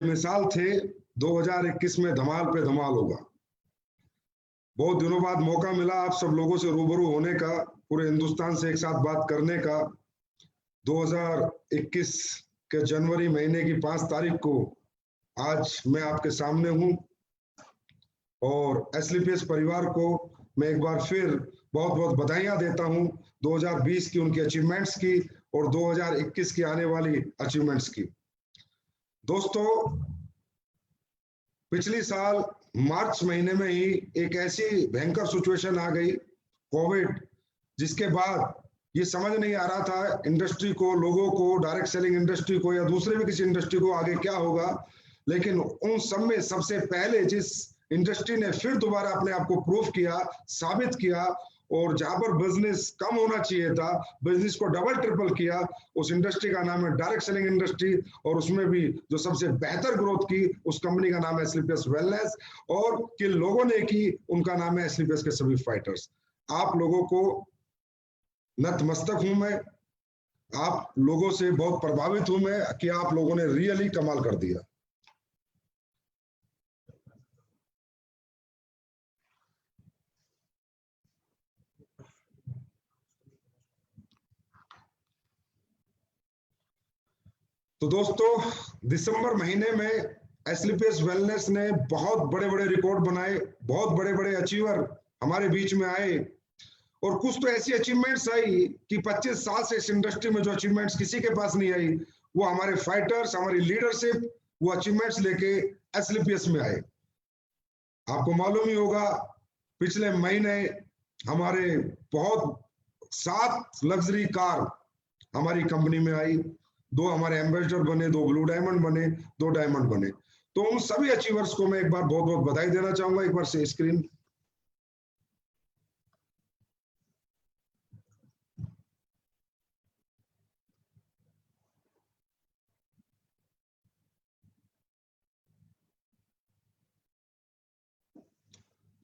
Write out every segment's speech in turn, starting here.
मिसाल थे 2021 में धमाल पे धमाल होगा। बहुत दिनों बाद मौका मिला आप सब लोगों से रूबरू होने का, पूरे हिंदुस्तान से एक साथ बात करने का। 2021 के जनवरी महीने की 5 तारीख को आज मैं आपके सामने हूं और एसलीपीएस परिवार को मैं एक बार फिर बहुत बहुत बधाइयां देता हूं 2020 की उनकी अचीवमेंट्स की और 2021 की आने वाली अचीवमेंट्स की। दोस्तों, पिछली साल मार्च महीने में ही एक ऐसी भयंकर सिचुएशन आ गई, कोविड, जिसके बाद ये समझ नहीं आ रहा था इंडस्ट्री को, लोगों को, डायरेक्ट सेलिंग इंडस्ट्री को या दूसरे भी किसी इंडस्ट्री को आगे क्या होगा। लेकिन उन सब में सबसे पहले जिस इंडस्ट्री ने फिर दोबारा अपने आप को प्रूव किया, साबित किया और जहां पर बिजनेस कम होना चाहिए था बिजनेस को डबल ट्रिपल किया, उस इंडस्ट्री का नाम है डायरेक्ट सेलिंग इंडस्ट्री। और उसमें भी जो सबसे बेहतर ग्रोथ की उस कंपनी का नाम है एसलीपीएस वेलनेस, और किन लोगों ने की उनका नाम है एसलीपीएस के सभी फाइटर्स। आप लोगों को नतमस्तक हूं मैं, आप लोगों से बहुत प्रभावित हूं मैं कि आप लोगों ने रियली कमाल कर दिया। तो दोस्तों, दिसंबर महीने में एसलीपीएस वेलनेस ने बहुत बड़े बड़े रिकॉर्ड बनाए, बहुत बड़े बड़े अचीवर हमारे बीच में आए और कुछ तो ऐसी अचीवमेंट्स आई कि 25 साल से इस इंडस्ट्री में जो अचीवमेंट्स किसी के पास नहीं आई, वो हमारे फाइटर्स, हमारी लीडरशिप वो अचीवमेंट्स लेके एसलीपीएस में आए। आपको मालूम ही होगा पिछले महीने हमारे बहुत 7 लग्जरी कार हमारी कंपनी में आई, 2 हमारे एम्बेसडर बने, 2 ब्लू डायमंड बने, 2 डायमंड बने। तो उन सभी अचीवर्स को मैं एक बार बहुत बहुत बधाई देना चाहूंगा। एक बार से स्क्रीन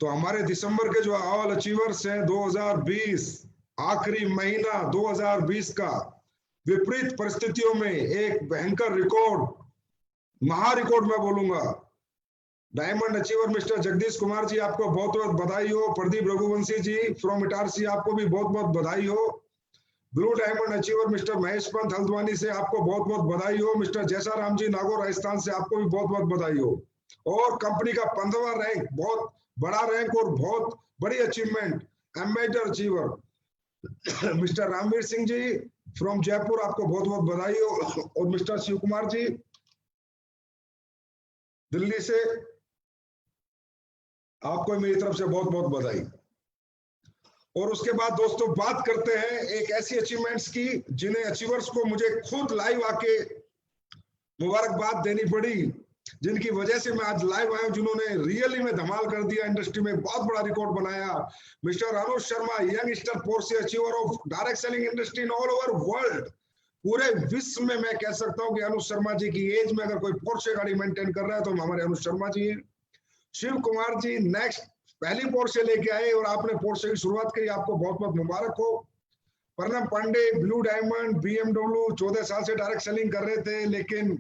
तो हमारे दिसंबर के जो ऑल अचीवर्स हैं 2020 आखिरी महीना 2020 का विपरीत परिस्थितियों में एक भयंकर रिकॉर्ड, महा रिकॉर्ड मैं बोलूंगा। Diamond achiever mister Jagdish Kumar ji, आपको बहुत बहुत बधाई हो। प्रदीप रघुवंशी जी फ्रॉम इटारसी, आपको भी बहुत बहुत बधाई हो। Blue diamond achiever mister Mahesh Pant Haldwani से आपको बहुत बहुत बधाई हो। मिस्टर जैसा राम जी नागौर राजस्थान से आपको भी बहुत बहुत बधाई हो। और कंपनी का 15वां रैंक, बहुत बड़ा रैंक और बहुत बड़ी achievement, ambassador achiever mister Ramvir Singh ji from Jaipur, आपको बहुत बहुत बधाई हो। और मिस्टर शिव कुमार जी दिल्ली से, आपको मेरी तरफ से बहुत बहुत बधाई। और उसके बाद दोस्तों बात करते हैं एक ऐसी अचीवमेंट्स की जिन्हें अचीवर्स को मुझे खुद लाइव आके मुबारकबाद देनी पड़ी, जिनकी वजह से मैं आज लाइव आया हूं, जिन्होंने रियली में धमाल कर दिया, इंडस्ट्री में बहुत बड़ा रिकॉर्ड बनाया। Mister Anuj Sharma, youngster Porsche achiever of direct selling industry in all over world. पूरे विश्व में मैं कह सकता हूं कि अनुज शर्मा जी की एज में अगर कोई पोर्शे गाड़ी मेंटेन कर रहा है तो हमारे अनुज शर्मा जी हैं। शिव कुमार जी नेक्स्ट पहली पोर्शे लेके आए और आपने पोर्शे की शुरुआत करी, आपको बहुत बहुत मुबारक हो। परनम पांडे ब्लू डायमंड बीएमडब्ल्यू, 14 साल से डायरेक्ट सेलिंग कर रहे थे, लेकिन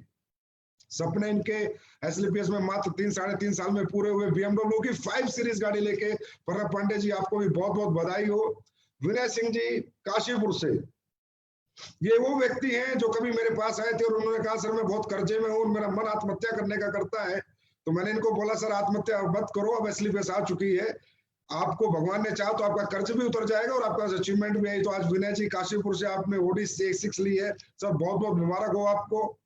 सपने इनके एसलीपीएस में मात्र 3-3.5 साल में पूरे हुए। बीएमडब्ल्यू की 5 सीरीज गाड़ी लेके परनम पांडे जी, आपको भी बहुत बहुत बधाई हो। विनय सिंह जी काशीपुर से, ये वो व्यक्ति हैं जो कभी मेरे पास आए थे और उन्होंने कहा सर मैं बहुत कर्जे में हूँ, मेरा मन आत्महत्या करने का करता है। तो मैंने इनको बोला सर आत्महत्या मत करो, अब एसलीपीएस आ चुकी है, आपको भगवान ने चाहा तो आपका कर्ज भी उतर जाएगा और आपका अचीवमेंट भी है। तो आज विनय जी काशीपुर से आपने ओडी 6 ली है, सर बहुत बहुत मुबारक हो आपको।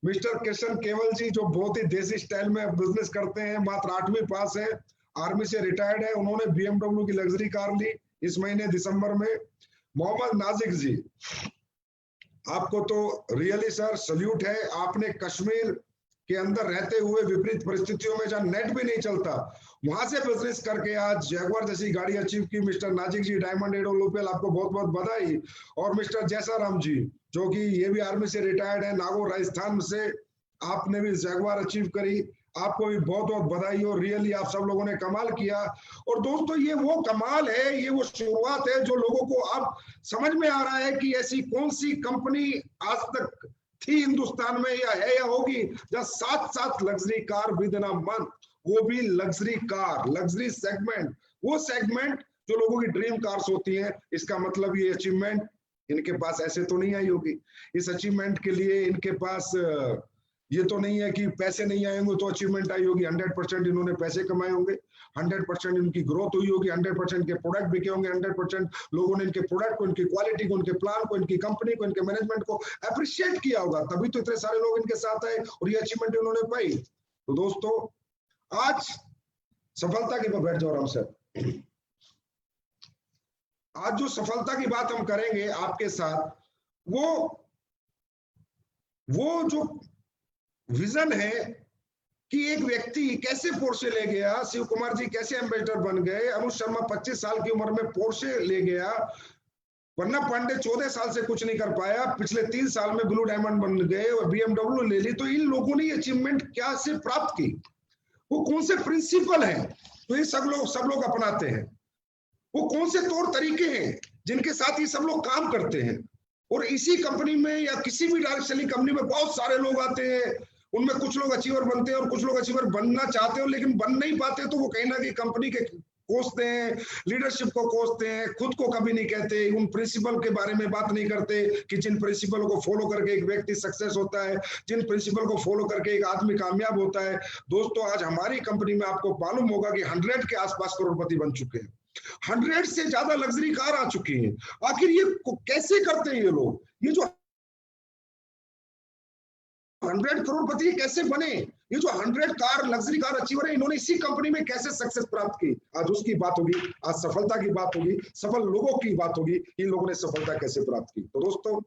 मिस्टर कृष्ण केवल जी, जो बहुत ही देसी स्टाइल में बिजनेस करते हैं, मात्र 8वीं पास है, आर्मी से रिटायर्ड है, उन्होंने बीएमडब्ल्यू की लग्जरी कार ली इस महीने दिसंबर में। मोहम्मद नाजिक जी, आपको तो रियली सर सल्यूट है, आपने कश्मीर के अंदर रहते हुए विपरीत परिस्थितियों में जहां नेट भी नहीं चलता वहां से बिजनेस करके आज जैगवार जैसी गाड़ी अचीव की। मिस्टर नाजिक जी डायमंड एडोलोपेल, आपको बहुत बहुत बधाई। और मिस्टर जैसा राम जी, जो कि ये भी आर्मी से रिटायर्ड है, नागौर राजस्थान से, आपने भी जैगवार अचीव करी, आपको भी बहुत बहुत बधाई हो। रियली आप सब लोगों ने कमाल किया। और दोस्तों ये वो कमाल है, ये वो शुरुआत है जो लोगों को अब समझ में आ रहा है कि ऐसी कौन सी कंपनी आज तक थी हिंदुस्तान में या है या होगी, जहां 7-7 luxury car with in a month, वो भी लग्जरी कार, लग्जरी सेगमेंट, वो सेगमेंट जो लोगों की ड्रीम कार्स होती हैं। इसका मतलब ये अचीवमेंट इनके पास ऐसे तो नहीं आई होगी। इस अचीवमेंट के लिए इनके पास ये तो नहीं है कि पैसे नहीं आएंगे तो अचीवमेंट आई होगी। 100% इन्होंने पैसे कमाए होंगे, 100% इनकी ग्रोथ हुई होगी, 100% के प्रोडक्ट बिके होंगे, 100% लोगों ने इनके प्रोडक्ट को, इनकी क्वालिटी को, इनके प्लान को, इनकी कंपनी को, इनके मैनेजमेंट को अप्रिशिएट किया होगा, तभी तो इतने सारे लोग इनके साथ आए और ये अचीवमेंट उन्होंने पाई। तो दोस्तों आज सफलता की, बैठ जाओ आराम से। आज जो सफलता की बात हम करेंगे आपके साथ, वो जो विजन है कि एक व्यक्ति कैसे पोर्शे ले गया, शिव कुमार जी कैसे एम्बेसडर बन गए, अनुज शर्मा 25 साल की उम्र में पोर्शे ले गया, वरना पांडे 14 साल से कुछ नहीं कर पाया, पिछले 3 साल में ब्लू डायमंड बन गए और BMW ले ली। तो इन लोगों ने अचीवमेंट क्या से प्राप्त की, वो कौन से प्रिंसिपल हैं तो ये सब लोग अपनाते हैं, वो कौन से तौर तरीके हैं जिनके साथ ये सब लोग काम करते हैं। और इसी कंपनी में या किसी भी डायरेक्ट सेलिंग कंपनी में बहुत सारे लोग आते हैं, उनमें कुछ लोग अचीवर बनते हैं और कुछ लोग अचीवर बनना चाहते हो लेकिन बन नहीं पाते, तो वो कहीं ना कहीं कंपनी के कोसते हैं, लीडरशिप को कोसते हैं, खुद को कभी नहीं कहते, उन प्रिंसिपल के बारे में बात नहीं करते कि जिन प्रिंसिपल को फॉलो करके एक व्यक्ति सक्सेस होता है, जिन प्रिंसिपल को फॉलो करके एक आदमी कामयाब होता है। दोस्तों आज हमारी कंपनी में आपको मालूम होगा कि 100 के आसपास करोड़पति बन चुके हैं, 100 से ज्यादा लग्जरी कार आ चुकी हैं। आखिर ये कैसे करते हैं ये लोग, ये जो 100 करोड़पति कैसे बने, ये जो 100 कार लग्जरी कार अचीवर है, इन्होंने इसी कंपनी में कैसे सक्सेस प्राप्त की, आज उसकी बात होगी, आज सफलता की बात होगी, सफल लोगों की बात होगी, इन लोगों ने सफलता कैसे प्राप्त की। तो दोस्तों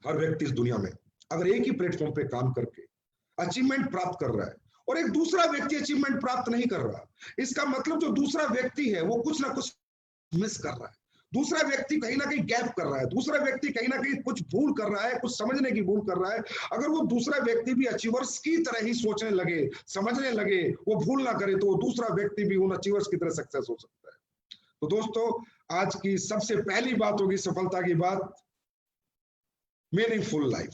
हर व्यक्ति इस दुनिया में अगर एक ही प्लेटफॉर्म पे काम करके अचीवमेंट प्राप्त कर रहा है और एक दूसरा व्यक्ति अचीवमेंट प्राप्त नहीं कर रहा, इसका मतलब जो दूसरा व्यक्ति है वो कुछ ना कुछ मिस कर रहा है, दूसरा व्यक्ति कहीं ना कहीं गैप कर रहा है, दूसरा व्यक्ति कहीं ना कहीं कुछ भूल कर रहा है, कुछ समझने की भूल कर रहा है। अगर वो दूसरा व्यक्ति भी अचीवर्स की तरह ही सोचने लगे, समझने लगे, वो भूल ना करे, तो वो दूसरा व्यक्ति भी उन अचीवर्स की तरह सक्सेस हो सकता है। तो दोस्तों आज की सबसे पहली बात होगी सफलता की बात, मीनिंगफुल लाइफ,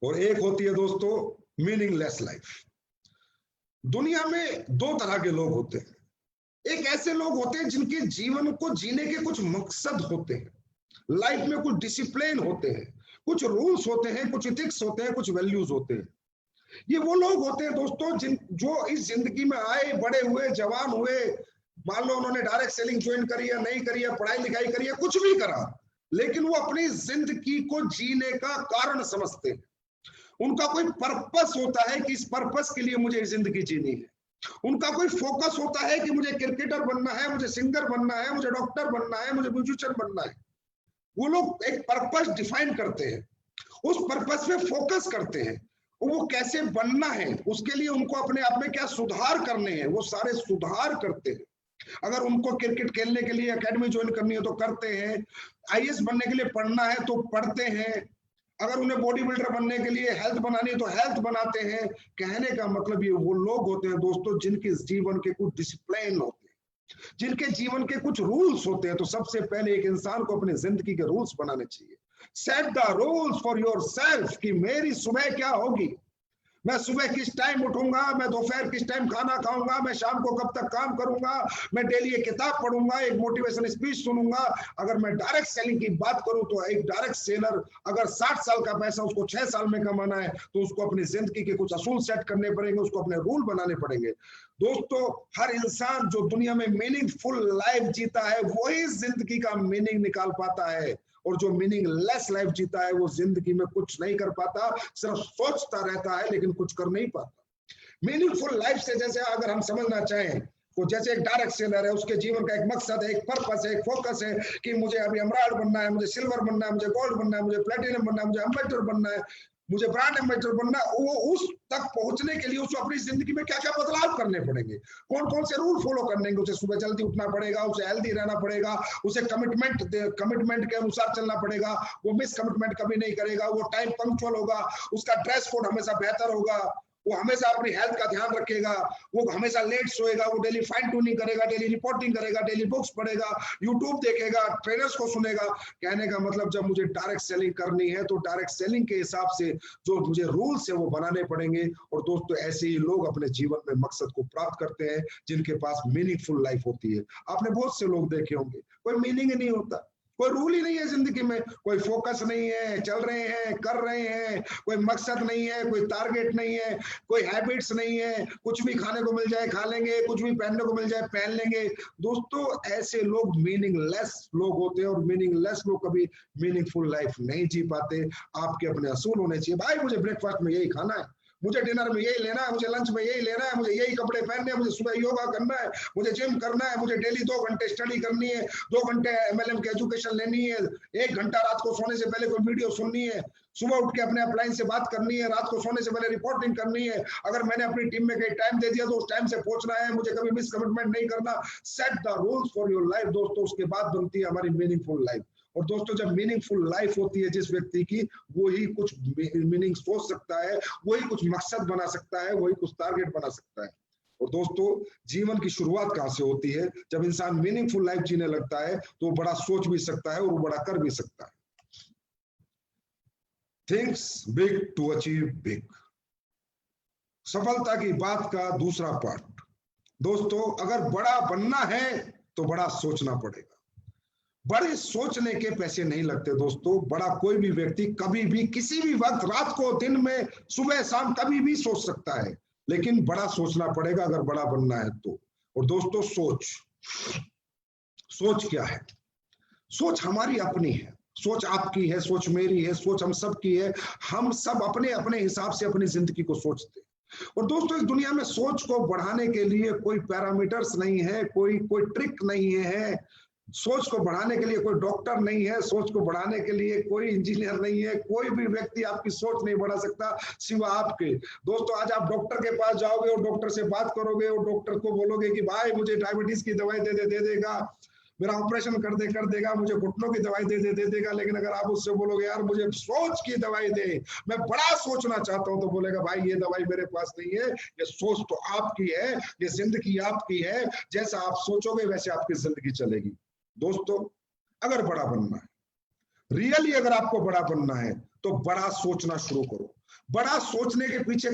और एक होती है दोस्तों मीनिंगलेस लाइफ। दुनिया में 2 तरह के लोग होते हैं, एक ऐसे लोग होते हैं जिनके जीवन को जीने के कुछ मकसद होते हैं, लाइफ में कुछ डिसिप्लिन होते हैं, कुछ रूल्स होते हैं, कुछ इथिक्स होते हैं, कुछ वैल्यूज होते हैं। ये वो लोग होते हैं दोस्तों जो इस जिंदगी में आए, बड़े हुए, जवान हुए, मान लो उन्होंने डायरेक्ट सेलिंग ज्वाइन करी या नहीं करी, पढ़ाई लिखाई करी है, कुछ भी करा, लेकिन वो अपनी जिंदगी को जीने का कारण समझते हैं। उनका कोई पर्पस होता है कि इस पर्पस के लिए मुझे जिंदगी जीनी है, उनका कोई फोकस होता है कि मुझे क्रिकेटर बनना है, मुझे सिंगर बनना है, मुझे डॉक्टर बनना है, मुझे म्यूजिशियन बनना है। वो लोग एक पर्पस डिफाइन करते हैं, उस पर्पस पे फोकस करते हैं, वो कैसे बनना है, उसके लिए उनको अपने आप में क्या सुधार करने हैं, वो सारे सुधार करते हैं। अगर उनको क्रिकेट खेलने के लिए एकेडमी ज्वाइन करनी है तो करते हैं, IAS बनने के लिए पढ़ना है तो पढ़ते हैं, अगर उन्हें बॉडी बिल्डर बनने के लिए हेल्थ बनानी है तो हेल्थ बनाते हैं। कहने का मतलब ये वो लोग होते हैं दोस्तों जिनके जीवन के कुछ डिसिप्लिन होते हैं, जिनके जीवन के कुछ रूल्स होते हैं। तो सबसे पहले एक इंसान को अपनी जिंदगी के रूल्स बनाने चाहिए। Set the rules for yourself कि मेरी सुबह क्या होगी, मैं सुबह किस टाइम उठूंगा, मैं दोपहर किस टाइम खाना खाऊंगा, मैं शाम को कब तक काम करूंगा, मैं डेली एक किताब पढ़ूंगा, एक मोटिवेशन स्पीच सुनूंगा। अगर मैं डायरेक्ट सेलिंग की बात करूं तो एक डायरेक्ट सेलर अगर 60 साल का पैसा उसको 6 साल में कमाना है तो उसको अपनी जिंदगी के कुछ असूल सेट करने पड़ेंगे, उसको अपने रूल बनाने पड़ेंगे। दोस्तों हर इंसान जो दुनिया में मीनिंगफुल लाइफ जीता है वही जिंदगी का मीनिंग निकाल पाता है, और जो मीनिंगलेस लाइफ जीता है वो जिंदगी में कुछ नहीं कर पाता, सिर्फ सोचता रहता है लेकिन कुछ कर नहीं पाता। मीनिंगफुल लाइफ से जैसे अगर हम समझना चाहें तो जैसे एक डायरेक्ट सेलर है, उसके जीवन का एक मकसद है, एक पर्पस है, एक फोकस है कि मुझे अभी एमराल्ड बनना है, मुझे सिल्वर बनना है, मुझे गोल्ड बनना है, मुझे प्लेटिनम बनना है, मुझे एम्बेसडर बनना है, मुझे ब्रांड एम्बेसडर बनना है। वो उस तक पहुंचने के लिए उसको अपनी जिंदगी में क्या क्या बदलाव करने पड़ेंगे, कौन कौन से रूल फॉलो करने हैं। उसे सुबह जल्दी उठना पड़ेगा, उसे हेल्दी रहना पड़ेगा, उसे कमिटमेंट के अनुसार चलना पड़ेगा, वो मिस कमिटमेंट कभी नहीं करेगा, वो टाइम पंक्चुअल होगा, उसका ड्रेस कोड हमेशा बेहतर होगा, वो हमेशा अपनी हेल्थ का ध्यान रखेगा, वो हमेशा लेट सोएगा, वो डेली फाइन ट्यूनिंग करेगा, डेली रिपोर्टिंग करेगा, डेली बुक्स पढ़ेगा, यूट्यूब देखेगा, ट्रेनर्स को सुनेगा। कहने का मतलब जब मुझे डायरेक्ट सेलिंग करनी है तो डायरेक्ट सेलिंग के हिसाब से जो मुझे रूल्स है वो बनाने पड़ेंगे। और दोस्तों ऐसे ही लोग अपने जीवन में मकसद को प्राप्त करते हैं जिनके पास मीनिंगफुल लाइफ होती है। आपने बहुत से लोग देखे होंगे, कोई मीनिंग ही नहीं होता, कोई रूल ही नहीं है जिंदगी में, कोई फोकस नहीं है, चल रहे हैं, कर रहे हैं, कोई मकसद नहीं है, कोई टारगेट नहीं है, कोई हैबिट्स नहीं है, कुछ भी खाने को मिल जाए खा लेंगे, कुछ भी पहनने को मिल जाए पहन लेंगे। दोस्तों ऐसे लोग मीनिंगलेस लोग होते हैं और मीनिंगलेस लोग कभी मीनिंगफुल लाइफ नहीं जी पाते। आपके अपने असूल होने चाहिए, भाई मुझे ब्रेकफास्ट में यही खाना है, मुझे डिनर में यही लेना है, मुझे लंच में यही लेना है, मुझे यही कपड़े पहनने हैं, मुझे सुबह योगा करना है, मुझे जिम करना है, मुझे डेली 2 घंटे स्टडी करनी है, 2 घंटे MLM की एजुकेशन लेनी है, 1 घंटा रात को सोने से पहले कोई वीडियो सुननी है, सुबह उठ के अपने अपलाइन से बात करनी है, रात को सोने से पहले रिपोर्टिंग करनी है, अगर मैंने अपनी टीम में कहीं टाइम दे दिया तो उस टाइम से पहुंचना है, मुझे कभी मिस कमिटमेंट नहीं करना। Set the rules for your life दोस्तों, उसके बाद बनती है हमारी मीनिंगफुल लाइफ। और दोस्तों जब मीनिंगफुल लाइफ होती है जिस व्यक्ति की, वो ही कुछ मीनिंग सोच सकता है, वही कुछ मकसद बना सकता है, वही कुछ टारगेट बना सकता है। और दोस्तों जीवन की शुरुआत कहां से होती है? जब इंसान मीनिंगफुल लाइफ जीने लगता है तो वो बड़ा सोच भी सकता है और वो बड़ा कर भी सकता है। Thinks big to achieve big, सफलता की बात का दूसरा पार्ट। दोस्तों अगर बड़ा बनना है तो बड़ा सोचना पड़ेगा। बड़े सोचने के पैसे नहीं लगते दोस्तों। बड़ा कोई भी व्यक्ति कभी भी किसी भी वक्त, रात को, दिन में, सुबह शाम, कभी भी सोच सकता है, लेकिन बड़ा सोचना पड़ेगा अगर बड़ा बनना है तो। और दोस्तों सोच क्या है? सोच हमारी अपनी है, सोच आपकी है, सोच मेरी है, सोच हम सब की है। हम सब अपने अपने हिसाब से अपनी जिंदगी को सोचते हैं। और दोस्तों इस दुनिया में सोच को बढ़ाने के लिए कोई पैरामीटर्स नहीं है, कोई ट्रिक नहीं है। सोच को बढ़ाने के लिए कोई डॉक्टर नहीं है, सोच को बढ़ाने के लिए कोई इंजीनियर नहीं है, कोई भी व्यक्ति आपकी सोच नहीं बढ़ा सकता सिवा आपके। दोस्तों आज आप डॉक्टर के पास जाओगे और डॉक्टर से बात करोगे और डॉक्टर को बोलोगे कि भाई मुझे डायबिटीज की दवाई दे देगा, मेरा ऑपरेशन कर देगा, मुझे घुटनों की दवाई दे देगा। लेकिन अगर आप उससे बोलोगे यार मुझे सोच की दवाई दे, मैं बड़ा सोचना चाहता हूं, तो बोलेगा भाई ये दवाई मेरे पास नहीं है, ये सोच तो आपकी है, ये जिंदगी आपकी है, जैसा आप सोचोगे वैसे आपकी जिंदगी चलेगी। दोस्तों अगर बड़ा बनना है, रियली अगर आपको बड़ा बनना है तो बड़ा सोचना शुरू करो। बड़ा सोचने के पीछे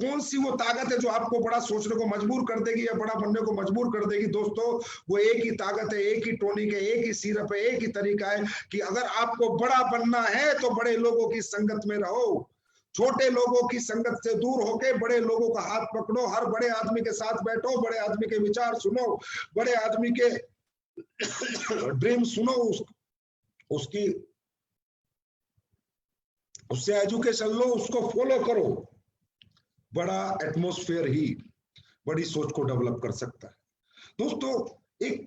कौन सी वो ताकत है जो आपको बड़ा सोचने को मजबूर कर देगी या बड़ा बनने को मजबूर कर देगी? दोस्तों वो एक ही ताकत है, एक ही टॉनिक है, एक ही सिरप है, एक ही तरीका है कि अगर आपको बड़ा बनना है तो बड़े लोगों की संगत में रहो, छोटे लोगों की संगत से दूर होकर बड़े लोगों का हाथ पकड़ो, हर बड़े आदमी के साथ बैठो, बड़े आदमी के विचार सुनो, बड़े आदमी के ड्रीम सुनो, उससे एजुकेशन लो, उसको फॉलो करो। बड़ा एटमॉस्फेयर ही बड़ी सोच को डेवलप कर सकता है। दोस्तों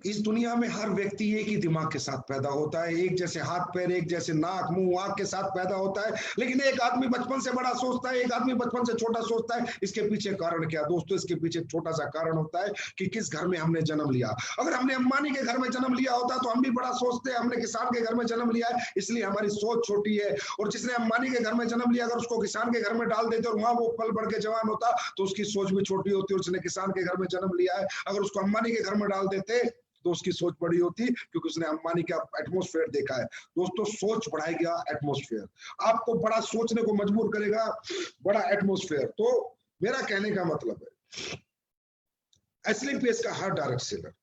इस दुनिया में हर व्यक्ति एक ही दिमाग के साथ पैदा होता है, एक जैसे हाथ पैर, एक जैसे नाक मुंह आंख के साथ पैदा होता है, लेकिन एक आदमी बचपन से बड़ा सोचता है, एक आदमी बचपन से छोटा सोचता है। इसके पीछे कारण क्या? दोस्तों इसके पीछे छोटा सा कारण होता है कि किस घर में हमने जन्म लिया। अगर हमने अंबानी के घर में जन्म लिया होता तो हम भी बड़ा सोचते हैं, हमने किसान के घर में जन्म लिया है इसलिए हमारी सोच छोटी है। और जिसने अंबानी के घर में जन्म लिया अगर उसको किसान के घर में डाल देते और वहां वो पल बढ़ के जवान होता तो उसकी सोच भी छोटी होती। और जिसने किसान के घर में जन्म लिया है अगर उसको अंबानी के घर में डाल देते तो उसकी सोच बड़ी होती, क्योंकि उसने अंबानी का एटमॉस्फेयर देखा है। दोस्तों सोच बढ़ाएगा एटमॉस्फेयर, आपको बड़ा सोचने को मजबूर करेगा बड़ा एटमॉस्फेयर। तो मेरा कहने का मतलब है एस्लिंग पेस का हर डायरेक्ट सेलर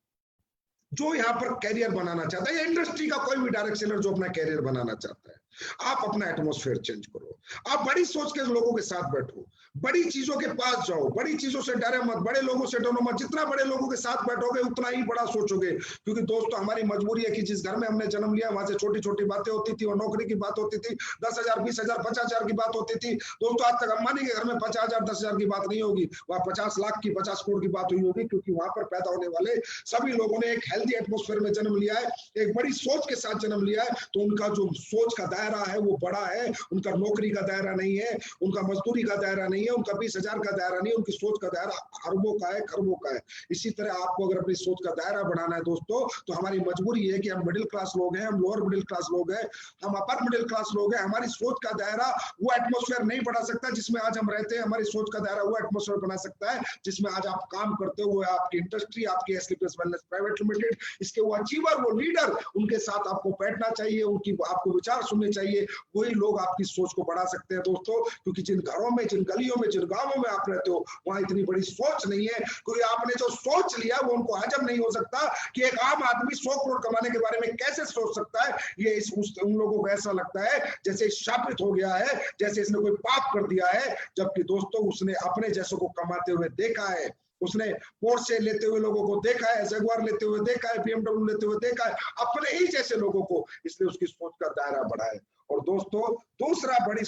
जो यहाँ पर कैरियर बनाना चाहता है, या इंडस्ट्री का कोई भी डायरेक्ट सेलर जो अपना कैरियर बनाना चाहता है, आप अपना एटमॉस्फेयर चेंज करो। आप बड़ी सोच के लोगों के साथ बैठो, बड़ी चीजों के पास जाओ, बड़ी चीजों से डरे मत, बड़े लोगों से डरो मत। जितना बड़े लोगों के साथ बैठोगे उतना ही बड़ा सोचोगे। क्योंकि दोस्तों हमारी मजबूरी है कि जिस घर में हमने जन्म लिया वहां से छोटी छोटी बातें होती थी और नौकरी की बात होती थी, 10,000 20,000 50,000 की बात होती थी। दोस्तों आज तक अंबानी के घर में 50,000 10,000 की बात नहीं होगी, वहां 50 लाख की 50 करोड़ की बात हुई होगी, क्योंकि वहां पर पैदा होने वाले सभी लोगों ने एक हेल्दी एटमॉस्फेयर में जन्म लिया है, एक बड़ी सोच के साथ जन्म लिया है। तो उनका जो सोच का दायरा दायरा है वो बड़ा है, उनका नौकरी का दायरा नहीं है, उनका मजदूरी का दायरा नहीं है, उनका 20,000 का दायरा नहीं है, उनकी सोच का दायरा अरबों का है, खरबों का है। इसी तरह आपको अगर अपनी सोच का दायरा बढ़ाना है दोस्तों, तो हमारी मजबूरी है कि हम मिडिल क्लास लोग हैं, हम लोअर मिडिल क्लास लोग हैं, हम अपर मिडिल क्लास लोग हैं। हमारी सोच का दायरा वो एटमॉस्फेयर नहीं बढ़ा सकता जिसमें आज हम रहते हैं। हमारी सोच का दायरा वो एटमॉस्फेयर बना सकता है जिसमें आज आप काम करते हो, आपकी इंडस्ट्री, आपकी एसलीपियस वेलनेस प्राइवेट लिमिटेड, इसके वो अचीवर, वो लीडर, उनके साथ आपको बैठना चाहिए, उनकी आपको विचार सुनने चाहिए। वही लोग आपकी सोच को बढ़ा सकते हैं दोस्तों, क्योंकि जिन घरों में, जिन गलियों में, जिन गांवों में आप रहते हो, वहां इतनी बड़ी सोच नहीं है, क्योंकि आपने जो सोच लिया वो उनको हजम नहीं हो सकता कि एक आम आदमी 100 करोड़ कमाने के बारे में कैसे सोच सकता है। ये उन लोगों को ऐसा लगता है जैसे शापित हो गया है, जैसे इसने कोई पाप कर दिया है, जबकि दोस्तों उसने अपने जैसों को कमाते हुए देखा है, उसने पोर्शे लेते हुए लोगों को देखा है, जगुआर लेते हुए देखा है, BMW लेते हुए देखा है, अपने ही जैसे लोगों को, इसलिए उसकी सोच का दायरा बढ़ा है। और दोस्तों दूसरा बड़ी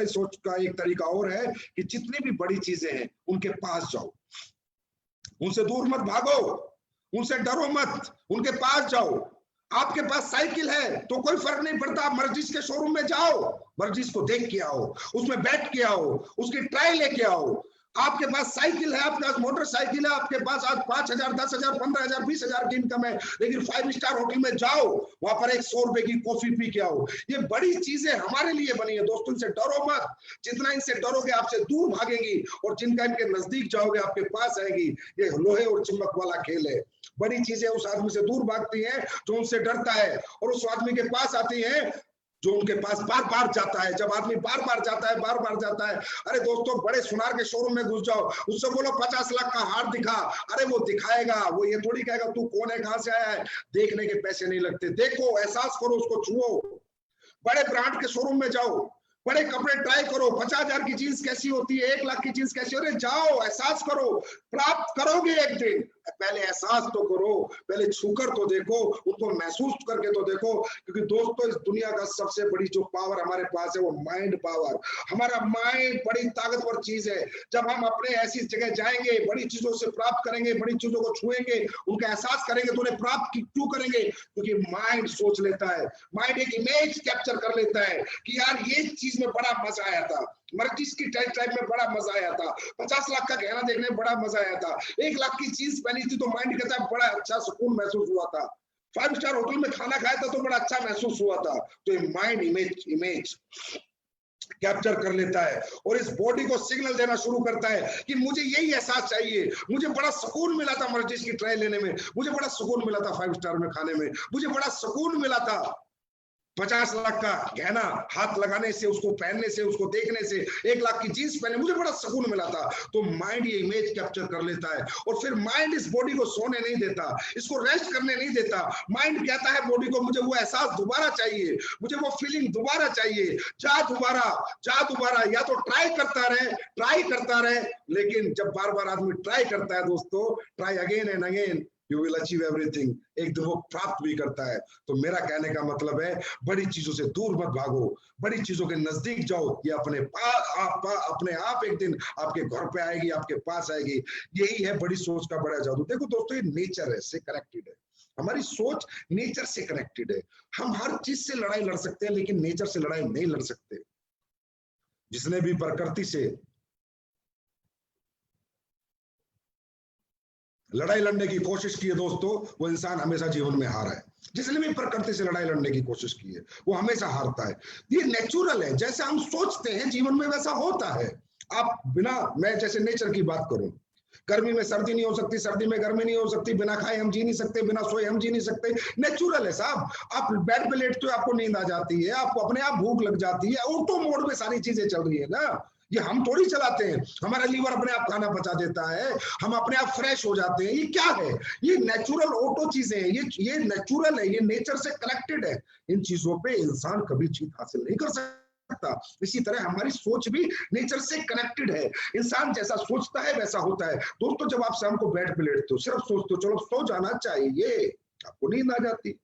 सोच का एक तरीका और है कि जितनी भी बड़ी चीजें हैं उनके पास जाओ, उनसे दूर मत भागो, उनसे डरो मत, उनके पास जाओ। आपके पास साइकिल है तो कोई फर्क नहीं पड़ता, आप मर्जिस के शोरूम में जाओ, मर्जिस को देख के आओ, उसमें बैठ के आओ, उसकी ट्रायल लेके आओ। आपके पास साइकिल है, आपके पास मोटरसाइकिल है, आपके पास आज 5,000, 10,000, 15,000, 20,000 की इनकम है, लेकिन 5 स्टार होटल में जाओ, वहां पर 100 रुपए की कॉफी पी के आओ। ये बड़ी चीजें हमारे लिए बनी है दोस्तों, इनसे डरो मत। जितना इनसे डरोगे आपसे दूर भागेंगी, और जिनका इनके नजदीक जाओगे आपके पास आएगी। ये लोहे और चुंबक वाला खेल है। बड़ी चीजें उस आदमी से दूर भागती हैं जो उनसे डरता है, और उस आदमी के पास आती हैं जो उनके पास बार बार जाता है। जब आदमी बार बार जाता है, अरे दोस्तों बड़े सुनार के शोरूम में घुस जाओ, उससे बोलो 50 लाख का हार दिखा, अरे वो दिखाएगा, वो ये थोड़ी कहेगा तू कौन है, कहां से आया है। देखने के पैसे नहीं लगते, देखो, एहसास करो, उसको छुओ। बड़े ब्रांड के शोरूम में जाओ, बड़े कपड़े ट्राई करो, 50,000 की जींस कैसी होती है, 1 लाख की जींस कैसी, अरे जाओ, एहसास करो, प्राप्त करोगे एक दिन। पहले एहसास तो करो, पहले छूकर तो देखो, उनको महसूस करके तो देखो। क्योंकि दोस्तों इस दुनिया का सबसे बड़ी जो पावर हमारे पास है वो माइंड पावर। हमारा माइंड बड़ी ताकतवर चीज है। जब हम अपने ऐसी जगह जाएंगे, बड़ी चीजों से प्राप्त करेंगे, बड़ी चीजों को छुएंगे, उनका एहसास करेंगे, तो उन्हें प्राप्त क्यों करेंगे? क्योंकि माइंड सोच लेता है, माइंड एक इमेज कैप्चर कर लेता है कि यार ये चीज में बड़ा मजा आया था, मर्जिस की टाइप में बड़ा मजा आया था, 50 लाख का गहना देखने में बड़ा मजा आया था, 1 लाख की चीज पहनी थी तो माइंड कहता है बड़ा अच्छा सुकून महसूस हुआ था, 5 स्टार होटल में खाना खाया था तो बड़ा अच्छा महसूस हुआ था। तो ये माइंड इमेज कैप्चर कर लेता है और इस बॉडी को सिग्नल देना शुरू करता है कि मुझे यही एहसास चाहिए। मुझे बड़ा सुकून मिला था मर्जिस की ट्रायल लेने में, मुझे बड़ा सुकून मिला था 5 स्टार में खाने में, मुझे बड़ा सुकून मिला था 50 लाख का गहना हाथ लगाने से, उसको पहनने से, उसको देखने से, 1 लाख की जींस पहने, मुझे बड़ा सुकून मिला था। तो माइंड ये इमेज कैप्चर कर लेता है और फिर माइंड इस बॉडी को सोने नहीं देता, इसको रेस्ट करने नहीं देता। माइंड कहता है बॉडी को मुझे वो एहसास दोबारा चाहिए, मुझे वो फीलिंग दोबारा चाहिए, जा दोबारा। या तो ट्राई करता रहे, लेकिन जब बार बार आदमी ट्राई करता है दोस्तों, try again and again, you will achieve everything, एक दिन वो प्राप्त भी करता है। तो मेरा कहने का मतलब है बड़ी चीजों से दूर मत भागो, बड़ी चीजों के नजदीक जाओ। ये अपने आप एक दिन आपके घर पे आएगी, आपके पास आएगी। यही है बड़ी सोच का बड़ा जादू। देखो दोस्तों, ये नेचर है से कनेक्टेड है, हमारी सोच नेचर से कनेक्टेड है। हम हर चीज से लड़ाई लड़ सकते हैं लेकिन नेचर से लड़ाई नहीं लड़ सकते। जिसने भी प्रकृति से लड़ाई लड़ने की कोशिश की है दोस्तों, वो इंसान हमेशा जीवन में हारा है। जिसने भी प्रकृति से लड़ाई लड़ने की कोशिश की है वो हमेशा हारता है। ये नेचुरल है, जैसे हम सोचते हैं जीवन में वैसा होता है। आप मैं जैसे नेचर की बात करूं, गर्मी में सर्दी नहीं हो सकती, सर्दी में गर्मी नहीं हो सकती, बिना खाए हम जी नहीं सकते, बिना सोए हम जी नहीं सकते। नेचुरल है साहब। आप बेड पे लेटते हो, आपको नींद आ जाती है, आपको अपने आप भूख लग जाती है, ऑटो मोड में सारी चीजें चल रही है ना। ये हम थोड़ी चलाते हैं, हमारा लीवर अपने आप खाना पचा देता है, हम अपने आप फ्रेश हो जाते हैं। ये क्या है? ये नेचुरल ऑटो चीजें हैं, ये नेचुरल है, ये नेचर से कनेक्टेड है। इन चीजों पे इंसान कभी जीत हासिल नहीं कर सकता। इसी तरह हमारी सोच भी नेचर से कनेक्टेड है। इंसान जैसा सोचता है वैसा होता है। दोस्तों, जब आप शाम को बेड पे लेटते हो, सिर्फ सोचते हो चलो सो जाना चाहिए, आपको नींद आ जाती।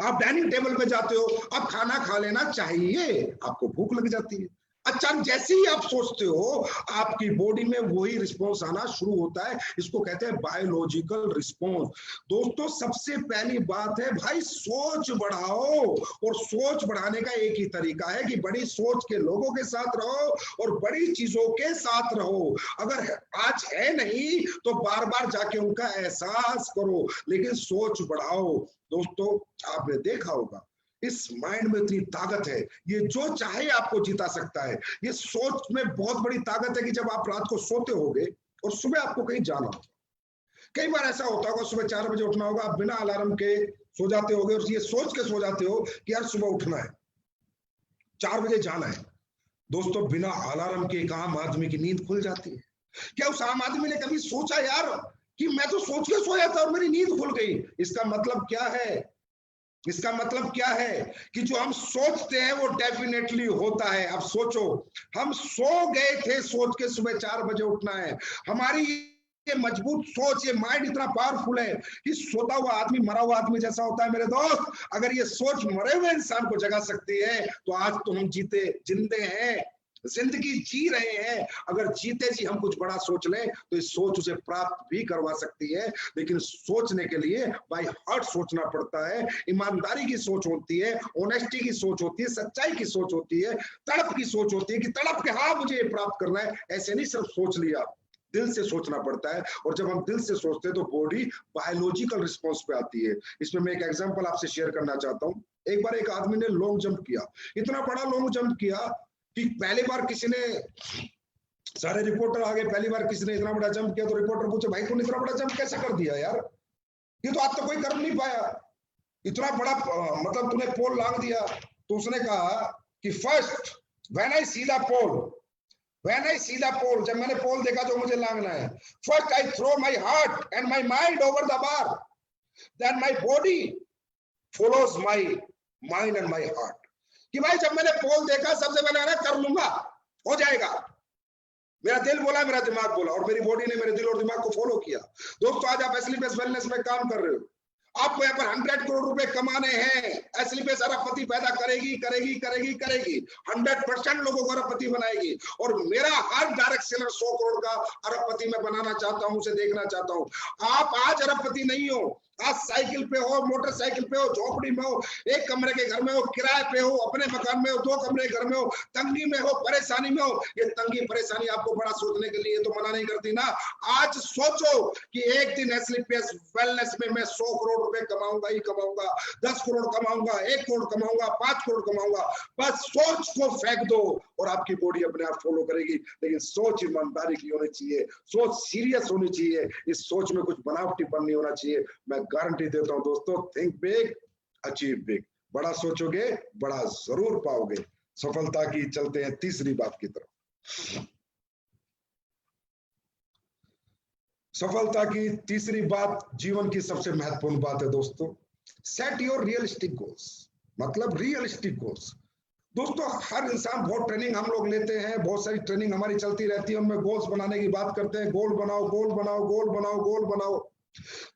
आप डाइनिंग टेबल पे जाते हो, अब खाना खा लेना चाहिए, आपको भूख लग जाती है। अच्छा, जैसे ही आप सोचते हो आपकी बॉडी में वही रिस्पॉन्स आना शुरू होता है। इसको कहते हैं बायोलॉजिकल रिस्पॉन्स। दोस्तों, सबसे पहली बात है भाई, सोच बढ़ाओ। और सोच बढ़ाने का एक ही तरीका है कि बड़ी सोच के लोगों के साथ रहो और बड़ी चीजों के साथ रहो। अगर आज है नहीं तो बार बार जाके उनका एहसास करो, लेकिन सोच बढ़ाओ। दोस्तों, आपने देखा होगा इस माइंड में इतनी ताकत है, ये जो चाहे आपको जिता सकता है। ये सोच में बहुत बड़ी ताकत है कि जब आप रात को सोते होगे और सुबह आपको कहीं जाना हो, कई बार ऐसा होता होगा सुबह 4 बजे उठना होगा, आप बिना अलार्म के सो जाते होगे और ये सोच के सो जाते हो कि यार सुबह उठना है, 4 बजे जाना है। दोस्तों, बिना अलार्म के एक आम आदमी की नींद खुल जाती है। क्या उस आम आदमी ने कभी सोचा यार कि मैं तो सोच के सोया था और मेरी नींद खुल गई? इसका मतलब क्या है? इसका मतलब क्या है कि जो हम सोचते हैं वो डेफिनेटली होता है। अब सोचो, हम सो गए थे सोच के सुबह 4 बजे उठना है। हमारी ये मजबूत सोच, ये माइंड इतना पावरफुल है कि सोता हुआ आदमी मरा हुआ आदमी जैसा होता है। मेरे दोस्त, अगर ये सोच मरे हुए इंसान को जगा सकती है तो आज तो हम जिंदे हैं, जिंदगी जी रहे हैं। अगर जीते जी हम कुछ बड़ा सोच लें तो इस सोच उसे प्राप्त भी करवा सकती है। लेकिन सोचने के लिए बाय हार्ट सोचना पड़ता है। ईमानदारी की सोच होती है, ऑनेस्टी की सोच होती है, सच्चाई की सोच होती है, तड़प की सोच होती है कि तड़प के हाँ मुझे ये प्राप्त करना है। ऐसे नहीं सिर्फ सोच लिया, दिल से सोचना पड़ता है। और जब हम दिल से सोचते हैं तो बॉडी बायोलॉजिकल रिस्पॉन्स पे आती है। इसमें मैं एक एग्जांपल आपसे शेयर करना चाहता हूँ। एक बार एक आदमी ने लॉन्ग जंप किया, इतना बड़ा लॉन्ग जंप किया कि पहली बार किसी ने, सारे रिपोर्टर आ गए, पहली बार किसी ने इतना बड़ा जंप किया। तो रिपोर्टर पूछे, भाई तूने इतना बड़ा जंप कैसे कर दिया यार, ये तो आज तक कोई कर नहीं पाया, इतना बड़ा मतलब तूने पोल लांग दिया। तो उसने कहा कि first when I see the pole, जब मैंने पोल देखा जो मुझे लांगना है, first I throw my heart and my mind over the bar, then my body follows my mind and my heart. कि भाई जब मैंने पोल देखा सबसे पहले ना कर लूंगा, हो जाएगा, मेरा दिल बोला, मेरा दिमाग बोला और मेरी बॉडी ने मेरे दिल और दिमाग को फॉलो किया। दोस्तों, आज आप एस्लीपेस वेलनेस में काम कर रहे हो, आपको यहाँ पर 100 करोड़ रुपए कमाने हैं। एस्लीपेस अरबपति पैदा करेगी करेगी करेगी करेगी, 100% लोगों को अरबपति बनाएगी। और मेरा हर डायरेक्ट सेलर 100 करोड़ का अरबपति मैं बनाना चाहता हूं, उसे देखना चाहता हूं। आप आज अरबपति नहीं हो, आज साइकिल पे हो, मोटरसाइकिल पे हो, झोपड़ी में हो, एक कमरे के घर में हो, किराए पे हो, अपने मकान में हो, 2 कमरे के घर में हो, तंगी में हो, परेशानी में हो, ये तंगी परेशानी आपको बड़ा सोचने के लिए तो मना नहीं करती ना। आज सोचो कि एक दिन एस्लीपेस वेलनेस में मैं 100 करोड़ रुपए कमाऊंगा ही कमाऊंगा, 10 करोड़ कमाऊंगा, 1 करोड़ कमाऊंगा, 5 करोड़ कमाऊंगा। बस सोच को फेंक दो और आपकी बॉडी अपने आप फॉलो करेगी। लेकिन सोच ईमानदारी की होनी चाहिए, सोच सीरियस होनी चाहिए, इस सोच में कुछ बनावटीपन नहीं होना चाहिए। मैं गारंटी देता हूं दोस्तों, थिंक बिग अचीव बिग। बड़ा सोचोगे बड़ा जरूर पाओगे। सफलता की चलते हैं तीसरी बात की तरफ। सफलता की तीसरी बात जीवन की सबसे महत्वपूर्ण बात है दोस्तों, सेट योर रियलिस्टिक गोल्स। मतलब रियलिस्टिक गोल्स। दोस्तों, हर इंसान, बहुत ट्रेनिंग हम लोग लेते हैं, बहुत सारी ट्रेनिंग हमारी चलती रहती है, उनमें गोल्स बनाने की बात करते हैं। गोल बनाओ, गोल बनाओ, गोल बनाओ, गोल बनाओ।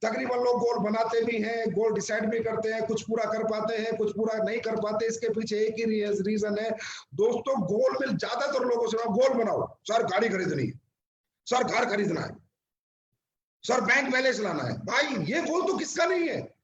तकरीबन लोग गोल बनाते भी हैं, गोल डिसाइड भी करते हैं, कुछ पूरा कर पाते हैं, कुछ पूरा नहीं कर पाते। इसके पीछे एक ही रीजन है दोस्तों, गोल में ज्यादातर लोगों से गोल बनाओ, सर गाड़ी खरीदनी है, सर घर खरीदना है, सर बैंक बैलेंस लाना है। भाई ये गोल तो किसका नहीं है,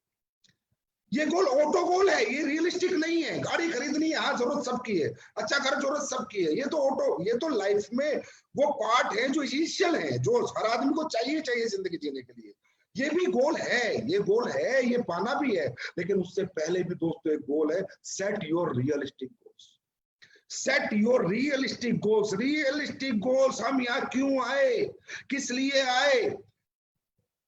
ये गोल ऑटो गोल है, ये रियलिस्टिक नहीं है। गाड़ी खरीदनी है, हाँ जरूरत सबकी है, अच्छा घर जरूरत सबकी है, ये तो ऑटो, ये तो लाइफ में वो पार्ट है जो इसेंशियल है, जो हर आदमी को चाहिए जिंदगी जीने के लिए। ये भी गोल है, ये गोल है, ये पाना भी है। लेकिन उससे पहले भी दोस्तों एक गोल है, set your realistic goals. Set your realistic goals. Realistic goals, हम यहाँ क्यों आए, किस लिए आए?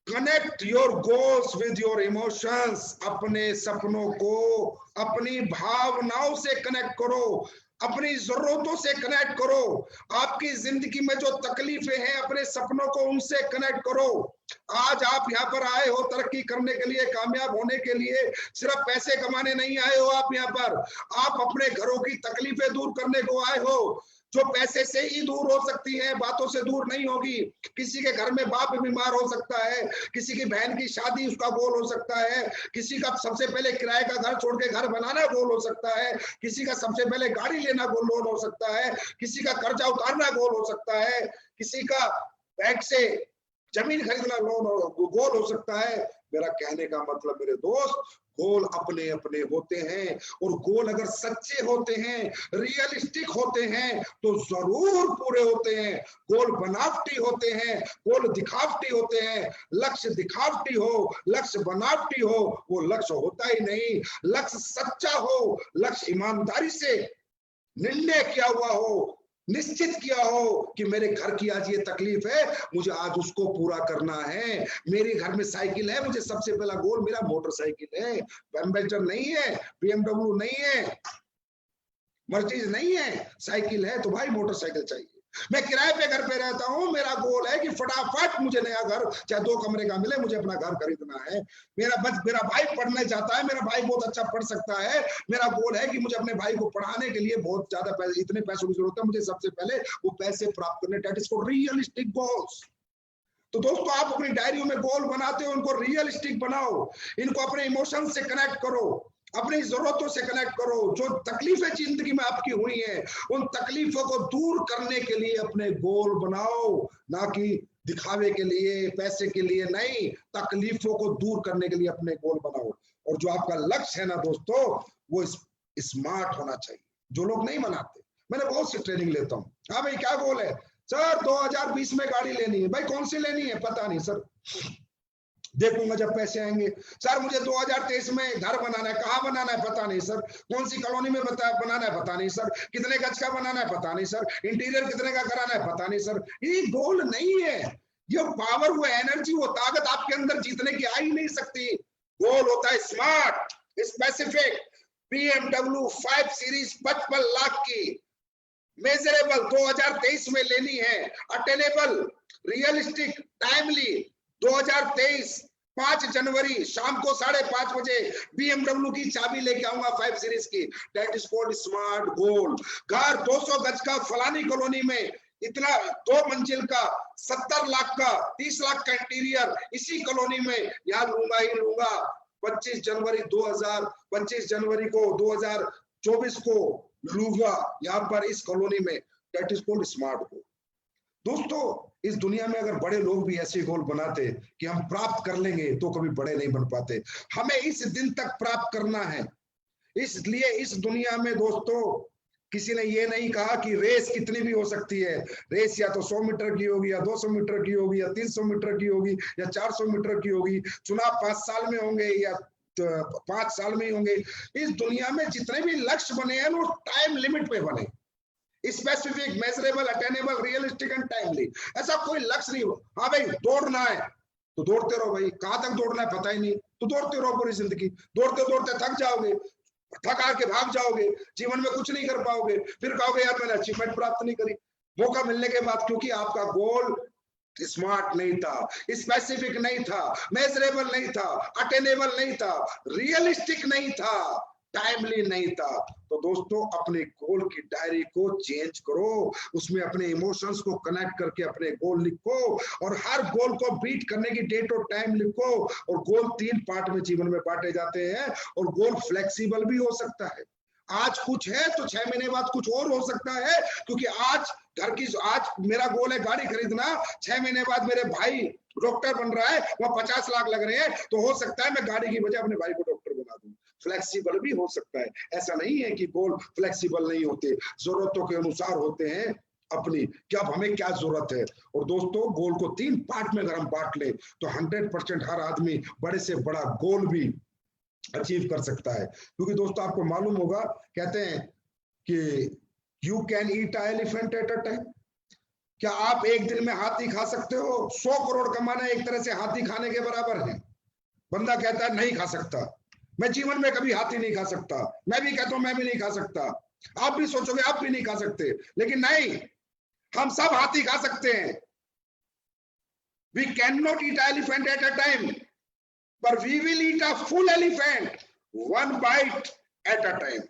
Connect your goals with your emotions. अपने सपनों को अपनी भावनाओं से कनेक्ट करो, अपनी जरूरतों से कनेक्ट करो। आपकी जिंदगी में जो तकलीफें हैं, अपने सपनों को उनसे कनेक्ट करो। आज आप यहाँ पर आए हो तरक्की करने के लिए, कामयाब होने के लिए, सिर्फ पैसे कमाने नहीं आए हो आप यहाँ पर। आप अपने घरों की तकलीफें दूर करने को आए हो। जो पैसे से ही दूर हो सकती है, बातों से दूर नहीं होगी। किसी के घर में बाप बीमार हो सकता है, किसी की बहन की शादी उसका गोल हो सकता है, किसी का सबसे पहले किराए का घर छोड़ के घर बनाना गोल हो सकता है, किसी का सबसे पहले गाड़ी लेना गोल हो सकता है, किसी का कर्जा उतारना गोल हो सकता है, किसी का बैंक से जमीन खरीदना गोल हो सकता है। मेरा कहने का मतलब मेरे दोस्त, गोल अपने अपने होते हैं, और गोल अगर सच्चे होते हैं, रियलिस्टिक होते हैं, तो जरूर पूरे होते हैं। गोल बनावटी होते हैं, गोल दिखावटी होते हैं। लक्ष्य दिखावटी हो, लक्ष्य बनावटी हो, वो लक्ष्य होता ही नहीं। लक्ष्य सच्चा हो, लक्ष्य ईमानदारी से निर्णय किया हुआ हो, निश्चित किया हो कि मेरे घर की आज ये तकलीफ है, मुझे आज उसको पूरा करना है। मेरे घर में साइकिल है, मुझे सबसे पहला गोल मेरा मोटरसाइकिल है, एम्बेसडर नहीं है, बीएमडब्ल्यू नहीं है, मर्सिडीज नहीं है, साइकिल है तो भाई मोटरसाइकिल चाहिए। मैं किराए पे घर पे रहता हूँ, मेरा गोल है कि फटाफट मुझे नया घर, चाहे 2 कमरे का मिले, मुझे अपना घर खरीदना है। मेरा भाई पढ़ने जाता है, मेरा भाई बहुत अच्छा पढ़ सकता है, मेरा गोल है कि मुझे अपने भाई को पढ़ाने के लिए बहुत ज्यादा पैसे, इतने पैसों की जरूरत है, मुझे सबसे पहले वो पैसे प्राप्त करने। That is for realistic goals. तो दोस्तों, आप अपनी डायरी में गोल बनाते हो, उनको रियलिस्टिक बनाओ, इनको अपने इमोशन से कनेक्ट करो, अपनी जरूरतों से कनेक्ट करो। जो तकलीफें जिंदगी में आपकी हुई हैं, उन तकलीफों को दूर करने के लिए अपने गोल बनाओ, ना कि दिखावे के लिए, पैसे के लिए नहीं। तकलीफों को दूर करने के लिए अपने गोल बनाओ। और जो आपका लक्ष्य है ना दोस्तों, वो स्मार्ट होना चाहिए, जो लोग नहीं बनाते। मैंने बहुत सी ट्रेनिंग लेता हूँ। हाँ भाई, क्या गोल है सर? 2020 में गाड़ी लेनी है। भाई कौन सी लेनी है? पता नहीं सर, देखूंगा जब पैसे आएंगे। सर मुझे 2023 में घर बनाना है। कहाँ बनाना है? पता नहीं सर। कौन सी कॉलोनी में बनाना है? पता नहीं सर। कितने गज का बनाना है? पता नहीं सर। इंटीरियर कितने का कराना है? पता नहीं सर। ये गोल नहीं है। ये पावर, वो एनर्जी, वो ताकत आपके अंदर जीतने की आ ही नहीं सकती। गोल होता है smart, specific. BMW 5 series 55 lakh की मेजरेबल 2023 में लेनी है, अटेनेबल, रियलिस्टिक, टाइमली। 2023 5 जनवरी शाम को 5:30 बजे BMW की चाबी लेके आऊंगा 5 सीरीज की। दैट इज कॉल्ड स्मार्ट गोल। घर 200 गज का फलानी कॉलोनी में, इतना 2 मंजिल का, 70 लाख का, 30 लाख का इंटीरियर, इसी कॉलोनी में यहाँ लूंगा ही लूंगा। 25 जनवरी को 2024 को लूंगा यहाँ पर इस कॉलोनी में। दैट इज कॉल्ड स्मार्ट गोल। दोस्तों, इस दुनिया में अगर बड़े लोग भी ऐसे गोल बनाते कि हम प्राप्त कर लेंगे, तो कभी बड़े नहीं बन पाते। हमें इस दिन तक प्राप्त करना है। इसलिए इस दुनिया में दोस्तों, किसी ने ये नहीं कहा कि रेस कितनी भी हो सकती है। रेस या तो 100 मीटर की होगी, या 200 मीटर की होगी, या 300 मीटर की होगी, या 400 मीटर की होगी। चुनाव 5 साल में होंगे या 5 साल में ही होंगे। इस दुनिया में जितने भी लक्ष्य बने हैं, वो टाइम लिमिट पे बने। Specific, measurable, attainable, realistic and timely. ऐसा कोई लक्ष्य नहीं हो। हाँ भाई, दौड़ना है तो दौड़ते रहो भाई। कहाँ तक दौड़ना है पता ही नहीं, तो दौड़ते रहो पूरी जिंदगी। दौड़ते दौड़ते थक जाओगे, थक आके भाग जाओगे, जीवन में कुछ नहीं कर पाओगे। फिर कहोगे यार मैंने अचीवमेंट प्राप्त नहीं करी, मौका मिलने के बाद, क्योंकि आपका गोल स्मार्ट नहीं था, स्पेसिफिक नहीं था, मेजरेबल नहीं था, अटेनेबल नहीं था, रियलिस्टिक नहीं था, टाइमली नहीं था। तो दोस्तों, अपने गोल की डायरी को चेंज करो, उसमें अपने इमोशंस को कनेक्ट करके अपने गोल लिखो, और हर गोल को बीट करने की डेट और टाइम लिखो। और गोल 3 पार्ट में जीवन में बांटे जाते हैं, और गोल फ्लेक्सिबल भी हो सकता है। आज कुछ है तो 6 महीने बाद कुछ और हो सकता है, क्योंकि आज मेरा गोल है गाड़ी खरीदना, 6 महीने बाद मेरे भाई डॉक्टर बन रहा है, वह 50 लाख लग रहे हैं, तो हो सकता है मैं गाड़ी की वजह अपने भाई को डॉक्टर बना दूं। फ्लेक्सिबल भी हो सकता है। ऐसा नहीं है कि गोल फ्लेक्सिबल नहीं होते, जरूरतों के अनुसार होते हैं अपनी, क्या हमें क्या जरूरत है। और दोस्तों, गोल को 3 पार्ट में अगर हम बांट ले, तो 100% हर आदमी बड़े से बड़ा गोल भी अचीव कर सकता है। क्योंकि दोस्तों, आपको मालूम होगा, कहते हैं कि you can eat a elephant at a time. क्या आप एक दिन में हाथी खा सकते हो? 100 करोड़ कमाना एक तरह से हाथी खाने के बराबर है। बंदा कहता है नहीं खा सकता, मैं जीवन में कभी हाथी नहीं खा सकता। मैं भी कहता हूं मैं भी नहीं खा सकता। आप भी सोचोगे आप भी नहीं खा सकते, लेकिन नहीं, हम सब हाथी खा सकते हैं। We can not eat elephant at a time, but we will eat a full elephant one bite at a time.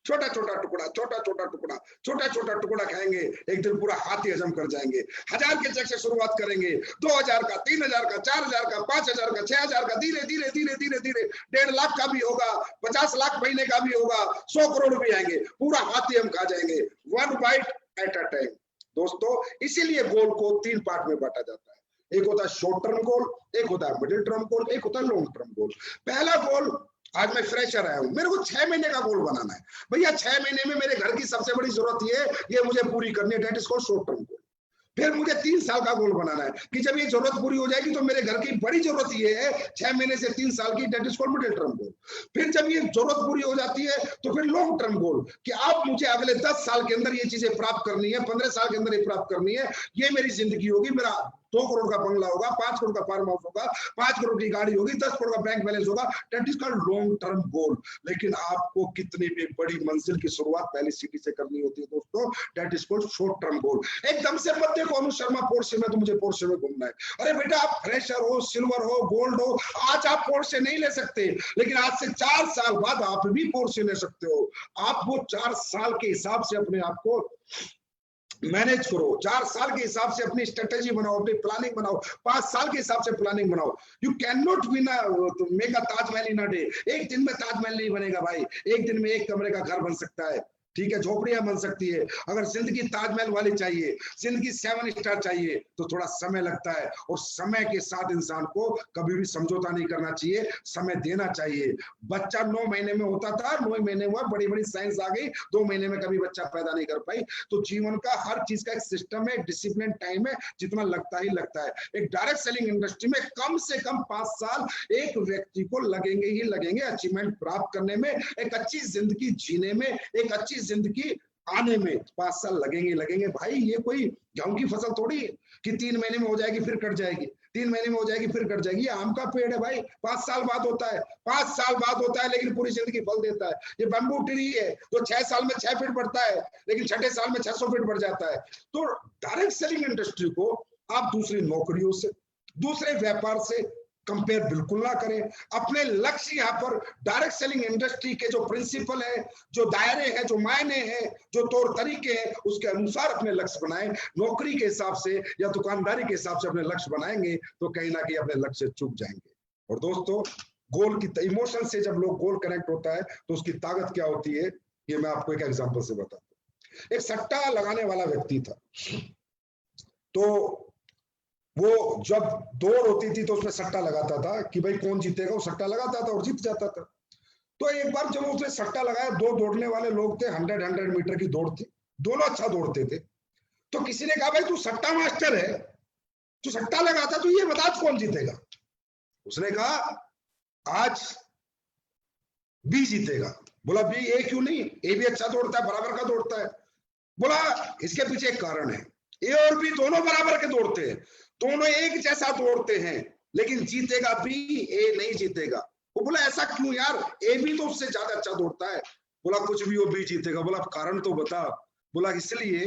छोटा छोटा टुकड़ा, छोटा छोटा टुकड़ा, छोटा छोटा टुकड़ा खाएंगे, एक दिन पूरा हाथी हजम कर जाएंगे। 1000 के चेक से शुरुआत करेंगे, 2000 का, 3000 का, 4000 का, 5000 का, 6000 का, धीरे धीरे धीरे धीरे धीरे 1.5 लाख का भी होगा, 50 लाख महीने का भी होगा, 100 करोड़ भी आएंगे, पूरा हाथी हम खा जाएंगे, 1 बाइट एट अ टाइम। दोस्तों, इसीलिए गोल को 3 पार्ट में बांटा जाता है। एक होता है शॉर्ट टर्म गोल, एक होता है मिडिल टर्म गोल, एक होता है लॉन्ग टर्म गोल। पहला गोल, आज मैं फ्रेशर आया हूं, मेरे को 6 महीने का गोल बनाना है। भैया 6 महीने में मेरे घर की सबसे बड़ी जरूरत ये मुझे पूरी करनी है, that is called short term goal. फिर मुझे 3 साल का गोल बनाना है कि जब ये जरूरत पूरी हो जाएगी तो मेरे घर की बड़ी जरूरत ये है 6 महीने से 3 साल की, that is called middle term goal. फिर जब ये जरूरत पूरी हो जाती है तो फिर लॉन्ग टर्म गोल कि अब मुझे अगले 10 साल के अंदर ये चीजें प्राप्त करनी है, 15 साल के अंदर ये प्राप्त करनी है, ये मेरी जिंदगी होगी, मेरा 2 करोड़ का बंगला होगा, 5 करोड़ का फार्म हाउस होगा, 5 करोड़ की गाड़ी होगी, 10 करोड़ का बैंक बैलेंस होगा, that is called long term goal. लेकिन आपको कितनी भी बड़ी मंजिल की शुरुआत पहली सीढ़ी से करनी होती है दोस्तों, that is called short term goal. एकदम से मत देखो अनुज शर्मा पोर्शे में, तो मुझे पोर्शे में घूमना है। अरे बेटा, आप फ्रेशर हो, सिल्वर हो, गोल्ड हो, आज आप पोर्शे नहीं ले सकते, लेकिन आज से 4 साल बाद आप भी पोर्शे ले सकते हो। आप वो 4 साल के हिसाब से अपने आप को मैनेज करो, 4 साल के हिसाब से अपनी स्ट्रेटेजी बनाओ, अपनी प्लानिंग बनाओ, 5 साल के हिसाब से प्लानिंग बनाओ। You can not make a Taj Mahal in a day. एक दिन में ताजमहल नहीं बनेगा भाई, एक दिन में एक कमरे का घर बन सकता है, ठीक है, झोपड़ियां बन सकती है। अगर जिंदगी ताजमहल वाली चाहिए, जिंदगी 7 स्टार चाहिए, तो थोड़ा समय लगता है, और समय के साथ इंसान को कभी भी समझौता नहीं करना चाहिए, समय देना चाहिए। बच्चा 9 महीने में होता था, 9 महीने हुआ, बड़ी बड़ी साइंस आ गई, 2 महीने में कभी बच्चा पैदा नहीं कर पाई। तो जीवन का हर चीज का एक सिस्टम है, डिसिप्लिन टाइम है, जितना लगता ही लगता है। एक डायरेक्ट सेलिंग इंडस्ट्री में कम से कम 5 साल एक व्यक्ति को लगेंगे ही लगेंगे अचीवमेंट प्राप्त करने में, एक अच्छी जिंदगी जीने में, एक अच्छी जिंदगी आने में 5 साल लगेंगे भाई। ये कोई गेहूं की फसल थोड़ी कि 3 महीने में हो जाएगी फिर कट जाएगी, 3 महीने में हो जाएगी फिर कट जाएगी। ये आम का पेड़ है भाई, 5 साल बाद होता है, 5 साल बाद होता है, लेकिन पूरी जिंदगी फल देता है। ये बैम्बू ट्री है तो 6 साल में 6 फीट बढ़ता है, लेकिन 6ठे साल में 600 फीट बढ़ जाता है। तो डायरेक्ट सेलिंग इंडस्ट्री को आप दूसरी नौकरियों से, दूसरे व्यापार से कंपेयर बिल्कुल ना करें। अपने लक्ष्य यहाँ पर डायरेक्ट सेलिंग इंडस्ट्री के जो प्रिंसिपल है, जो दायरे हैं, जो मायने हैं, जो तौर तरीके हैं, उसके अनुसार अपने लक्ष्य बनाएं। नौकरी के हिसाब से या दुकानदारी के हिसाब से अपने लक्ष्य बनाएंगे तो कहीं ना कहीं अपने लक्ष्य चूक जाएंगे। और दोस्तों, गोल की इमोशन से जब लोग गोल कनेक्ट होता है तो उसकी ताकत क्या होती है, ये मैं आपको एक एग्जाम्पल से बताता हूँ। एक सट्टा लगाने वाला व्यक्ति था, तो वो जब दौड़ होती थी तो उसमें सट्टा लगाता था कि भाई कौन जीतेगा, वो सट्टा लगाता था और जीत जाता था। तो एक बार जब उसने सट्टा लगाया, 2 दौड़ने वाले लोग थे, 100 मीटर की दौड़ थी, दोनों अच्छा दौड़ते थे। तो किसी ने कहा भाई तू सट्टा मास्टर है, तू सट्टा लगाता, तो ये बता कौन जीतेगा। उसने कहा आज बी जीतेगा। बोला बी, ए क्यों नहीं, ए भी अच्छा दौड़ता है, बराबर का दौड़ता है। बोला इसके पीछे एक कारण है, ए और बी दोनों बराबर के दौड़ते हैं, दोनों एक जैसा दौड़ते हैं, लेकिन जीतेगा बी, ए नहीं जीतेगा। वो बोला ऐसा क्यों यार, ए भी तो उससे ज्यादा अच्छा दौड़ता है। बोला कुछ भी हो, बी जीतेगा। बोला कारण तो बता। बोला इसलिए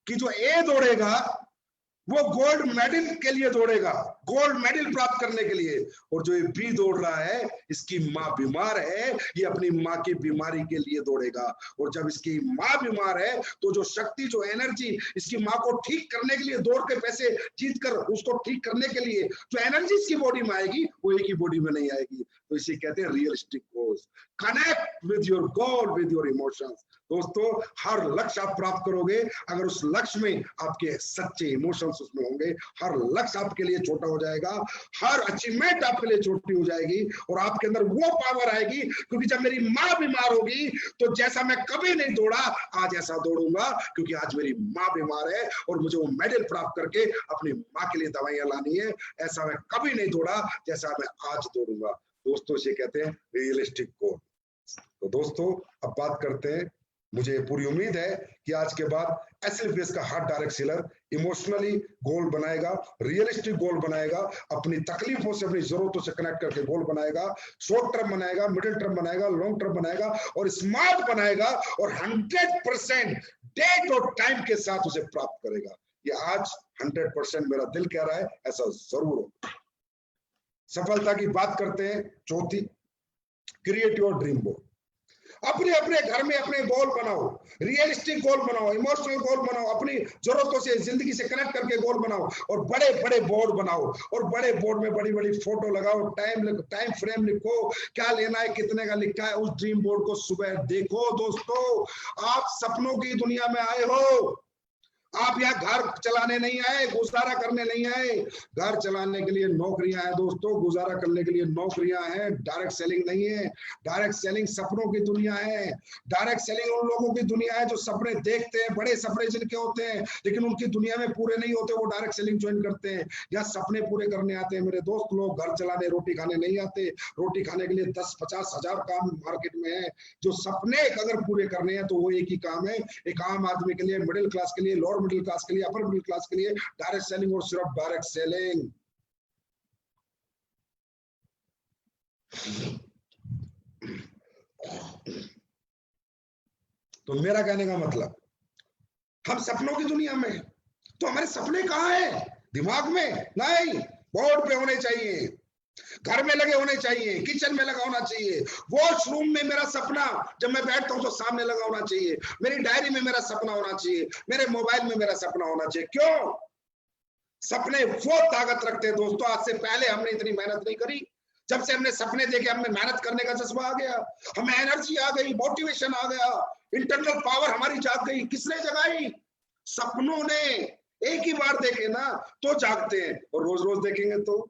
कि जो ए दौड़ेगा वो गोल्ड मेडल के लिए दौड़ेगा, गोल्ड मेडल प्राप्त करने के लिए, और जो ये बी दौड़ रहा है, इसकी माँ बीमार है, ये अपनी माँ की बीमारी के लिए दौड़ेगा। और जब इसकी माँ बीमार है तो जो शक्ति, जो एनर्जी इसकी माँ को ठीक करने के लिए, दौड़ के पैसे जीत कर उसको ठीक करने के लिए जो एनर्जी इसकी बॉडी में आएगी, वो एक ही बॉडी में नहीं आएगी। तो इसे कहते हैं realistic goals. Connect with your goal, with your emotions. दोस्तों, हर लक्ष्य आप प्राप्त करोगे अगर उस लक्ष्य में आपके सच्चे इमोशंस उसमें होंगे। हर लक्ष्य आपके लिए छोटा हो जाएगा, हर अचीवमेंट आपके लिए छोटी हो जाएगी, और आपके अंदर वो पावर आएगी, क्योंकि जब मेरी माँ बीमार होगी तो जैसा मैं कभी नहीं दौड़ा, आज ऐसा दौड़ूंगा, क्योंकि आज मेरी माँ बीमार है और मुझे वो मेडल प्राप्त करके अपनी माँ के लिए दवाइयां लानी है। ऐसा मैं कभी नहीं दौड़ा जैसा मैं आज दौड़ूंगा। दोस्तों, इसे कहते हैं रियलिस्टिक गोल। तो दोस्तों, अब बात करते हैं, मुझे पूरी उम्मीद है कि आज के बाद एसएलपीएस का हर डायरेक्ट सेलर इमोशनली गोल बनाएगा, रियलिस्टिक गोल बनाएगा, अपनी तकलीफों से, अपनी जरूरतों से कनेक्ट करके गोल बनाएगा, शॉर्ट टर्म बनाएगा, मिडिल टर्म बनाएगा, लॉन्ग टर्म बनाएगा, और स्मार्ट बनाएगा, और 100% डेट और टाइम के साथ उसे प्राप्त करेगा। ये आज 100% मेरा दिल कह रहा है ऐसा जरूर हो। सफलता की बात करते हैं, चौथी, क्रिएट योर ड्रीम बोर्ड। अपने अपने घर में अपने गोल बनाओ, रियलिस्टिक गोल बनाओ, इमोशनल गोल बनाओ, अपनी जरूरतों से जिंदगी से कनेक्ट करके गोल बनाओ, और बड़े बड़े बोर्ड बनाओ, और बड़े बोर्ड में बड़ी बड़ी फोटो लगाओ, टाइम फ्रेम लिखो, क्या लेना है, कितने का लिखा है, उस ड्रीम बोर्ड को सुबह देखो। दोस्तों, आप सपनों की दुनिया में आए हो, आप यहाँ घर चलाने नहीं आए, गुजारा करने नहीं आए। घर चलाने के लिए नौकरियां हैं दोस्तों, गुजारा करने के लिए नौकरियां हैं, डायरेक्ट सेलिंग नहीं है। डायरेक्ट सेलिंग सपनों की दुनिया है। डायरेक्ट सेलिंग उन लोगों की दुनिया है जो सपने देखते हैं, बड़े सपने जिनके होते हैं, लेकिन उनकी दुनिया में पूरे नहीं होते, वो डायरेक्ट सेलिंग ज्वाइन करते हैं। या सपने पूरे करने आते हैं मेरे दोस्त लोग, घर चलाने रोटी खाने नहीं आते। रोटी खाने के लिए 10-50 हजार काम मार्केट में है। जो सपने अगर पूरे करने हैं तो वो एक ही काम है, एक आम आदमी के लिए, मिडिल क्लास के लिए, लोअर मिडिल क्लास के लिए, अपर मिडिल क्लास के लिए, डायरेक्ट सेलिंग, और सिर्फ डायरेक्ट सेलिंग। तो मेरा कहने का मतलब, हम सपनों की दुनिया में, तो हमारे सपने कहां हैं? दिमाग में नहीं, बोर्ड पे होने चाहिए, घर में लगे होने चाहिए, किचन में लगा होना चाहिए, वॉशरूम में मेरा सपना जब मैं बैठता हूं तो सामने लगा होना चाहिए, मेरी डायरी में मेरा सपना होना चाहिए, मेरे मोबाइल में मेरा सपना होना चाहिए। क्यों? सपने वो ताकत रखते हैं दोस्तों। आज से पहले हमने इतनी मेहनत नहीं करी, जब से हमने सपने देखे हमें मेहनत करने का जज्बा आ गया, हमें एनर्जी आ गई, मोटिवेशन आ गया, इंटरनल पावर हमारी जाग गई। किसने जगाई? सपनों ने। एक ही बार देखे ना तो जागते हैं, और रोज रोज देखेंगे तो,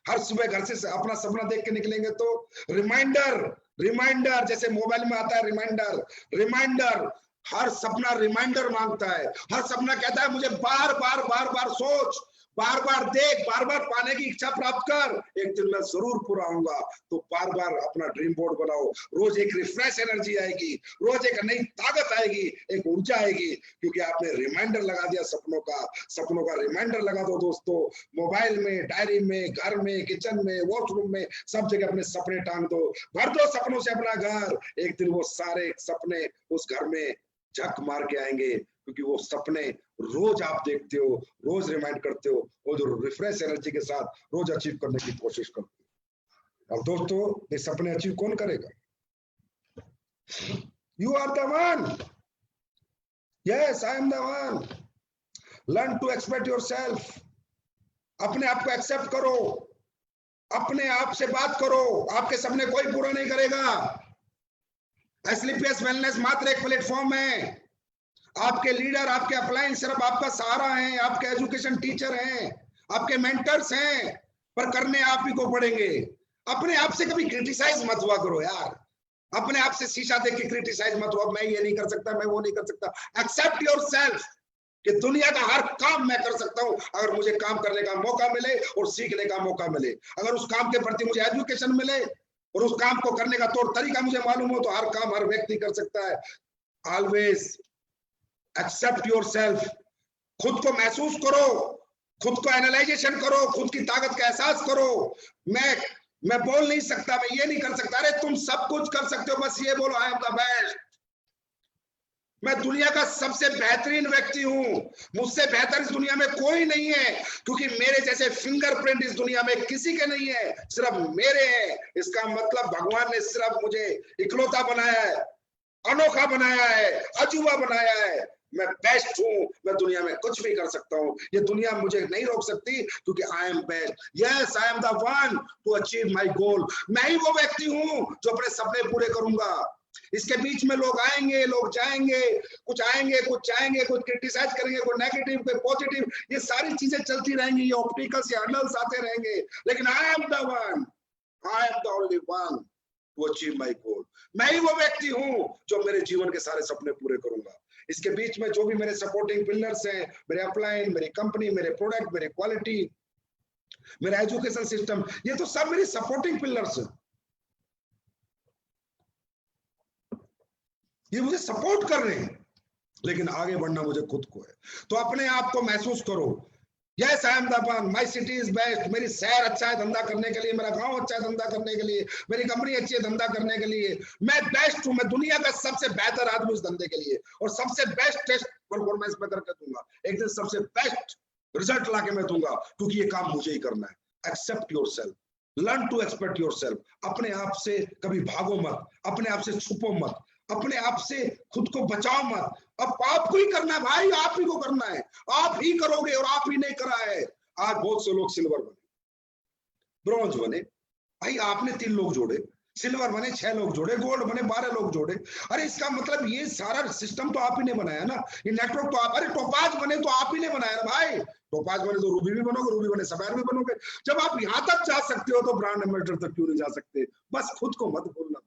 हर सुबह घर से अपना सपना देख के निकलेंगे तो, रिमाइंडर जैसे मोबाइल में आता है रिमाइंडर, हर सपना रिमाइंडर मांगता है। हर सपना कहता है मुझे बार बार सोच, बार बार देख, बार बार पाने की इच्छा प्राप्त कर, एक दिन मैं जरूर पूरा होऊंगा। तो बार बार अपना ड्रीम बोर्ड बनाओ, रोज एक रिफ्रेश एनर्जी आएगी, रोज एक नई ताकत आएगी, एक ऊर्जा आएगी, क्योंकि आपने रिमाइंडर लगा दिया सपनों का रिमाइंडर लगा दो दोस्तों। मोबाइल में, डायरी में, घर में, किचन में, वॉशरूम में, सब जगह अपने सपने टांग दो, भर दो सपनों से अपना घर। एक दिन वो सारे सपने उस घर में झक मार के आएंगे, क्योंकि वो सपने रोज आप देखते हो, रोज रिमाइंड करते हो, वो जो रिफ्रेश एनर्जी के साथ रोज अचीव करने की कोशिश करते हो। और दोस्तों, ये सपने अचीव कौन करेगा? You are the one. Yes, I am the one. Learn to expect yourself. अपने आप को एक्सेप्ट करो, अपने आप से बात करो, आपके सपने कोई पूरा नहीं करेगा। एसलीपीएस वेलनेस मात्र एक प्लेटफॉर्म है। आपके लीडर, आपके अपलाइन सिर्फ आपका सहारा हैं, आपके एजुकेशन टीचर हैं, आपके मेंटर्स हैं, पर करने आप ही को पड़ेंगे। अपने आप से कभी क्रिटिसाइज मत हुआ करो यार। अपने आप से शीशा देख के क्रिटिसाइज मत हुआ, मैं ये नहीं कर सकता, मैं वो नहीं कर सकता। एक्सेप्ट योरसेल्फ कि दुनिया का हर काम मैं कर सकता हूं, अगर मुझे काम करने का मौका मिले और सीखने का मौका मिले, अगर उस काम के प्रति मुझे एजुकेशन मिले और उस काम को करने का तौर तरीका मुझे मालूम हो, तो हर काम हर व्यक्ति कर सकता है। Always accept yourself. खुद को महसूस करो, खुद को एनालाइजेशन करो, खुद की ताकत का एहसास करो। मैं बोल नहीं सकता, मैं ये नहीं कर सकता, अरे तुम सब कुछ कर सकते हो, बस ये बोलो आई एम द बेस्ट। मैं दुनिया का सबसे बेहतरीन व्यक्ति हूं, मुझसे बेहतर इस दुनिया में कोई नहीं है, क्योंकि मेरे जैसे फिंगरप्रिंट इस दुनिया में किसी के नहीं है, सिर्फ मेरे हैं। इसका मतलब भगवान ने सिर्फ मुझे इकलौता बनाया है, अनोखा बनाया है, अजूबा बनाया है। मैं बेस्ट हूं, मैं दुनिया में कुछ भी कर सकता हूं, ये दुनिया मुझे नहीं रोक सकती, क्योंकि I am best. Yes, I am the one two achieve my goal. मैं ही वो व्यक्ति हूं जो अपने सपने पूरे करूंगा। इसके बीच में लोग आएंगे, लोग जाएंगे, कुछ आएंगे, कुछ जाएंगे, कुछ क्रिटिसाइज करेंगे, कोई नेगेटिव, कोई पॉजिटिव, ये सारी चीजें चलती रहेंगी, ये ऑप्टिकल्स, ये हर्डल्स आते रहेंगे, लेकिन आई am the one, I am the only one two achieve my goal. मैं ही वो व्यक्ति हूं जो मेरे जीवन के सारे सपने पूरे करूंगा। इसके बीच में जो भी मेरे सपोर्टिंग पिलर्स हैं, मेरे अपलाइन, मेरी कंपनी, मेरे प्रोडक्ट, मेरे क्वालिटी, मेरा एजुकेशन सिस्टम, ये तो सब मेरी सपोर्टिंग पिलर्स हैं, ये मुझे सपोर्ट कर रहे हैं, लेकिन आगे बढ़ना मुझे खुद को है। तो अपने आप को महसूस करो, yes I am the one, my city is best. मेरी शहर अच्छा है धंधा करने के लिए, मेरा गांव अच्छा है धंधा करने के लिए, मेरी कंपनी अच्छी है धंधा करने के लिए। मैं बेस्ट हूं, मैं दुनिया का सबसे बेहतर आदमी उस धंधे के लिए, और सबसे बेस्ट टेस्ट परफॉर्मेंस में करके दूंगा। एक दिन सबसे बेस्ट रिजल्ट लाके मैं दूंगा, क्योंकि ये काम मुझे ही करना है। Accept yourself, learn to expect yourself. अपने आप से कभी भागो मत, अपने आप से छुपो मत, अपने आप से खुद को बचाओ मत। अब आपको ही करना है भाई, आप ही को करना है, आप ही करोगे और आप ही ने करा है। आज बहुत से लोग सिल्वर बने, ब्रॉन्ज बने, भाई आपने 3 लोग जोड़े, सिल्वर बने 6 लोग जोड़े, गोल्ड बने 12 लोग जोड़े। अरे इसका मतलब ये सारा सिस्टम तो आप ही ने बनाया ना, ये नेटवर्क तो आप, अरे टोपाज बने तो आप ही ने बनाया ना भाई, टोपाज बने तो रूबी भी बनोगे, रूबी बने सफेद भी बनोगे। जब आप यहां तक जा सकते हो तो ब्रांड एम्बेसडर तक क्यों नहीं जा सकते? बस खुद को मत भूलना,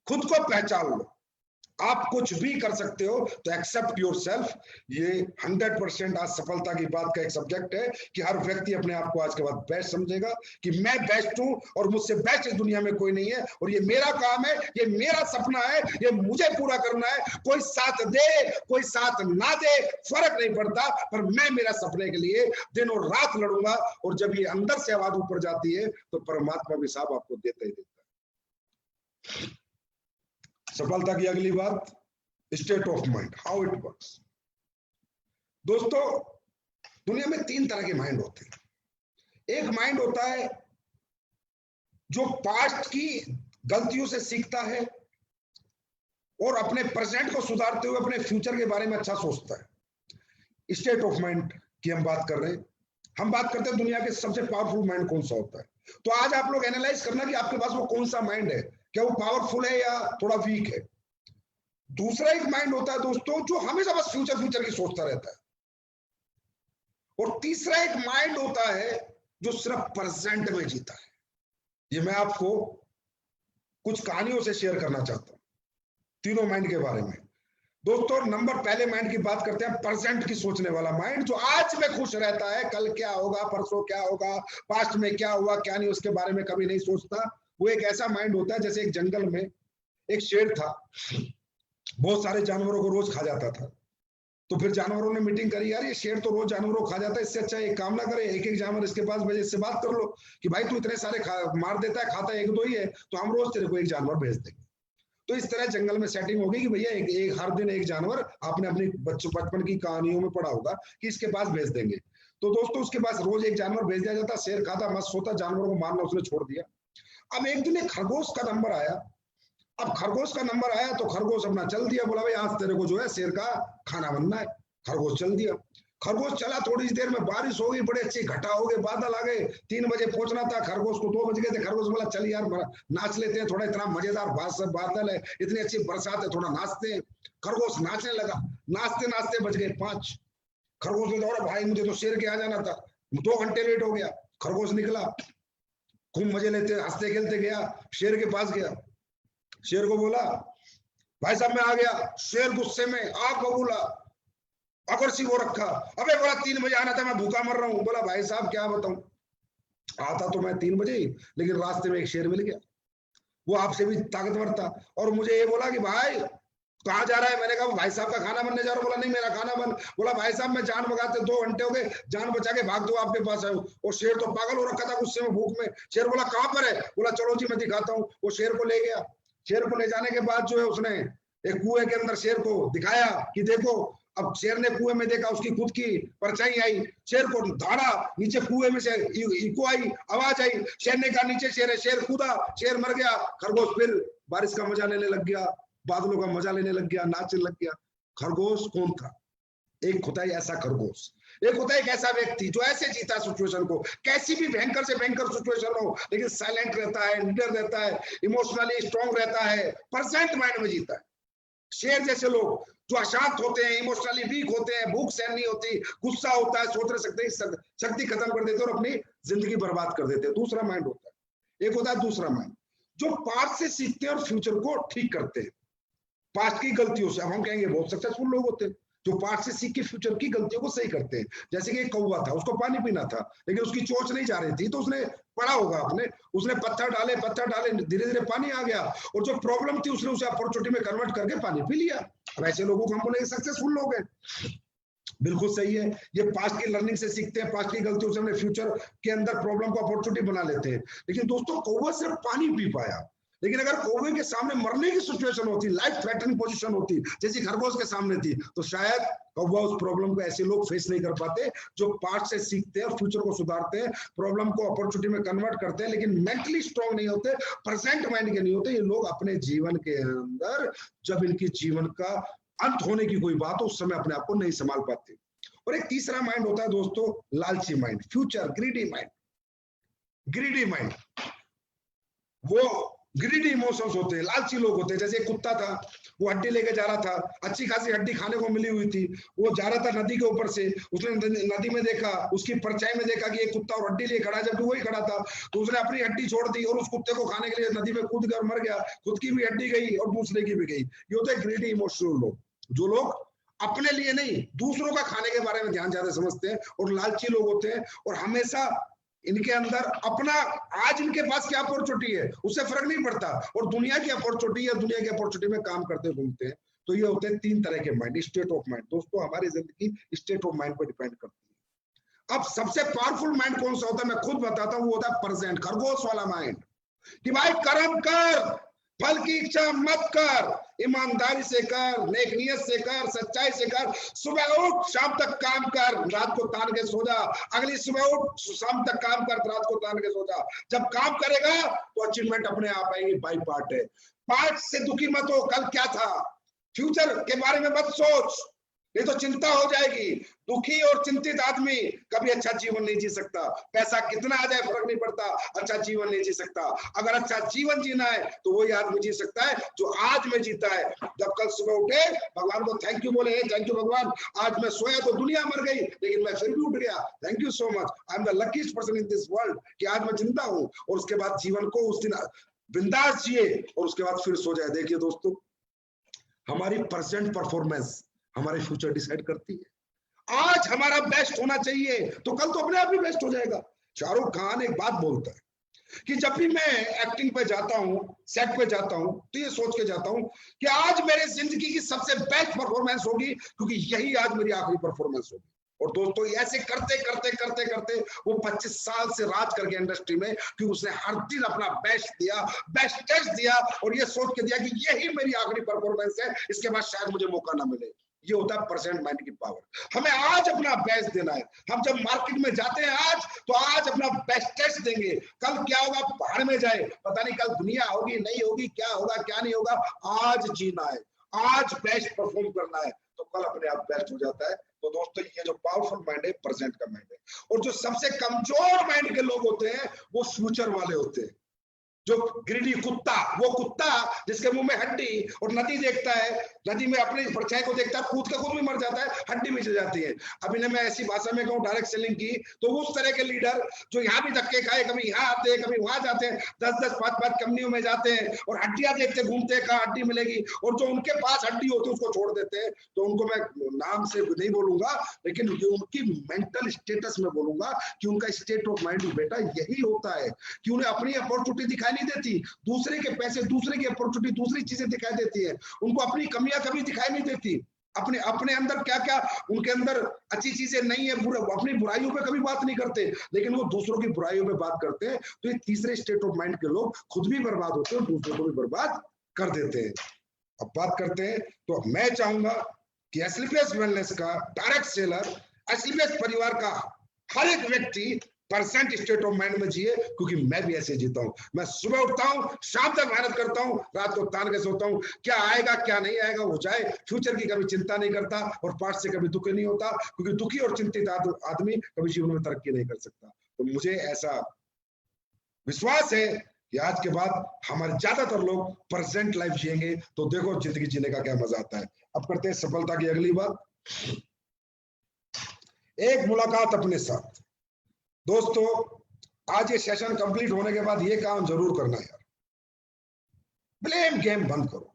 खुद को पहचान लो। आप कुछ भी कर सकते हो तो एक्सेप्ट योर सेल्फ। ये 100% आज सफलता की बात का एक सब्जेक्ट है कि हर व्यक्ति अपने आप को आज के बाद बेस्ट समझेगा कि मैं बेस्ट हूं और मुझसे बेस्ट इस दुनिया में कोई नहीं है, और ये मेरा काम है, ये मेरा सपना है, ये मुझे पूरा करना है। कोई साथ दे कोई साथ ना दे फर्क नहीं पड़ता, पर मैं मेरा सपने के लिए दिन और रात लड़ूंगा। और जब ये अंदर से आवाज ऊपर जाती है तो परमात्मा भी साहब आपको देता ही देता है। सफलता की अगली बात, state of mind, how it works. दोस्तों दुनिया में 3 तरह के माइंड होते हैं। एक माइंड होता है जो पास्ट की गलतियों से सीखता है और अपने प्रेजेंट को सुधारते हुए अपने फ्यूचर के बारे में अच्छा सोचता है। स्टेट ऑफ माइंड की हम बात कर रहे हैं। हम बात करते हैं दुनिया के सबसे पावरफुल माइंड कौन सा होता है। तो आज आप लोग एनालाइज करना कि आपके पास वो कौन सा माइंड है, क्या वो पावरफुल है या थोड़ा वीक है। दूसरा एक माइंड होता है दोस्तों जो हमेशा बस फ्यूचर फ्यूचर की सोचता रहता है। और तीसरा एक माइंड होता है जो सिर्फ प्रेजेंट में जीता है। ये मैं आपको कुछ कहानियों से शेयर करना चाहता हूं तीनों माइंड के बारे में। दोस्तों नंबर पहले माइंड की बात करते हैं, प्रेजेंट की सोचने वाला माइंड, जो आज में खुश रहता है, कल क्या होगा, परसों क्या होगा, पास्ट में क्या हुआ क्या नहीं, उसके बारे में कभी नहीं सोचता। वो एक ऐसा माइंड होता है जैसे एक जंगल में एक शेर था, बहुत सारे जानवरों को रोज खा जाता था। तो फिर जानवरों ने मीटिंग करी, यार ये शेर तो रोज जानवरों को खा जाता है, इससे अच्छा एक काम ना करे, एक एक जानवर इसके पास भेजे, इससे बात कर लो कि भाई तू इतने सारे मार देता है, खाता है एक दो ही है, तो हम रोज तेरे को एक जानवर भेज देंगे। तो इस तरह जंगल में सेटिंग होगी कि भैया एक हर दिन एक जानवर, आपने अपनी बचपन की कहानियों में पढ़ा होगा कि इसके पास भेज देंगे। तो दोस्तों उसके पास रोज एक जानवर भेज दिया जाता, शेर खाता मस्त सोता, जानवरों को मारना उसने छोड़ दिया। अब एक दिन एक खरगोश का नंबर आया। अब खरगोश का नंबर आया तो खरगोश अपना चल दिया, बोला भाई आज तेरे को जो है शेर का खाना बनना है। खरगोश चल दिया, खरगोश चला, थोड़ी देर में बारिश हो गई, बड़े अच्छे घटा हो गए, बादल आ गए, 3 बजे पहुंचना था, खरगोश को 2 बज गए थे। खरगोश बोला चल यार नाच लेते हैं थोड़ा, इतना मजेदार बादल है, इतनी अच्छी बरसात है, थोड़ा नाचते हैं। खरगोश नाचने लगा, नाचते नाचते बज गए 5। खरगोश ने दौड़ा, भाई मुझे तो शेर के आ जाना था, 2 घंटे लेट हो गया। खरगोश निकला, खूब मजे लेते हंसते खेलते गया, शेर के पास गया, शेर को बोला भाई साहब मैं आ गया। शेर गुस्से में आग बबूला, अग्रेसिव हो रखा, अबे बोला 3 बजे आना था, मैं भूखा मर रहा हूं। बोला भाई साहब क्या बताऊं, आता तो मैं 3 बजे ही, लेकिन रास्ते में एक शेर मिल गया, वो आपसे भी ताकतवर था, और मुझे ये बोला कि भाई कहाँ जा रहा है। मैंने कहा भाई साहब का खाना बनने जा रहा हूँ। बोला नहीं मेरा खाना बन। बोला भाई साहब मैं जान बचाते 2 घंटे हो गए, जान बचा के भाग दो आपके पास आया। और शेर तो पागल हो रखा था गुस्से में, भूख में। शेर बोला कहाँ पर है। बोला चलो जी मैं दिखाता हूँ। वो शेर को ले गया। शेर को ले जाने के बाद जो है उसने एक कुएं के अंदर शेर को दिखाया कि देखो। अब शेर ने कुएं में देखा, उसकी खुद की परछाई आई, शेर को धारा, नीचे कुएं में से इको आई, आवाज आई, शेर ने कहा नीचे शेर है, शेर कूदा, शेर मर गया। खरगोश फिर बारिश का मजा लेने लग गया, बादलों का मजा लेने लग गया, नाचने लग गया। खरगोश कौन था? एक होता है ऐसा खरगोश, एक होता है एक ऐसा व्यक्ति जो ऐसे जीता सिचुएशन को, कैसी भी भयंकर से भयंकर सिचुएशन हो, लेकिन साइलेंट रहता है, लीडर रहता है, इमोशनली स्ट्रांग रहता है, प्रेजेंट माइंड में जीता है। शेर जैसे लोग जो अशांत होते हैं, इमोशनली वीक होते हैं, भूख सहन नहीं होती, गुस्सा होता है, सोच नहीं सकते, शक्ति खत्म कर देते और अपनी जिंदगी बर्बाद कर देते हैं। दूसरा माइंड होता है, एक होता है दूसरा माइंड जो पास्ट से सीखते हैं और फ्यूचर को ठीक करते हैं पास्ट की गलतियों से। अब हम कहेंगे बहुत सक्सेसफुल लोग होते हैं जो पास्ट से सीख के फ्यूचर की गलतियों को सही करते हैं। जैसे कि एक कौवा था, उसको पानी पीना था, लेकिन उसकी चोंच नहीं जा रही थी, तो उसने पढ़ा होगा आपने, उसने पत्थर डाले, धीरे धीरे पानी आ गया, और जो प्रॉब्लम थी उसने उसे अपॉर्चुनिटी में कन्वर्ट करके पानी पी लिया। अब ऐसे लोगों को हम बोलेंगे सक्सेसफुल लोग हैं। बिल्कुल सही है, ये पास्ट की लर्निंग से सीखते हैं, पास्ट की गलतियों से अपने फ्यूचर के अंदर प्रॉब्लम को अपॉर्चुनिटी बना लेते हैं। लेकिन दोस्तों कौवा सिर्फ पानी पी पाया, लेकिन अगर कौवे के सामने मरने की सिचुएशन होती, लाइफ थ्रेटनिंग पोजीशन होती, जैसी खरगोश के सामने थी, तो शायद कौवा उस प्रॉब्लम को ऐसे लोग फेस नहीं कर पाते जो पास्ट से सीखते हैं, फ्यूचर को सुधारते हैं, प्रॉब्लम को अपॉर्चुनिटी में कन्वर्ट करते हैं, लेकिन मेंटली स्ट्रांग नहीं होते, प्रेजेंट माइंड के नहीं होते। ये लोग अपने जीवन के अंदर जब इनकी जीवन का अंत होने की कोई बात हो, उस समय अपने आप को नहीं संभाल पाते। और एक तीसरा माइंड होता है दोस्तों, लालची mind, future greedy mind. Greedy mind, वो ग्रीडी इमोशंस होते हैं, लालची लोग होते हैं। जैसे एक कुत्ता था, वो हड्डी लेके जा रहा था, अच्छी खासी हड्डी खाने को मिली हुई थी, वो जा रहा था नदी के ऊपर से, उसने नदी में देखा, उसकी परछाई में देखा कि एक कुत्ता और हड्डी लिए खड़ा है, जबकि वही खड़ा था, तो उसने अपनी हड्डी छोड़ दी और उस कुत्ते को खाने के लिए नदी में कूद कर मर गया। खुद की भी हड्डी गई और दूसरे की भी गई। ये होते हैं ग्रीडी इमोशनल लोग, जो लोग अपने लिए नहीं, दूसरों का खाने के बारे में ध्यान ज्यादा समझते हैं और लालची लोग होते हैं। और हमेशा इनके अंदर अपना, आज इनके पास क्या अपॉर्चुनिटी है उससे फर्क नहीं पड़ता, और दुनिया की अपॉर्चुनिटी या दुनिया की अपॉर्चुनिटी में काम करते घूमते हैं। तो ये होते हैं तीन तरह के माइंड, स्टेट ऑफ माइंड। दोस्तों हमारी जिंदगी स्टेट ऑफ माइंड पर डिपेंड करती है। अब सबसे पावरफुल माइंड कौन सा होता है, मैं खुद बताता हूँ, वो होता है प्रेजेंट, खरगोश वाला माइंड, कि भाई कर्म कर, फल की इच्छा मत कर, ईमानदारी से कर, नेक नियत से कर, सच्चाई से कर, सुबह उठ शाम तक काम कर, रात को तान के सो जा, अगली सुबह उठ शाम तक काम कर, रात को तान के सो जा। जब काम करेगा तो अचीवमेंट अपने आप आएगी, बाई पार्ट है। पार्ट से दुखी मत हो, कल क्या था, फ्यूचर के बारे में मत सोच, नहीं तो चिंता हो जाएगी। दुखी और चिंतित आदमी कभी अच्छा जीवन नहीं जी सकता। पैसा कितना आ जाए फर्क नहीं पड़ता, अच्छा जीवन नहीं जी सकता। अगर अच्छा जीवन जीना है तो वही आदमी जी सकता है जो आज में जीता है। जब कल सुबह उठे, भगवान को थैंक यू बोले, थैंक यू भगवान, आज मैं सोया तो दुनिया मर गई लेकिन मैं फिर भी उठ गया, thank you so much, I am the luckiest person in this world, कि आज मैं जिंदा हूं। और उसके बाद जीवन को उस दिन बिंदास जिए और उसके बाद फिर सो जाए। देखिए दोस्तों, हमारी प्रेजेंट परफॉर्मेंस हमारे फ्यूचर डिसाइड करती है। आज हमारा बेस्ट होना चाहिए तो कल तो अपने आप ही बेस्ट हो जाएगा। शाहरुख खान एक बात बोलता है कि जब भी मैं एक्टिंग पे जाता हूं, सेट पे जाता हूं, तो ये सोच के जाता हूं कि आज मेरे जिंदगी की सबसे बेस्ट परफॉर्मेंस होगी, क्योंकि यही आज मेरी आखिरी परफॉर्मेंस होगी। और दोस्तों ऐसे करते करते करते करते वो 25 साल से राज करके इंडस्ट्री में, कि उसने हर दिन अपना बेस्ट दिया, बेस्ट टेस्ट दिया, और ये सोच के दिया कि यही मेरी आखिरी परफॉर्मेंस है, इसके बाद शायद मुझे मौका ना मिले। ये होता है प्रेजेंट माइंड की पावर। हमें आज अपना बेस्ट देना है। हम जब मार्केट में जाते हैं आज, तो आज अपना बेस्ट टेस्ट देंगे। कल क्या होगा पहाड़ में जाए, पता नहीं कल दुनिया होगी नहीं होगी, क्या होगा क्या नहीं होगा। आज जीना है, आज बेस्ट परफॉर्म करना है, तो कल अपने आप बेस्ट हो जाता है। तो दोस्तों ये जो पावरफुल माइंड है, प्रेजेंट का माइंड है। और जो सबसे कमजोर माइंड के लोग होते हैं वो फ्यूचर वाले होते हैं। जो ग्रीडी कुत्ता, वो कुत्ता जिसके मुंह में हड्डी और नदी देखता है, नदी में अपनी परछाई को देखता है, कूद के खुद भी मर जाता है, हड्डी मिल जाती है। अभी ने मैं ऐसी भाषा में कहूँ डायरेक्ट सेलिंग की, तो उस तरह के लीडर जो यहाँ भी धक्के खाए, कभी यहाँ आते हैं कभी वहां जाते हैं, 10-10, 5-5 कंपनियों में जाते हैं और हड्डियां देखते घूमते हैं, कहाँ हड्डी मिलेगी, और जो उनके पास हड्डी होती है उसको छोड़ देते हैं। तो उनको मैं नाम से नहीं बोलूंगा, लेकिन उनकी मेंटल स्टेटस में बोलूंगा कि उनका स्टेट ऑफ माइंड बेटा यही होता है कि उन्हें अपनी अपॉर्चुनिटी दिखाई नहीं देती, दूसरे के पैसे, दूसरे की अपॉर्चुनिटी, दूसरी चीजें दिखाई देती है। उनको अपनी कमियां कभी दिखाई नहीं देती, अपने अपने अंदर क्या क्या उनके अंदर अच्छी चीजें नहीं है, अपनी बुराइयों पे कभी बात नहीं करते, लेकिन वो दूसरों की बुराइयों पे बात करते हैं। तो ये तीसरे स्टेट ऑफ माइंड के लोग खुद भी बर्बाद होते हैं और दूसरों को भी बर्बाद कर देते हैं। अब बात करते हैं, तो मैं चाहूंगा कि एसलीपीएस वेलनेस का डायरेक्ट सेलर, एसलीपीएस परिवार का हर एक व्यक्ति परसेंट स्टेट ऑफ माइंड में जिए, क्योंकि मैं भी ऐसे जीता हूं। मैं सुबह उठता हूं, शाम तक मेहनत करता हूं, रात को तान के सोता हूं, क्या आएगा क्या नहीं आएगा हो जाए, फ्यूचर की कभी चिंता नहीं करता और पास्ट से कभी दुखी नहीं होता, क्योंकि दुखी और चिंतित आदमी कभी जीवन में तरक्की नहीं कर सकता। तो मुझे ऐसा विश्वास है कि आज के बाद हमारे ज्यादातर लोग प्रेजेंट लाइफ जिएंगे, तो देखो जिंदगी जीने का क्या मजा आता है। अब करते हैं सफलता की अगली बात, एक मुलाकात अपने साथ। दोस्तों आज ये सेशन कंप्लीट होने के बाद ये काम जरूर करना यार, ब्लेम गेम बंद करो।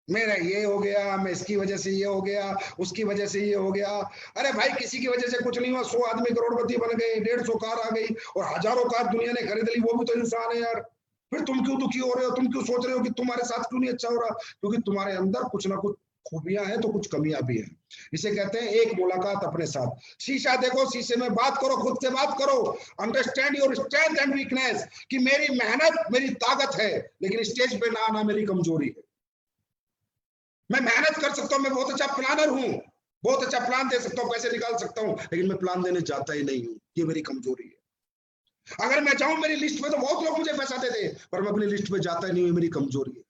मेरा ये हो गया, मैं इसकी वजह से ये हो गया, उसकी वजह से ये हो गया। अरे भाई किसी की वजह से कुछ नहीं हुआ, 100 आदमी करोड़पति बन गए, 150 कार आ गई और हजारों कार दुनिया ने खरीद ली, वो भी तो इंसान है यार। फिर तुम क्यों दुखी हो रहे हो, तुम क्यों सोच रहे हो कि तुम्हारे साथ क्यों नहीं अच्छा हो रहा, क्योंकि तुम्हारे अंदर कुछ ना कुछ खूबियां हैं तो कुछ कमियां भी हैं। इसे कहते हैं एक मुलाकात अपने साथ। शीशा देखो, शीशे में बात करो, खुद से बात करो। Understand your strength and weakness, कि मेरी मेहनत मेरी ताकत है, लेकिन स्टेज पे ना आना मेरी कमजोरी है। मैं मेहनत कर सकता हूं, मैं बहुत अच्छा प्लानर हूं, बहुत अच्छा प्लान दे सकता हूं, पैसे निकाल सकता हूं, लेकिन मैं प्लान देने जाता ही नहीं हूं, ये मेरी कमजोरी है। अगर मैं चाहूं मेरी लिस्ट में तो बहुत लोग मुझे पैसा दे दे, पर मैं अपनी लिस्ट में जाता ही नहीं हूं, मेरी कमजोरी है।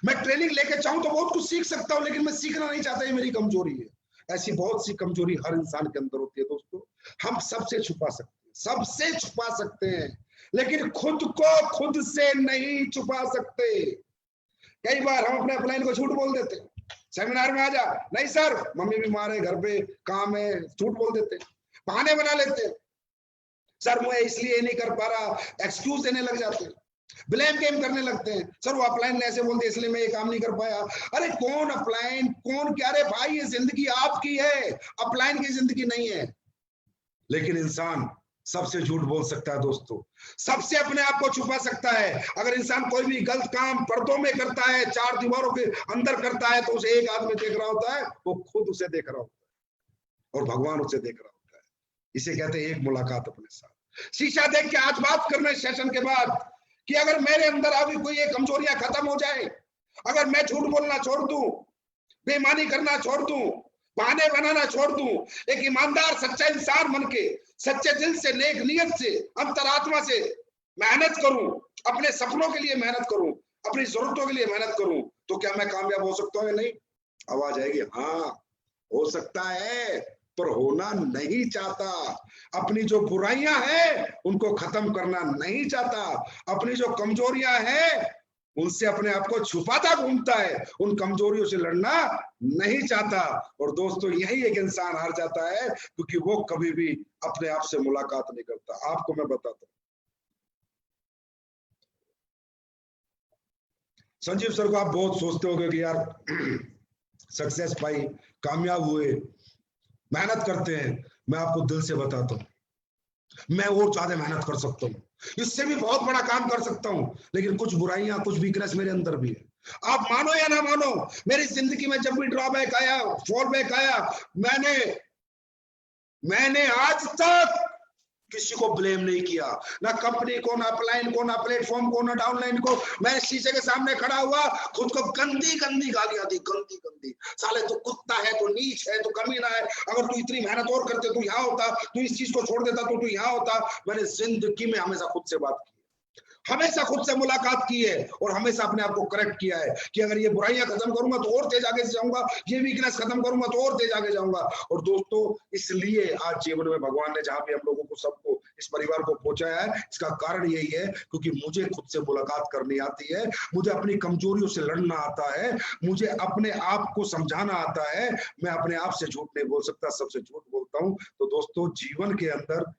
मैं ट्रेनिंग लेके चाहूं तो बहुत कुछ सीख सकता हूं, लेकिन मैं सीखना नहीं चाहता, ये मेरी कमजोरी है। ऐसी बहुत सी कमजोरी हर इंसान के अंदर होती है दोस्तों। हम सबसे छुपा सकते हैं, सबसे छुपा सकते हैं, लेकिन खुद को खुद से नहीं छुपा सकते। कई बार हम अपने अपलाइन को झूठ बोल देते हैं, सेमिनार में आ जा, नहीं सर मम्मी बीमार है, घर पे काम है, झूठ बोल देते, बहाने बना लेते, सर मैं इसलिए नहीं कर पा रहा, एक्सक्यूज देने लग जाते हैं, ब्लेम गेम करने लगते हैं, सर वो अपलाइन ने ऐसे बोल दिया इसलिए मैं ये काम नहीं कर पाया। अरे कौन अपलाइन, कौन क्या, अरे भाई ये जिंदगी आपकी है, अपलाइन की जिंदगी नहीं है। लेकिन इंसान सबसे झूठ बोल सकता है दोस्तों, सबसे अपने आप को छुपा सकता है। अगर इंसान कोई भी गलत काम पर्दों में करता है, चार दीवारों के अंदर करता है, तो उसे एक आदमी देख रहा होता है, वो खुद उसे देख रहा होता है और भगवान उसे देख रहा होता है। इसे कहते हैं एक मुलाकात अपने साथ। शीशा देख के आज बात करने सेशन के बाद कि अगर मेरे अंदर अभी कोई ये कमजोरियां खत्म हो जाए, अगर मैं झूठ बोलना छोड़ दूं, बेईमानी करना छोड़ दूं, बहाने बनाना छोड़ दूं, एक ईमानदार सच्चा इंसान बन के सच्चे दिल से, नेक नियत से, अंतरात्मा से मेहनत करूं, अपने सपनों के लिए मेहनत करूं, अपनी जरूरतों के लिए मेहनत करूं, तो क्या मैं कामयाब हो सकता हूं या नहीं? आवाज आएगी हाँ हो सकता है, पर होना नहीं चाहता। अपनी जो बुराइयां हैं उनको खत्म करना नहीं चाहता, अपनी जो कमजोरियां हैं उनसे अपने आप को छुपाता घूमता है, उन कमजोरियों से लड़ना नहीं चाहता। और दोस्तों यही एक इंसान हार जाता है, क्योंकि वो कभी भी अपने आप से मुलाकात नहीं करता। आपको मैं बताता हूं, संजीव सर को आप बहुत सोचते होंगे कि यार सक्सेस पाई, कामयाब हुए, मेहनत करते हैं। मैं आपको दिल से बताता हूं, मैं और ज्यादा मेहनत कर सकता हूँ, इससे भी बहुत बड़ा काम कर सकता हूँ, लेकिन कुछ बुराइयां, कुछ वीकनेस मेरे अंदर भी है। आप मानो या ना मानो, मेरी जिंदगी में जब भी ड्रॉबैक आया, फॉलबैक आया, मैंने आज तक किसी को ब्लेम नहीं किया, ना कंपनी को, ना अपलाइन को, ना प्लेटफॉर्म को, ना डाउनलाइन को। मैं शीशे के सामने खड़ा हुआ, खुद को गंदी गंदी गालियां दी, गंदी गंदी, साले तू कुत्ता है, तू नीच है, तू कमीना है, अगर तू इतनी मेहनत और करते तू यहाँ होता, तू इस चीज को छोड़ देता तो तू यहाँ होता। मैंने जिंदगी में हमेशा खुद से बात की, हमेशा खुद से मुलाकात की है, और हमेशा अपने आप को करेक्ट किया है कि अगर ये बुराइयां खत्म करूंगा तो और तेज आगे जाऊंगा, ये वीकनेस खत्म करूंगा तो और तेज आगे जाऊंगा। और दोस्तों इसलिए आज जीवन में भगवान ने जहां भी हम लोगों को, सबको, इस परिवार को पहुंचाया है, इसका कारण यही है क्योंकि मुझे खुद से मुलाकात करनी आती है, मुझे अपनी कमजोरियों से लड़ना आता है, मुझे अपने आप को समझाना आता है। मैं अपने आप से झूठ नहीं बोल सकता, सबसे झूठ बोलता हूं। तो दोस्तों जीवन के अंदर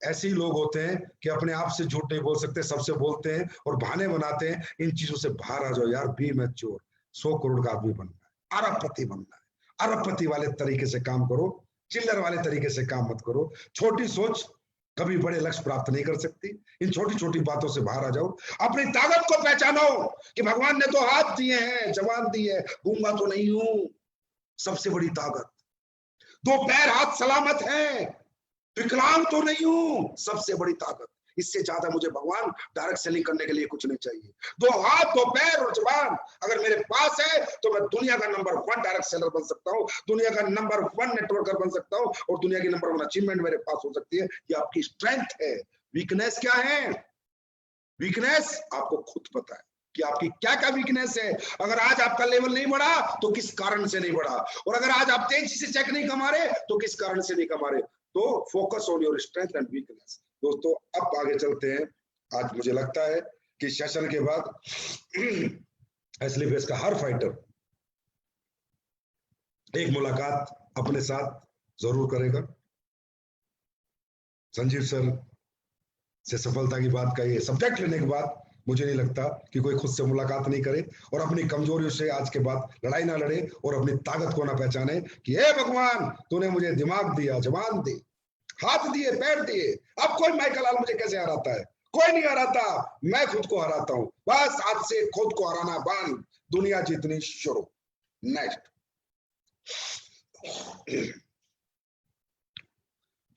ऐसे ही लोग होते हैं कि अपने आप से झूठ नहीं बोल सकते, सबसे बोलते हैं और बहाने बनाते हैं। इन चीजों से बाहर आ जाओ यार, बी मैच्योर, 100 करोड़ का आदमी बनना है, अरबपति बनना है, अरबपति वाले तरीके से काम करो, चिल्लर वाले तरीके से काम मत करो। छोटी सोच कभी बड़े लक्ष्य प्राप्त नहीं कर सकती। इन छोटी छोटी बातों से बाहर आ जाओ, अपनी ताकत को पहचानो कि भगवान ने तो हाथ दिए हैं, जवान दी है, गूंगा तो नहीं हूं, सबसे बड़ी ताकत। 2 पैर हाथ सलामत हैं, विकलांग तो नहीं हूं, सबसे बड़ी ताकत। इससे ज्यादा मुझे भगवान डायरेक्ट सेलिंग करने के लिए कुछ नहीं चाहिए। 2 हाथ, 2 पैर और जबान अगर मेरे पास है तो मैं दुनिया का नंबर 1 डायरेक्ट सेलर बन सकता हूं, दुनिया का नंबर 1 नेटवर्कर बन सकता हूं, और दुनिया की नंबर 1 अचीवमेंट मेरे पास हो सकती है। ये आपकी स्ट्रेंथ है। वीकनेस क्या है? वीकनेस आपको खुद पता है कि आपकी क्या क्या वीकनेस है। अगर आज आपका लेवल नहीं बढ़ा तो किस कारण से नहीं बढ़ा, और अगर आज आप तेजी से चेक नहीं कमा रहे तो किस कारण से नहीं कमा रहे। तो focus on your strength and weakness. दोस्तों अब आगे चलते हैं। आज मुझे लगता है कि सेशन के बाद एसली बेस का हर फाइटर एक मुलाकात अपने साथ जरूर करेगा। संजीव सर से सफलता की बात का ये सब्जेक्ट लेने के बाद मुझे नहीं लगता कि कोई खुद से मुलाकात नहीं करे और अपनी कमजोरियों से आज के बाद लड़ाई ना लड़े और अपनी ताकत को ना पहचाने कि हे भगवान तूने मुझे दिमाग दिया, जवान दी, हाथ दिए, पैर दिए, अब कोई माइकल आल मुझे कैसे हराता है? कोई नहीं हराता, मैं खुद को हराता हूं। बस आज से खुद को हराना बंद, दुनिया जीतनी शुरू। नेक्स्ट।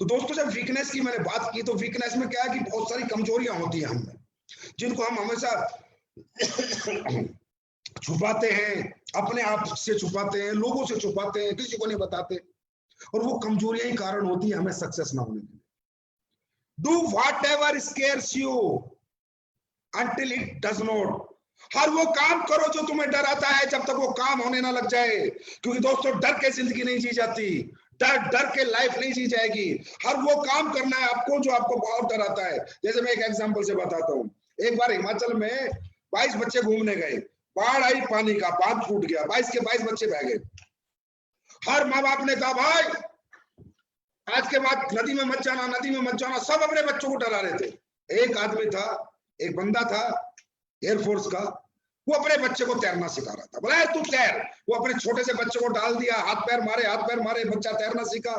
तो दोस्तों जब वीकनेस की मैंने बात की, तो वीकनेस में क्या है कि बहुत सारी कमजोरियां होती हैं हम में, जिनको हम हमेशा छुपाते हैं, अपने आप से छुपाते हैं, लोगों से छुपाते हैं, किसी को नहीं बताते, और वो कमजोरियां ही कारण होती है हमें सक्सेस ना होने के लिए। Do whatever scares you until it does not. हर वो काम करो जो तुम्हें डर आता है, जब तक वो काम होने ना लग जाए। क्योंकि दोस्तों डर के जिंदगी नहीं जी जाती, डर के लाइफ नहीं जी जाएगी। हर वो काम करना है आपको जो आपको बहुत डर आता है। जैसे मैं एक एग्जांपल से बताता हूँ। एक बार हिमाचल में 22 बच्चे घूमने गए, बाढ़ आई, पानी का बांध फूट गया, 22 के 22 बच्चे बह गए। हर माँ बाप ने कहा भाई आज के बाद नदी में मत जाना, नदी में मत जाना। सब अपने बच्चों को डरा रहे थे। एक आदमी था, एक बंदा था एयरफोर्स का, वो अपने बच्चे को तैरना सिखा रहा था। बोला तू तैर। वो अपने छोटे से बच्चे को डाल दिया, हाथ पैर मारे, बच्चा तैरना सीखा।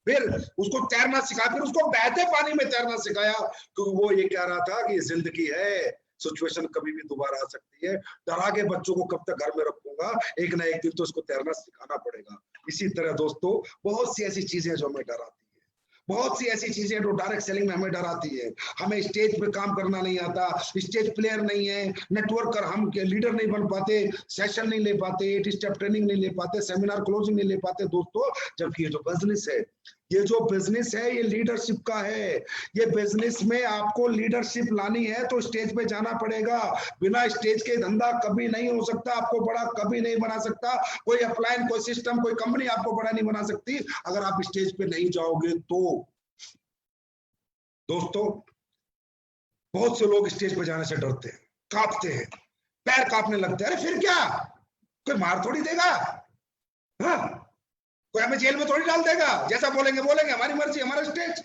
फिर उसको तैरना सिखा, फिर उसको बहते पानी में तैरना सिखाया, क्योंकि वो ये कह रहा था कि जिंदगी है, सिचुएशन कभी भी दोबारा आ सकती है। डरा के बच्चों को कब तक घर में रखूंगा, एक ना एक दिन तो इसको तैरना सिखाना पड़ेगा। इसी तरह दोस्तों बहुत सी ऐसी चीजें जो हमें डराती है, बहुत सी ऐसी चीजें जो डायरेक्ट सेलिंग में हमें डराती है। हमें स्टेज पे काम करना नहीं आता, स्टेज प्लेयर नहीं है, नेटवर्कर, हम लीडर नहीं बन पाते, सेशन नहीं ले पाते, 8 स्टेप ट्रेनिंग नहीं ले पाते, सेमिनार क्लोजिंग नहीं ले पाते दोस्तों। जबकि ये जो बिजनेस है, ये जो बिजनेस है, ये लीडरशिप का है। ये बिजनेस में आपको लीडरशिप लानी है तो स्टेज पे जाना पड़ेगा। बिना स्टेज के धंधा कभी नहीं हो सकता, आपको बड़ा कभी नहीं बना सकता कोई अपलाइन, कोई सिस्टम, कोई कंपनी आपको बड़ा नहीं बना सकती अगर आप स्टेज पे नहीं जाओगे तो। दोस्तों बहुत से लोग स्टेज पे जाने से डरते हैं, कांपते हैं, पैर कांपने लगते हैं। अरे फिर क्या, कोई मार थोड़ी देगा, हाँ? कोई हमें जेल में थोड़ी डाल देगा। जैसा बोलेंगे बोलेंगे, हमारी मर्जी, हमारा स्टेज।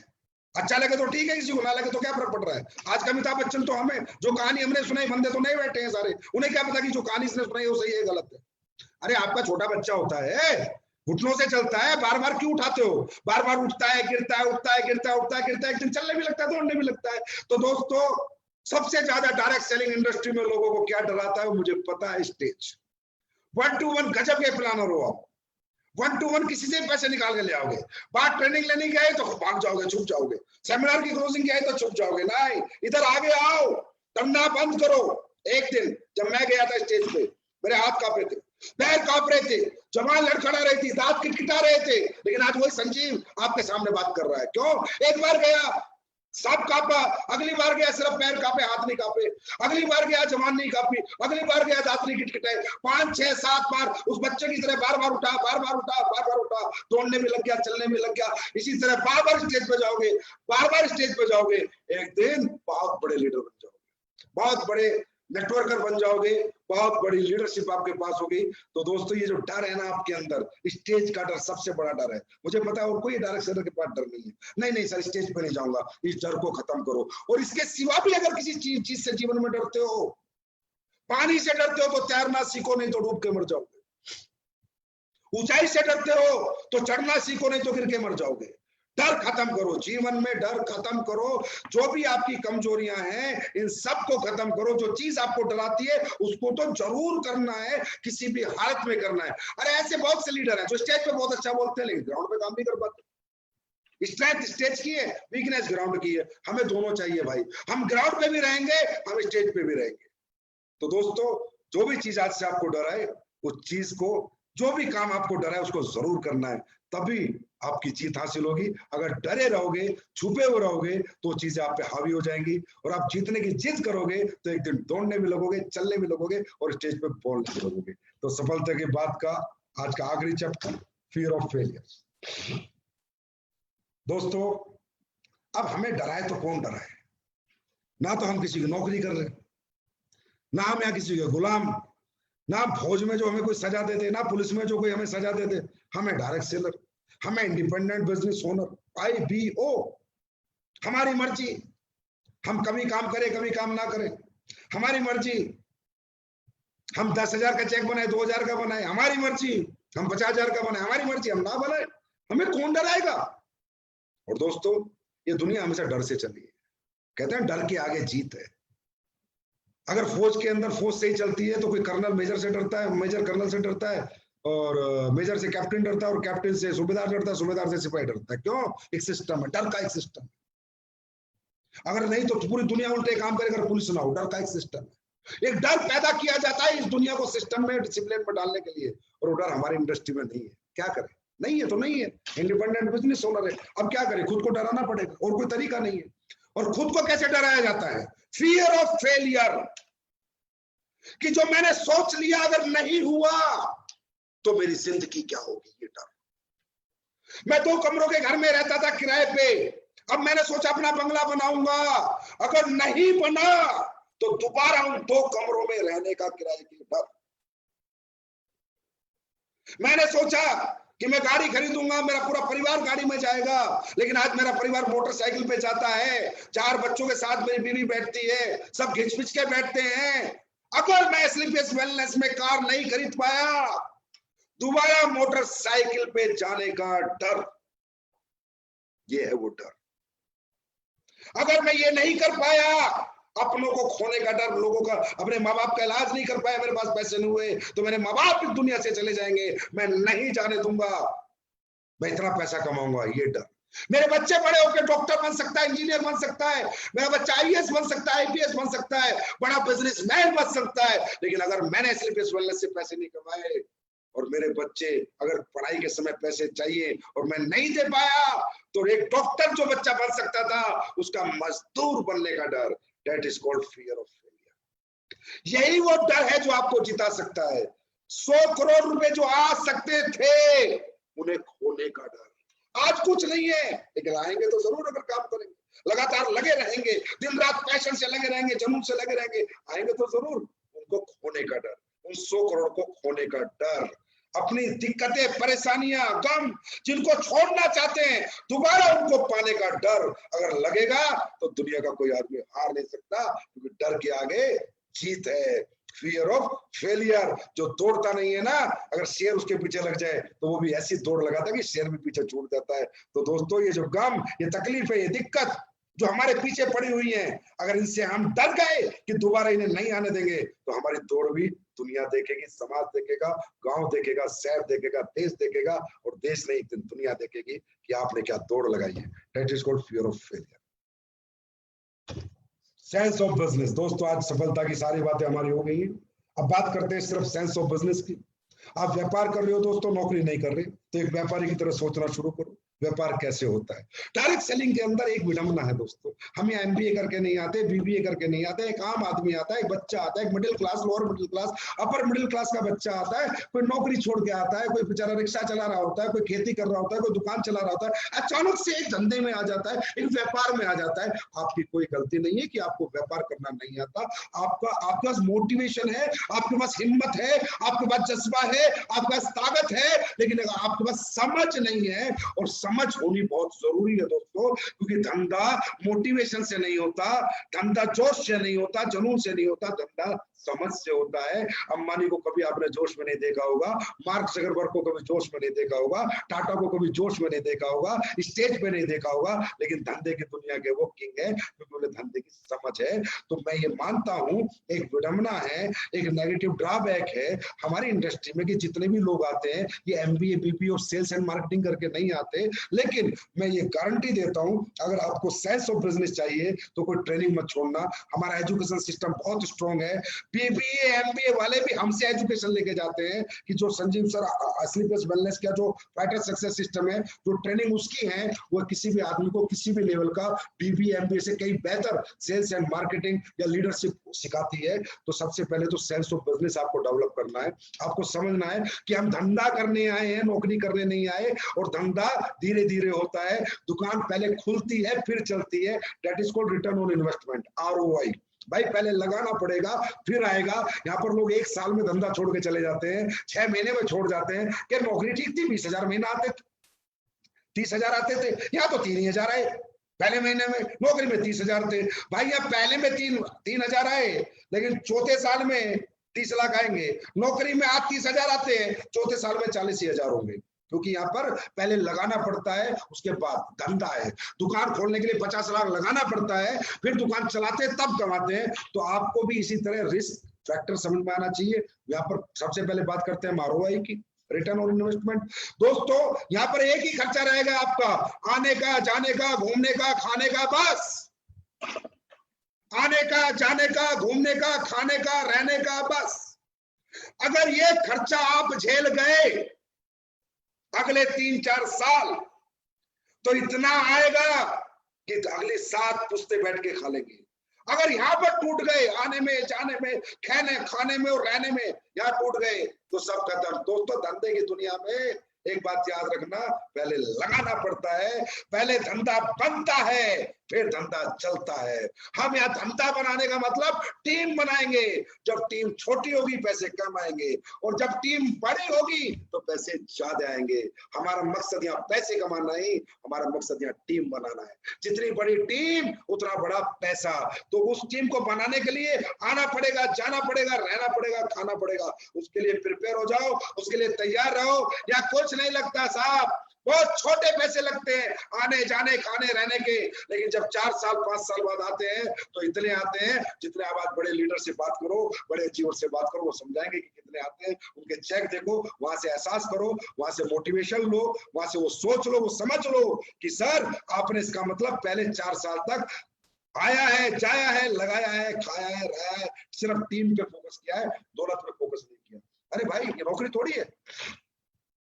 अच्छा लगे तो ठीक है, किसी को ना लगे तो क्या फर्क पड़ रहा है। आज का अमिताभ बच्चन तो हमें जो कहानी हमने सुनाई, बंदे तो नहीं बैठे हैं सारे, उन्हें क्या पता कि जो कहानी इसने सुनाई वो सही है गलत है। अरे आपका छोटा बच्चा होता है, घुटनों से चलता है, बार बार क्यों उठाते हो? बार बार उठता है, गिरता है, उठता है, गिरता है, उठता है, गिरता है, एक दिन चलने भी लगता है, दौड़ने भी लगता है। तो दोस्तों सबसे ज्यादा डायरेक्ट सेलिंग इंडस्ट्री में लोगों को क्या डराता है, मुझे पता है, स्टेज। 1 to 1 गजब के प्लानर हो आप, 1 to 1 किसी से पैसे निकाल के ले आओगे। बात ट्रेनिंग लेने की आई तो भाग जाओगे, छुप जाओगे। सेमिनार की क्लोजिंग की आई तो छुप जाओगे। नहीं, इधर आगे आओ, डरना बंद करो। एक दिन जब मैं गया था स्टेज पे, मेरे हाथ कांप रहे थे, पैर कांप रहे थे, जबान लड़खड़ा रही थी, दांत किटकिटा रहे थे, लेकिन आज वही संजीव आपके सामने बात कर रहा है। क्यों? एक बार गया, सब कांपा, अगली बार गया सिर्फ पैर कांपे, हाथ नहीं कांपे, अगली बार गया जवान नहीं कांपी, अगली बार गया दांत नहीं किटकिटाए। 5, 6, 7 बार उस बच्चे की तरह बार बार उठा, बार बार उठा, बार बार उठा, दौड़ने में लग गया, चलने में लग गया। इसी तरह बार बार स्टेज पे जाओगे, बार बार स्टेज पे जाओगे, एक दिन बहुत बड़े लीडर बन जाओगे, बहुत बड़े नेटवर्कर बन जाओगे, बहुत बड़ी लीडरशिप आपके पास होगी। तो दोस्तों ये जो डर है ना आपके अंदर, स्टेज का डर सबसे बड़ा डर है। मुझे पता है और कोई डायरेक्ट सेलर के पास डर नहीं है। नहीं सर स्टेज पे नहीं जाऊंगा, इस डर को खत्म करो। और इसके सिवा भी अगर किसी चीज से जीवन में डरते हो, पानी से डरते हो तो तैरना सीखो, नहीं तो डूब के मर जाओगे। ऊंचाई से डरते हो तो चढ़ना सीखो, नहीं तो गिर के मर जाओगे। डर खत्म करो, जीवन में डर खत्म करो। जो भी आपकी कमजोरियां हैं इन सब को खत्म करो। जो चीज आपको डराती है उसको तो जरूर करना है, किसी भी हालत में करना है। अरे ऐसे बहुत से लीडर हैं जो स्टेज पे बहुत अच्छा बोलते हैं लेकिन ग्राउंड पे काम नहीं कर पाते। स्ट्रेंथ स्टेज की है, वीकनेस ग्राउंड की है। हमें दोनों चाहिए भाई, हम ग्राउंड पे भी रहेंगे, हम स्टेज पे भी रहेंगे। तो दोस्तों जो भी चीज आज से आपको डराए, उस चीज को, जो भी काम आपको डराए उसको जरूर करना है, तभी आपकी जीत हासिल होगी। अगर डरे रहोगे, छुपे हुए रहोगे तो चीजें आप पे हावी हो जाएंगी और आप जीतने की जिद करोगे तो एक दिन दौड़ने भी लगोगे, चलने भी लगोगे और स्टेज पे बोलने भी लगोगे। तो सफलता की बात का आज का आखिरी चैप्टर, फियर ऑफ फेलियर। दोस्तों अब हमें डराए तो कौन डराए? ना तो हम किसी की नौकरी कर रहे, ना हम यहाँ किसी के गुलाम, ना फौज में जो हमें कोई सजा देते, ना पुलिस में जो कोई हमें सजा देते। हमें डायरेक्ट सेलर, हमें इंडिपेंडेंट बिजनेस ओनर, IBO, हमारी मर्जी। हम कभी काम करें, कभी काम ना करें, हमारी मर्जी। हम 10,000 का चेक बनाए, 2,000 का बनाए, हमारी मर्जी। हम 50,000 का बनाए, हमारी मर्जी। हम ना बनाए, हमें कौन डराएगा? और दोस्तों ये दुनिया हमेशा डर से चली है। कहते हैं डर के आगे जीत है। अगर फौज के अंदर फौज सही चलती है तो कोई कर्नल मेजर से डरता है, मेजर कर्नल से डरता है, और मेजर से कैप्टन डरता है, और कैप्टन से सूबेदार डरता है, सूबेदार से सिपाही डरता है। क्यों? एक सिस्टम है, डर का एक सिस्टम। अगर नहीं तो पूरी दुनिया उल्टे काम करे अगर पुलिस ना हो। डर का एक सिस्टम है, एक डर पैदा किया जाता है इस दुनिया को सिस्टम में, डिसिप्लिन में डालने के लिए, और वो डर हमारी इंडस्ट्री में नहीं है। क्या करें? नहीं है तो नहीं है, इंडिपेंडेंट बिजनेस ओनर है, अब क्या करें? खुद को डराना पड़ेगा, और कोई तरीका नहीं है। और खुद को कैसे डराया जाता है? फियर ऑफ फेलियर, कि जो मैंने सोच लिया अगर नहीं हुआ तो मेरी जिंदगी क्या होगी, ये डर। मैं 2 कमरों के घर में रहता था किराए पे, अब मैंने सोचा अपना बंगला बनाऊंगा, अगर नहीं बना तो दोबारा उन 2 कमरों में रहने का किराए की डर। मैंने सोचा कि मैं गाड़ी खरीदूंगा, मेरा पूरा परिवार गाड़ी में जाएगा, लेकिन आज मेरा परिवार मोटरसाइकिल पे जाता है, 4 बच्चों के साथ मेरी बीवी बैठती है, सब घिच पिच के बैठते हैं। अगर मैं स्लीपलेस वेलनेस में कार नहीं खरीद पाया, दोबारा मोटरसाइकिल पे जाने का डर, ये है वो डर। अगर मैं ये नहीं कर पाया, अपनों को खोने का डर, लोगों का, अपने माँ बाप का इलाज नहीं कर पाया, मेरे पास पैसे नहीं हुए तो मेरे माँ बाप इस दुनिया से चले जाएंगे, मैं नहीं जाने दूंगा, मैं इतना पैसा कमाऊंगा, ये डर। मेरे बच्चे बड़े होकर डॉक्टर बन सकता है, इंजीनियर बन सकता है, मेरा बच्चा आईएएस बन सकता है, आईपीएस बन सकता है, बड़ा बिजनेसमैन बन सकता है, लेकिन अगर मैंने स्लीपलेस वेलनेस से पैसे नहीं कमाए और मेरे बच्चे अगर पढ़ाई के समय पैसे चाहिए और मैं नहीं दे पाया, तो एक डॉक्टर जो बच्चा बन सकता था उसका मजदूर बनने का डर, that is called fear of failure. यही वो डर है जो आपको जिता सकता है। 100 करोड़ रुपए जो आ सकते थे, उन्हें खोने का डर। आज कुछ नहीं है, लेकिन आएंगे तो जरूर अगर काम करेंगे, लगातार लगे रहेंगे, दिन रात पैशन से लगे रहेंगे, जुनून से लगे रहेंगे, आएंगे तो जरूर। उनको खोने का डर, उन 100 करोड़ को खोने का डर, अपनी दिक्कतें, परेशानियां, गम जिनको छोड़ना चाहते हैं, दोबारा उनको पाने का डर अगर लगेगा तो दुनिया का कोई आदमी हार नहीं सकता, क्योंकि डर के आगे जीत है। फियर ऑफ फेलियर, जो दौड़ता नहीं है ना, अगर शेर उसके पीछे लग जाए तो वो भी ऐसी दौड़ लगाता है कि शेर भी पीछे छूट जाता है। तो दोस्तों, ये जो गम, ये तकलीफ है, ये दिक्कत जो हमारे पीछे पड़ी हुई है, अगर इनसे हम डर गए कि दोबारा इन्हें नहीं आने देंगे, तो हमारी दौड़ भी दुनिया देखेगी, समाज देखेगा, गांव देखेगा, शहर देखेगा, देश देखेगा, और देश नहीं, एक दिन दुनिया देखेगी कि आपने क्या दौड़ लगाई है। That is called fear of failure. Sense of business. दोस्तों, आज सफलता की सारी बातें हमारी हो गई हैं, अब बात करते हैं सिर्फ सेंस ऑफ बिजनेस की। आप व्यापार कर रहे हो दोस्तों, नौकरी नहीं कर रहे, तो एक व्यापारी की तरह सोचना शुरू करो। व्यापार कैसे होता है? डायरेक्ट सेलिंग के अंदर एक विडंबना है दोस्तों। हम यहाँ एमबीए करके नहीं आते, बीबीए करके नहीं आते, एक आम आदमी आता है, एक बच्चा आता है, एक middle class, lower middle class, upper middle class का बच्चा आता है, कोई नौकरी छोड़ के आता है, कोई बेचारा रिक्शा चला रहा होता है, कोई खेती कर रहा होता है, कोई दुकान चला रहा होता है, अचानक से एक धंधे में आ जाता है, एक व्यापार में आ जाता है। आपकी कोई गलती नहीं है कि आपको व्यापार करना नहीं आता, आपके पास मोटिवेशन है, आपके पास हिम्मत है, आपके पास जज्बा है, आपके पास ताकत है, लेकिन आपके पास समझ नहीं है, और समझ होनी बहुत जरूरी है दोस्तों, क्योंकि धंधा मोटिवेशन से नहीं होता, धंधा जोश से नहीं होता, जुनून से नहीं होता, धंधा समझ से होता है। अंबानी को कभी आपने जोश में नहीं देखा होगा, मार्क जकरबर्ग को कभी जोश में नहीं देखा होगा, टाटा को कभी जोश में नहीं देखा होगा, स्टेज पे नहीं देखा होगा, लेकिन धंधे की दुनिया के वो किंग है, क्योंकि उन्हें धंधे की समझ है। तो मैं ये मानता हूं, एक विडंबना है, एक नेगेटिव ड्रॉबैक है हमारी इंडस्ट्री में, कि जितने भी लोग आते हैं ये एमबीए, बीपीए और सेल्स एंड मार्केटिंग करके नहीं आते। लेकिन मैं ये गारंटी देता हूं, अगर आपको सेंस ऑफ बिजनेस चाहिए तो कोई ट्रेनिंग मत छोड़ना। हमारा एजुकेशन सिस्टम बहुत स्ट्रॉन्ग है, बीबीए एमबीए वाले भी हमसे एजुकेशन लेके जाते हैं, कि जो संजीव सर स्लीपलेस वेलनेस का जो फाइटर सक्सेस सिस्टम है, जो ट्रेनिंग उसकी है, वो किसी भी आदमी को किसी भी लेवल का बीबीए एमबीए से कई बेहतर सेल्स एंड मार्केटिंग या लीडरशिप सिखाती है। तो सबसे पहले तो सेंस ऑफ बिजनेस आपको डेवलप करना है, आपको समझना है कि हम धंधा करने आए हैं, नौकरी करने नहीं आए, और धंधा धीरे धीरे होता है, दुकान पहले खुलती है फिर चलती है। That is called return on investment, ROI। भाई पहले लगाना पड़ेगा फिर आएगा। यहाँ पर लोग 1 साल में धंधा छोड़ के चले जाते हैं, 6 महीने में छोड़ जाते हैं, कि नौकरी ठीक थी, 20,000 महीना आते थे, 30,000 आते थे, यहाँ तो 3,000 आए। पहले महीने में नौकरी में 30,000 थे, भाई यहाँ पहले में 3,000 आए, लेकिन चौथे साल में 30 लाख आएंगे। नौकरी में आज 30,000 आते हैं, चौथे साल में 40,000 होंगे, क्योंकि यहाँ पर पहले लगाना पड़ता है, उसके बाद धंधा है। दुकान खोलने के लिए 50 लाख लगाना पड़ता है, फिर दुकान चलाते हैं तब कमाते हैं। तो आपको भी इसी तरह रिस्क फैक्टर समझ में आना चाहिए। यहाँ पर सबसे पहले बात करते हैं ROI की, रिटर्न ऑन इन्वेस्टमेंट। दोस्तों यहाँ पर एक ही खर्चा रहेगा आपका, आने का, जाने का, घूमने का, खाने का, बस। आने का, जाने का, घूमने का, खाने का, रहने का, बस। अगर ये खर्चा आप झेल गए अगले 3-4 साल, तो इतना आएगा कि अगली 7 पुश्ते बैठ के खा लेंगे। अगर यहाँ पर टूट गए, आने में, जाने में, खाने में और रहने में, यहाँ टूट गए तो सब खत्म। दोस्तों धंधे की दुनिया में एक बात याद रखना, पहले लगाना पड़ता है, पहले धंधा बनता है, फिर धंधा चलता है। हम यहाँ धंधा बनाने का मतलब टीम बनाएंगे। जब टीम छोटी होगी पैसे कम आएंगे, और जब टीम बड़ी होगी तो पैसे ज्यादा आएंगे। हमारा मकसद यहाँ पैसे कमाना नहीं, हमारा मकसद यहाँ टीम बनाना है। जितनी बड़ी टीम उतना बड़ा पैसा। तो उस टीम को बनाने के लिए आना पड़ेगा, जाना पड़ेगा, रहना पड़ेगा, खाना पड़ेगा। उसके लिए प्रिपेयर हो जाओ, उसके लिए तैयार रहो। या कुछ नहीं लगता साहब, बहुत छोटे पैसे लगते हैं आने, जाने, खाने, रहने के, लेकिन जब 4 साल 5 साल बाद आते हैं तो इतने आते हैं जितने। आप बड़े लीडर से बात करो, बड़े अचीवर से बात करो, वो समझाएंगे कि कितने आते हैं। उनके चेक देखो, वहां से एहसास करो, वहां से मोटिवेशन लो, वहां से वो सोच लो, वो समझ लो कि सर आपने इसका मतलब पहले 4 साल तक आया है, जाया है, लगाया है, खाया है, रहा है, सिर्फ टीम पे फोकस किया है, दौलत पे फोकस नहीं किया। अरे भाई ये नौकरी थोड़ी है,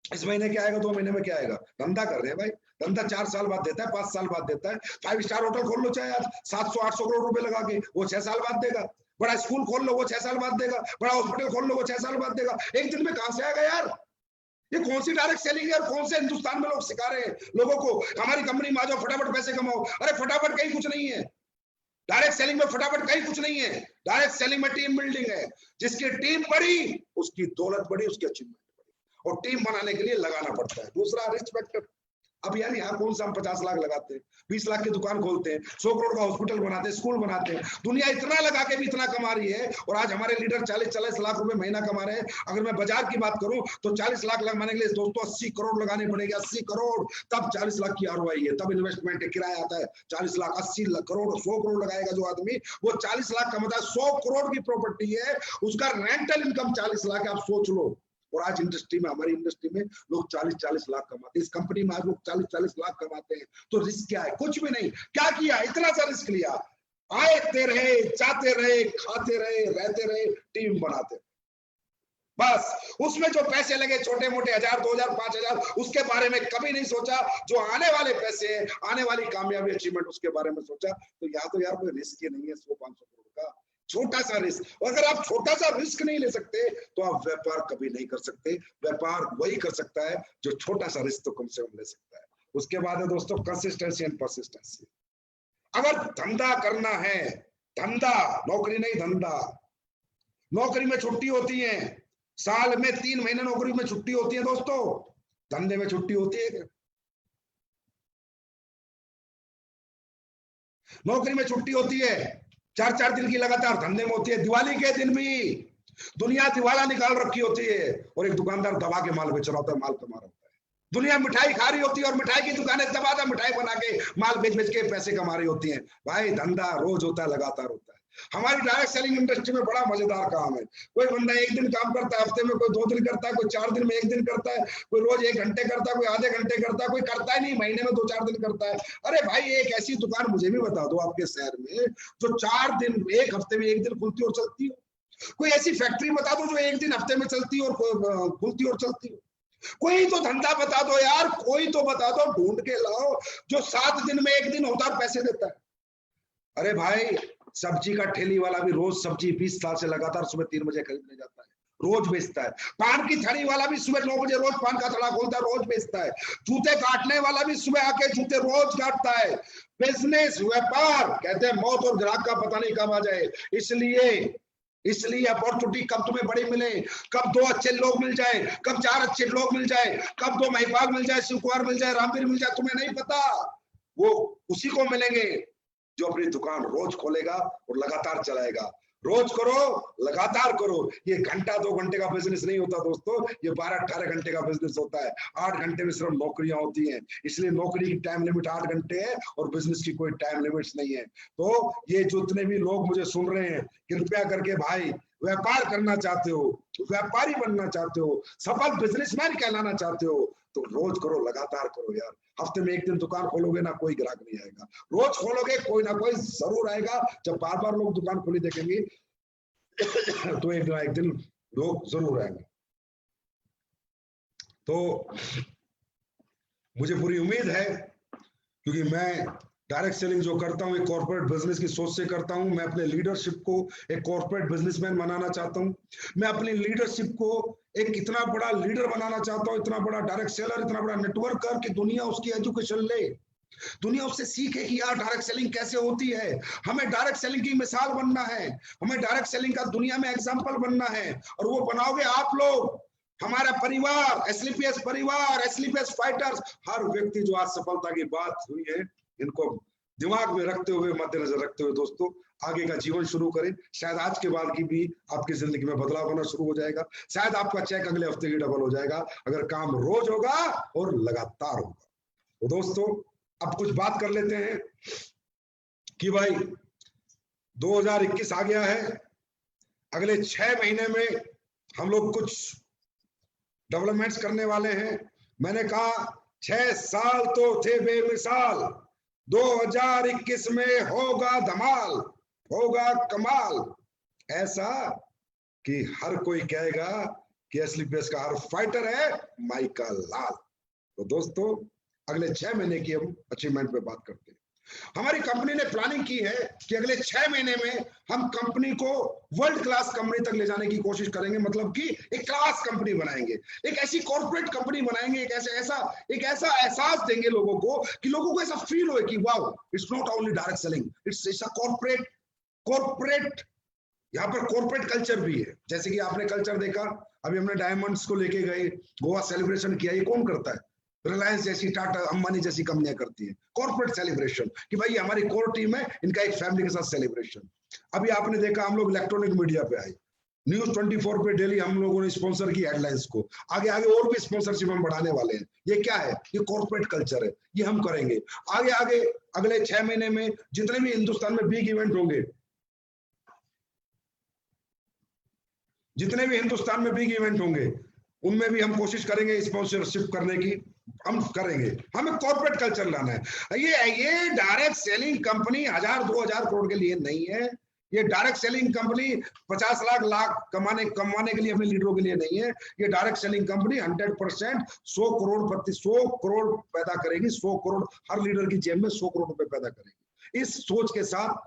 इस महीने क्या आएगा, 2 महीने में क्या आएगा। धंधा कर रहे हैं भाई, धंधा 4 साल बाद देता है, 5 साल बाद देता है। 5 स्टार होटल खोल लो चाहे आज 700-800 करोड़ रुपए लगा के, वो 6 साल बाद देगा। बड़ा स्कूल खोल लो, वो 6 साल बाद देगा। बड़ा हॉस्पिटल खोल लो, वो 6 साल बाद देगा। एक दिन में कहां से आएगा यार। ये कौन सी डायरेक्ट सेलिंग है और कौन से हिंदुस्तान में लोग सिखा रहे हैं लोगों को, हमारी कंपनी में आ जाओ, फटाफट पैसे कमाओ। अरे फटाफट कहीं कुछ नहीं है, डायरेक्ट सेलिंग में फटाफट कहीं कुछ नहीं है। डायरेक्ट सेलिंग में टीम बिल्डिंग है। जिसकी टीम बड़ी उसकी दौलत बड़ी, उसकी अचीवमेंट बड़ी, और टीम बनाने के लिए लगाना पड़ता है। दूसरा रिस्क फैक्टर। अब यार यहाँ कौन सा हम 50 लाख लगाते हैं, 20 लाख की दुकान खोलते हैं, 100 करोड़ का हॉस्पिटल बनाते हैं, स्कूल बनाते हैं। दुनिया इतना लगा के भी इतना कमा रही है, और आज हमारे लीडर 40-40 लाख रुपए महीना कमा रहे हैं। अगर मैं बाजार की बात करूं तो 40 लाख लगाने के लिए दोस्तों 80 करोड़ लगाने पड़ेंगे। 80 करोड़, तब 40 लाख की ROI है, तब इन्वेस्टमेंट किराया आता है। 40 लाख, 80 करोड़, 100 करोड़ लगाएगा जो आदमी, वो 40 लाख कमाता है। 100 करोड़ की प्रॉपर्टी है, उसका रेंटल इनकम 40 लाख है। आप सोच लो। और आज इंडस्ट्री में, हमारी इंडस्ट्री में लोग 40-40 लाख कमाते हैं। इस कंपनी में आज लोग 40-40 लाख कमाते हैं। तो रिस्क क्या है? कुछ भी नहीं। क्या किया? इतना सा रिस्क लिया, आते रहे, जाते रहे, खाते रहे, रहते रहे, टीम बनाते रहे। बस उसमें जो पैसे लगे छोटे मोटे 1000, 2000, 5000, उसके बारे में कभी नहीं सोचा। जो आने वाले पैसे हैं, आने वाली कामयाबी, अचीवमेंट, उसके बारे में सोचा। तो यहाँ तो यार कोई रिस्क ही नहीं है 100-500 करोड़ का। छोटा सा रिस्क। अगर आप छोटा सा रिस्क नहीं ले सकते तो आप व्यापार कभी नहीं कर सकते। व्यापार वही कर सकता है जो छोटा सा रिस्क तो कम से कम ले सकता है। उसके बाद है दोस्तों कंसिस्टेंसी एंड परसिस्टेंसी। अगर धंधा करना है, धंधा, नौकरी नहीं, धंधा। नौकरी में छुट्टी होती है, साल में 3 महीने नौकरी में छुट्टी होती है दोस्तों, धंधे में छुट्टी होती है? नौकरी में छुट्टी होती है 4-4 दिन की लगातार, धंधे में होती है दिवाली के दिन भी। दुनिया दिवाला निकाल रखी होती है और एक दुकानदार दबा के माल बेच रहा होता है, माल कमा रहा होता है। दुनिया मिठाई खा रही होती है और मिठाई की दुकानें दबा मिठाई बना के माल बेच बेच के पैसे कमा रही होती हैं। भाई धंधा रोज होता है, लगातार होता है। हमारी डायरेक्ट सेलिंग इंडस्ट्री में बड़ा मजेदार काम है। कोई बंदा 1 दिन काम करता है हफ्ते में, कोई 2 दिन करता है, कोई 4 दिन में 1 दिन करता है, कोई रोज 1 घंटे करता है, कोई आधे घंटे करता है, कोई करता ही नहीं, महीने में 2-4 दिन करता है। अरे भाई एक ऐसी दुकान मुझे भी बता दो आपके शहर में जो 4 दिन, 1 हफ्ते में 1 दिन खुलती और चलती हो। कोई ऐसी फैक्ट्री बता दो जो 1 दिन हफ्ते में चलती और खुलती और चलती हो। कोई तो धंधा बता दो यार, कोई तो बता दो, ढूंढ के लाओ जो 7 दिन में 1 दिन होता और पैसे देता है। अरे भाई सब्जी का ठेली वाला भी रोज सब्जी 20 साल से लगातार सुबह 3 बजे खरीदने जाता है, रोज बेचता है। पान की थैली वाला भी सुबह 9 बजे रोज पान का थैला खोलता है, रोज बेचता है। जूते काटने वाला भी सुबह आके जूते रोज काटता है। बिजनेस, व्यापार, कहते हैं मौत और ग्राहक का पता नहीं कब आ जाए। इसलिए अपॉर्चुनिटी कब तुम्हें बड़ी मिले, कब 2 अच्छे लोग मिल जाए, कब 4 अच्छे लोग मिल जाए, कब 2 महिपाल मिल जाए, शिवकुमार मिल जाए, रामवीर मिल जाए, तुम्हें नहीं पता। वो उसी को मिलेंगे जो अपनी दुकान रोज खोलेगा और लगातार चलाएगा। रोज करो, लगातार करो। ये घंटा 2 घंटे का बिजनेस नहीं होता दोस्तों, ये 12-18 घंटे का बिजनेस होता है। 8 घंटे में सिर्फ नौकरियां होती हैं, इसलिए नौकरी की टाइम लिमिट 8 घंटे है और बिजनेस की कोई टाइम लिमिट्स नहीं है। तो ये जितने भी लोग मुझे सुन रहे हैं, कृपया करके भाई, व्यापार करना चाहते हो, व्यापारी बनना चाहते हो, सफल बिजनेसमैन कहलाना चाहते हो, तो रोज करो, लगातार करो यार। हफ्ते में एक दिन दुकान खोलोगे ना, कोई ग्राहक नहीं आएगा। रोज खोलोगे, कोई ना कोई जरूर आएगा। जब बार बार लोग दुकान खोली देखेंगे तो एक दिन लोग जरूर आएंगे। तो मुझे पूरी उम्मीद है, क्योंकि मैं डायरेक्ट सेलिंग जो करता हूँ एक कॉर्पोरेट बिजनेस की सोच से करता हूँ। मैं अपने लीडरशिप को एक कॉर्पोरेट बिजनेसमैन बनाना चाहता हूँ। मैं अपनी लीडरशिप को एक इतना बड़ा लीडर बनाना चाहता हूँ, इतना बड़ा डायरेक्ट सेलर, इतना बड़ा नेटवर्कर कि दुनिया उसकी एजुकेशन ले, दुनिया उससे सीखे कि यार डायरेक्ट सेलिंग कैसे होती है। हमें डायरेक्ट सेलिंग की मिसाल बनना है, हमें डायरेक्ट सेलिंग का दुनिया में एग्जाम्पल बनना है। और वो बनाओगे आप लोग, हमारा परिवार, एसलीपीएस परिवार, एसलीपीएस फाइटर्स, हर व्यक्ति जो आज सफलता की बात हुई है, इनको दिमाग में रखते हुए, मद्देनजर रखते हुए दोस्तों आगे का जीवन शुरू करें। शायद आज के बाद की भी आपकी जिंदगी में बदलाव होना शुरू हो जाएगा। शायद आपका चेक अगले हफ्ते की डबल हो जाएगा, अगर काम रोज होगा और लगातार होगा। तो दोस्तों अब कुछ बात कर लेते हैं कि भाई 2021 आ गया है, अगले 6 महीने में हम लोग कुछ डेवलपमेंट्स करने वाले हैं। मैंने कहा 6 साल तो थे बेमिसाल, 2021 में होगा धमाल, होगा कमाल, ऐसा कि हर कोई कहेगा कि एसलीपीएस का हर फाइटर है माइकल लाल। तो दोस्तों अगले 6 महीने की हम अचीवमेंट पे बात करते हैं। हमारी कंपनी ने प्लानिंग की है कि अगले 6 महीने में हम कंपनी को वर्ल्ड क्लास कंपनी तक ले जाने की कोशिश करेंगे। मतलब कि एक क्लास कंपनी बनाएंगे, एक ऐसी कॉर्पोरेट कंपनी बनाएंगे, एक ऐसा एहसास देंगे लोगों को कि लोगों को ऐसा फील हो कि wow, it's not only direct selling, it's a corporate. यहाँ पर कॉर्पोरेट कल्चर भी है। जैसे कि आपने कल्चर देखा, अभी हमने डायमंड्स को लेके गए, गोवा सेलिब्रेशन किया। ये कौन करता है? रिलायंस जैसी, टाटा, अंबानी जैसी कंपनियां करती है कॉर्पोरेट सेलिब्रेशन, कि भाई हमारी कोर टीम है, इनका एक फैमिली के साथ सेलिब्रेशन। अभी आपने देखा हम लोग इलेक्ट्रॉनिक मीडिया पे आए, न्यूज 24 पे डेली हम लोगों ने स्पॉन्सर की हेडलाइंस को। आगे आगे और भी स्पॉन्सरशिप हम बढ़ाने वाले हैं। ये क्या है? ये कॉर्पोरेट कल्चर है, ये हम करेंगे। आगे आगे अगले 6 महीने में जितने भी हिंदुस्तान में बिग इवेंट होंगे, जितने भी हिंदुस्तान में बिग इवेंट होंगे, उनमें भी हम कोशिश करेंगे स्पॉन्सरशिप करने की, हम करेंगे। हमें कॉर्पोरेट कल्चर लाना है। ये डायरेक्ट सेलिंग कंपनी 1000-2000 करोड़ के लिए नहीं है। ये डायरेक्ट सेलिंग कंपनी 50 लाख कमाने के लिए, अपने लीडरों के लिए नहीं है। ये डायरेक्ट सेलिंग कंपनी 100% 100 करोड़ पैदा करेगी। 100 करोड़ हर लीडर की जेब में 100 करोड़ रुपए पैदा करेगी। इस सोच के साथ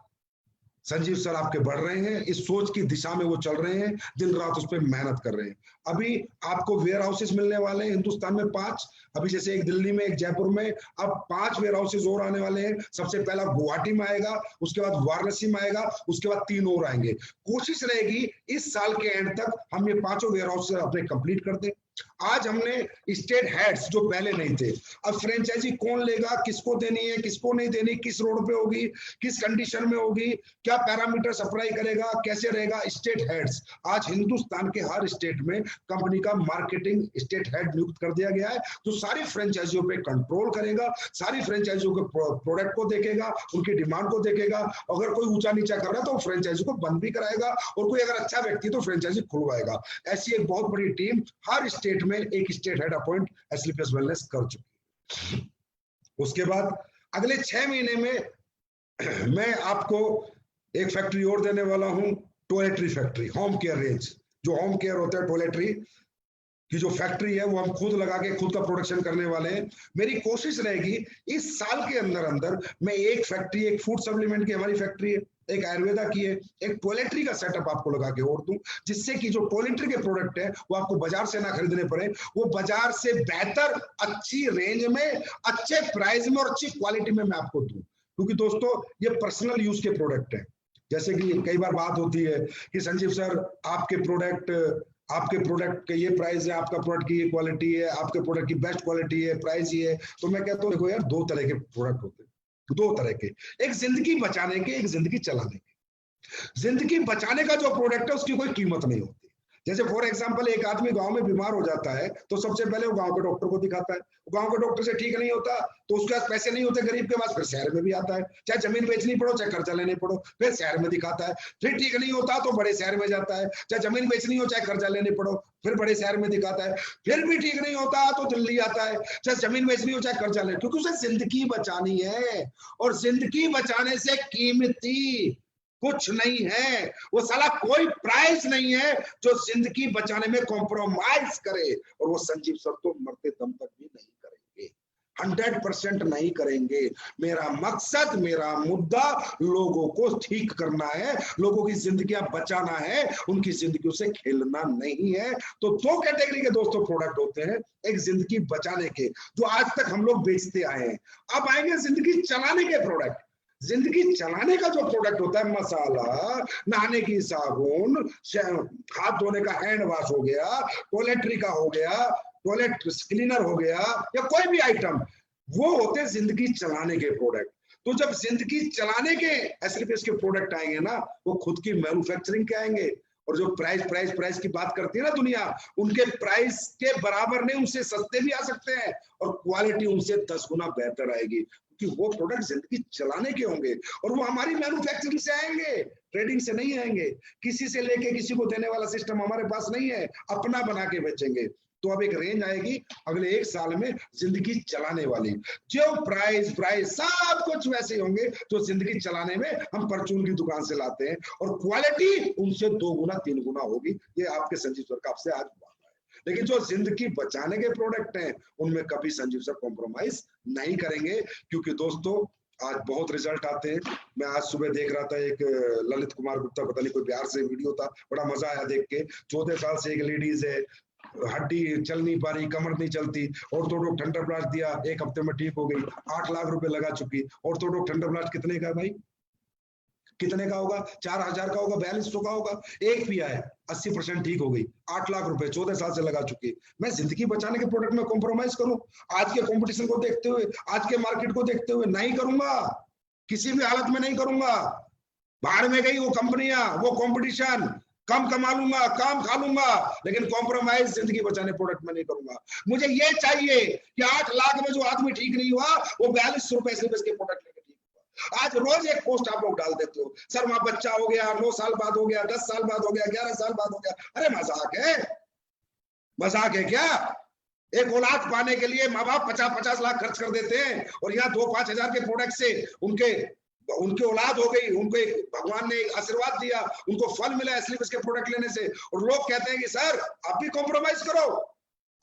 संजीव सर आपके बढ़ रहे हैं, इस सोच की दिशा में वो चल रहे हैं, दिन रात उस पर मेहनत कर रहे हैं। अभी आपको वेयर हाउसेस मिलने वाले हैं हिंदुस्तान में 5। अभी जैसे एक दिल्ली में, एक जयपुर में, अब 5 वेयर हाउसेस और आने वाले हैं। सबसे पहला गुवाहाटी में आएगा, उसके बाद वाराणसी में आएगा, उसके बाद 3 और आएंगे। कोशिश रहेगी इस साल के एंड तक हम ये 5 वेयर हाउस अपने कंप्लीट कर दें। आज हमने स्टेट हेड्स जो पहले नहीं थे, अब फ्रेंचाइजी कौन लेगा, किसको देनी है, किसको नहीं देनी, किस रोड पे होगी, किस कंडीशन में होगी, क्या पैरामीटर अप्लाई करेगा, कैसे रहेगा, स्टेट हेड्स। आज हिंदुस्तान के हर स्टेट में कंपनी का मार्केटिंग स्टेट हेड नियुक्त कर दिया गया है, जो सारी फ्रेंचाइजियों पे कंट्रोल करेगा, सारी फ्रेंचाइजियों के प्रोडक्ट को देखेगा, उनकी डिमांड को देखेगा। अगर कोई ऊंचा नीचा कर रहा है तो फ्रेंचाइजी को बंद भी कराएगा, और कोई अगर अच्छा व्यक्ति तो फ्रेंचाइजी खुलवाएगा। ऐसी एक बहुत बड़ी टीम हर स्टेट में एक स्टेट हेड अपॉइंट एसलीपीएस वेलनेस कर चुकी है। उसके बाद अगले 6 महीने में मैं आपको एक फैक्ट्री और देने वाला हूं, toiletry factory, home care range. जो होम केयर होता है, टॉयलेटरी की जो फैक्ट्री है, वो हम खुद लगा के खुद का प्रोडक्शन करने वाले हैं। मेरी कोशिश रहेगी इस साल के अंदर मैं एक फैक्ट्री, एक फूड सप्लीमेंट की हमारी फैक्ट्री है, एक आयुर्वेदा की है, एक टॉयलेटरी का सेटअप आपको लगा के और दूं, जिससे कि जो टॉयलेटरी के प्रोडक्ट है वो आपको बाजार से ना खरीदने पड़े, वो बाजार से बेहतर, अच्छी रेंज में, अच्छे प्राइस में और अच्छी क्वालिटी में मैं आपको दूं। क्योंकि दोस्तों ये पर्सनल यूज के प्रोडक्ट है। जैसे कि कई बार बात होती है कि संजीव सर आपके प्रोडक्ट के ये प्राइस है, आपका प्रोडक्ट की ये क्वालिटी है, आपके प्रोडक्ट की बेस्ट क्वालिटी है, प्राइस ये है। तो मैं कहता हूँ देखो यार, 2 तरह के प्रोडक्ट होते हैं, 2 तरह के, एक जिंदगी बचाने के, एक जिंदगी चलाने के। जिंदगी बचाने का जो प्रोडक्ट है उसकी कोई कीमत नहीं होती। जैसे फॉर एग्जांपल एक आदमी गांव में बीमार हो जाता है तो सबसे पहले वो गांव के डॉक्टर को दिखाता है, गांव के डॉक्टर से ठीक नहीं होता तो उसके पास पैसे नहीं होते गरीब के पास, फिर शहर में भी आता है, चाहे जमीन बेचनी पड़ो चाहे कर्जा लेने पड़ो, फिर शहर में दिखाता है, फिर ठीक नहीं होता तो बड़े शहर में जाता है, चाहे जमीन बेचनी हो चाहे कर्जा लेने पड़ो, फिर बड़े शहर में दिखाता है, फिर भी ठीक नहीं होता तो दिल्ली आता है, चाहे जमीन बेचनी हो चाहे कर्जा लेने, क्योंकि उसे जिंदगी बचानी है और जिंदगी बचाने से कीमती कुछ नहीं है, वो साला कोई प्राइस नहीं है जो जिंदगी बचाने में कॉम्प्रोमाइज करे। और वो संजीव सर तो मरते दम तक भी नहीं करेंगे, 100% नहीं करेंगे। मेरा मकसद, मेरा मुद्दा लोगों को ठीक करना है, लोगों की जिंदगियां बचाना है, उनकी जिंदगियों से खेलना नहीं है। तो दो कैटेगरी के दोस्तों प्रोडक्ट होते हैं, एक जिंदगी बचाने के जो आज तक हम लोग बेचते आए हैं, अब आएंगे जिंदगी चलाने के प्रोडक्ट। जिंदगी चलाने का जो प्रोडक्ट होता है, मसाला, नहाने की साबुन, हाथ धोने का हैंड वॉश हो गया, टॉयलेटरी का हो गया, टॉयलेट क्लीनर हो गया, या कोई भी आइटम, वो होते हैं जिंदगी चलाने के प्रोडक्ट। तो जब जिंदगी चलाने के एसएलपीएस के प्रोडक्ट आएंगे ना, वो खुद की मैन्युफैक्चरिंग के आएंगे, और जो प्राइस की बात करती है ना दुनिया, उनके प्राइस के बराबर नहीं, उनसे सस्ते भी आ सकते हैं और क्वालिटी उनसे 10 गुना बेहतर आएगी, क्योंकि वो प्रोडक्ट जिंदगी चलाने के होंगे और वो हमारी मैन्युफैक्चरिंग से आएंगे, ट्रेडिंग से नहीं आएंगे। किसी से लेके किसी को देने वाला सिस्टम हमारे पास नहीं है, अपना बना के बेचेंगे। तो अब एक रेंज आएगी अगले 1 साल में जिंदगी चलाने वाली, जो प्राइस सब कुछ वैसे होंगे जो जिंदगी चलाने में हम परचून की दुकान से लाते हैं, और क्वालिटी उनसे 2 गुना 3 गुना होगी। ये आपके संजीव सर का आपसे आज बात है। लेकिन जो जिंदगी बचाने के प्रोडक्ट हैं उनमें कभी संजीव सर कॉम्प्रोमाइज नहीं करेंगे, क्योंकि दोस्तों आज बहुत रिजल्ट आते हैं। मैं आज सुबह देख रहा था, एक ललित कुमार गुप्ता, पता नहीं कोई बिहार से वीडियो था, बड़ा मजा आया देख के। 14 साल से एक लेडीज है, हड्डी चल नहीं पा रही, कमर नहीं चलती, ऑर्थोडॉक ठंडा ब्लास्ट दिया, 1 हफ्ते में ठीक हो गई, 8 लाख रुपए लगा चुकी। ऑर्थोडॉक ठंडा ब्लास्ट कितने का है भाई, कितने का होगा? 4000 का होगा, 4200 का होगा। एक पिया है, 80% ठीक हो गई, 8 लाख रुपए 14 साल से लगा चुकी। मैं जिंदगी बचाने के प्रोडक्ट में कॉम्प्रोमाइज करूं? आज के कंपटीशन को देखते हुए, आज के मार्केट को देखते हुए नहीं करूंगा, किसी भी हालत में नहीं करूंगा। बाहर में गई वो कंपनियां, वो कंपटीशन, कम कमा लूंगा, काम खा लूंगा, लेकिन कॉम्प्रोमाइज जिंदगी बचाने प्रोडक्ट में नहीं करूंगा। मुझे ये चाहिए कि 8 लाख में जो आदमी ठीक नहीं हुआ वो 4200 रुपए से के प्रोडक्ट लेके ठीक हुआ। आज रोज एक पोस्ट आप लोग डाल देते हो, सर वहां बच्चा हो गया, 9 साल बाद हो गया, 10 साल बाद हो गया, 11 साल बाद हो गया। अरे मजाक है, मजाक है क्या? एक औलाद पाने के लिए माँ बाप 50-50 लाख खर्च कर देते हैं, और यहाँ 2-5 हजार के प्रोडक्ट से उनके औलाद हो गई, उनको भगवान ने आशीर्वाद दिया, उनको फल मिला एसएलपीएस के प्रोडक्ट लेने से। और लोग कहते हैं कि सर आप भी कॉम्प्रोमाइज करो,